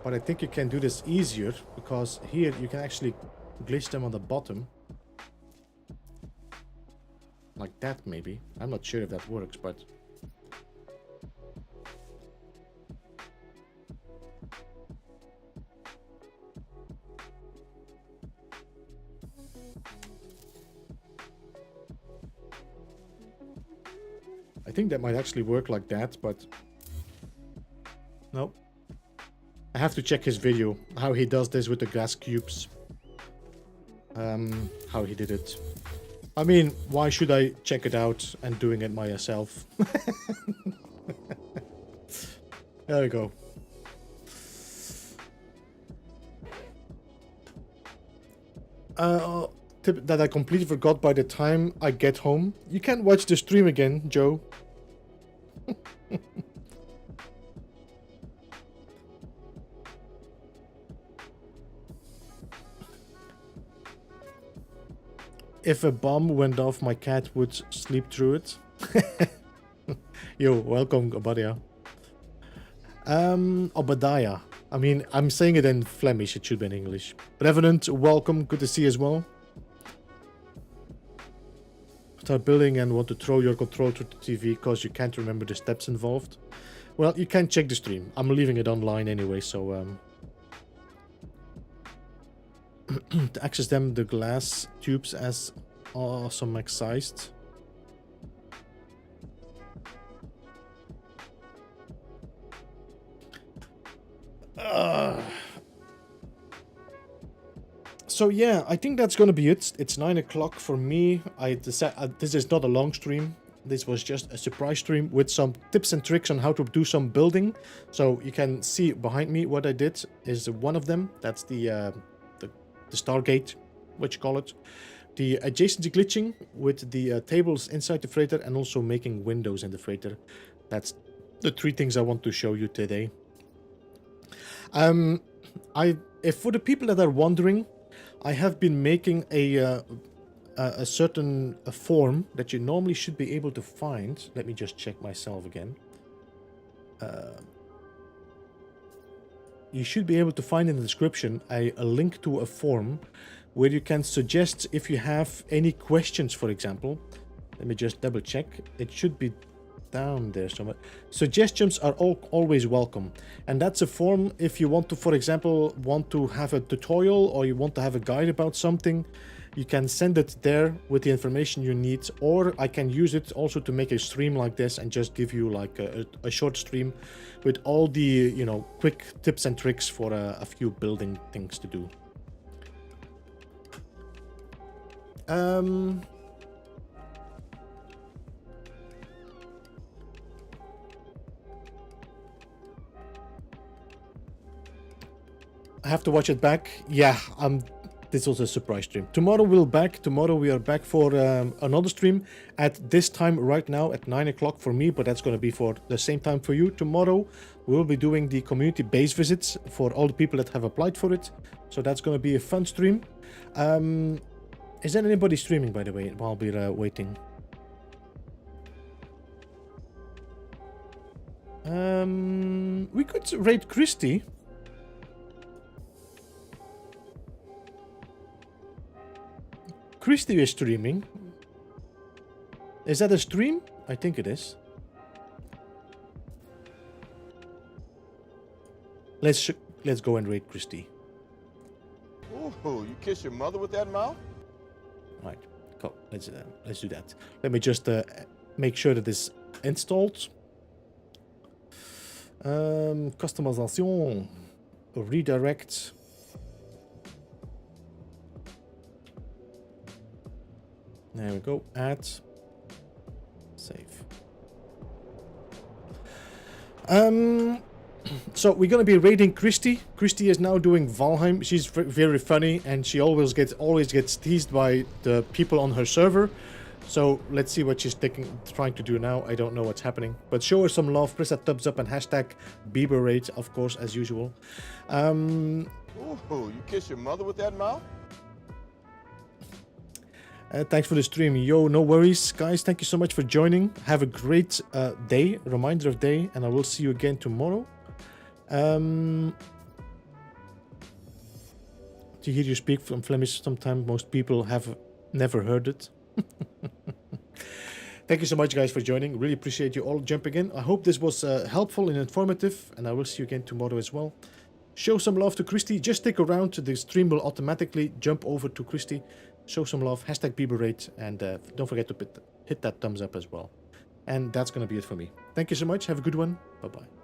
But I think you can do this easier because here you can actually glitch them on the bottom. Like that, maybe. I'm not sure if that works, but... I think that might actually work like that, but... No. I have to check his video, how he does this with the glass cubes. How he did it. I mean, why should I check it out and doing it myself? There we go. Tip that I completely forgot by the time I get home. You can watch the stream again, Joe. If a bomb went off, my cat would sleep through it. Yo, welcome, Obadiah. Obadiah. I mean, I'm saying it in Flemish, it should be in English. Revenant, welcome, good to see you as well. Start building and want to throw your control to the TV because you can't remember the steps involved. Well, you can check the stream. I'm leaving it online anyway, so... to access them, the glass tubes as awesome excised. So yeah, I think that's gonna be it. It's 9 o'clock for me. I decided this is not a long stream. This was just a surprise stream with some tips and tricks on how to do some building. So you can see behind me what I did is one of them. That's the Stargate, what you call it. The adjacency glitching with the tables inside the freighter and also making windows in the freighter. That's the 3 things I want to show you today. If for the people that are wondering, I have been making a certain form that you normally should be able to find. Let me just check myself again. You should be able to find in the description a link to a form where you can suggest if you have any questions, for example. Let me just double check. It should be down there somewhere. Suggestions are always welcome. And that's a form if you want to, for example, want to have a tutorial or you want to have a guide about something. You can send it there with the information you need, or I can use it also to make a stream like this and just give you like a short stream with all the, you know, quick tips and tricks for a few building things to do. I have to watch it back. Yeah, this was a surprise stream. Tomorrow we are back for another stream at this time right now at 9 o'clock for me, but that's going to be for the same time for you. Tomorrow we'll be doing the community base visits for all the people that have applied for it. So that's going to be a fun stream. Is there anybody streaming, by the way, while we're waiting? We could raid Christy. Christy is streaming. Is that a stream? I think it is. Let's go and raid Christy. Ooh, you kiss your mother with that mouth? Right, cool. Let's do that. Let me just make sure that it's installed. Customization, redirect. There we go. Add. Save. So we're gonna be raiding Christy. Christy is now doing Valheim. She's very funny, and she always gets teased by the people on her server. So let's see what she's trying to do now. I don't know what's happening, but show her some love. Press that thumbs up and hashtag Bieberrate, of course, as usual. Ooh, you kiss your mother with that mouth? Thanks for the stream. Yo, no worries, guys. Thank you so much for joining. Have a great day, reminder of day, and I will see you again tomorrow. to hear you speak from Flemish. Sometimes most people have never heard it. Thank you so much, guys, for joining. Really appreciate you all jumping in. I hope this was helpful and informative, and I will see you again tomorrow as well. Show some love to Christy. Just stick around. The stream will automatically jump over to Christy. Show some love. Hashtag Beeblebum, and don't forget to hit that thumbs up as well. And that's going to be it for me. Thank you so much. Have a good one. Bye-bye.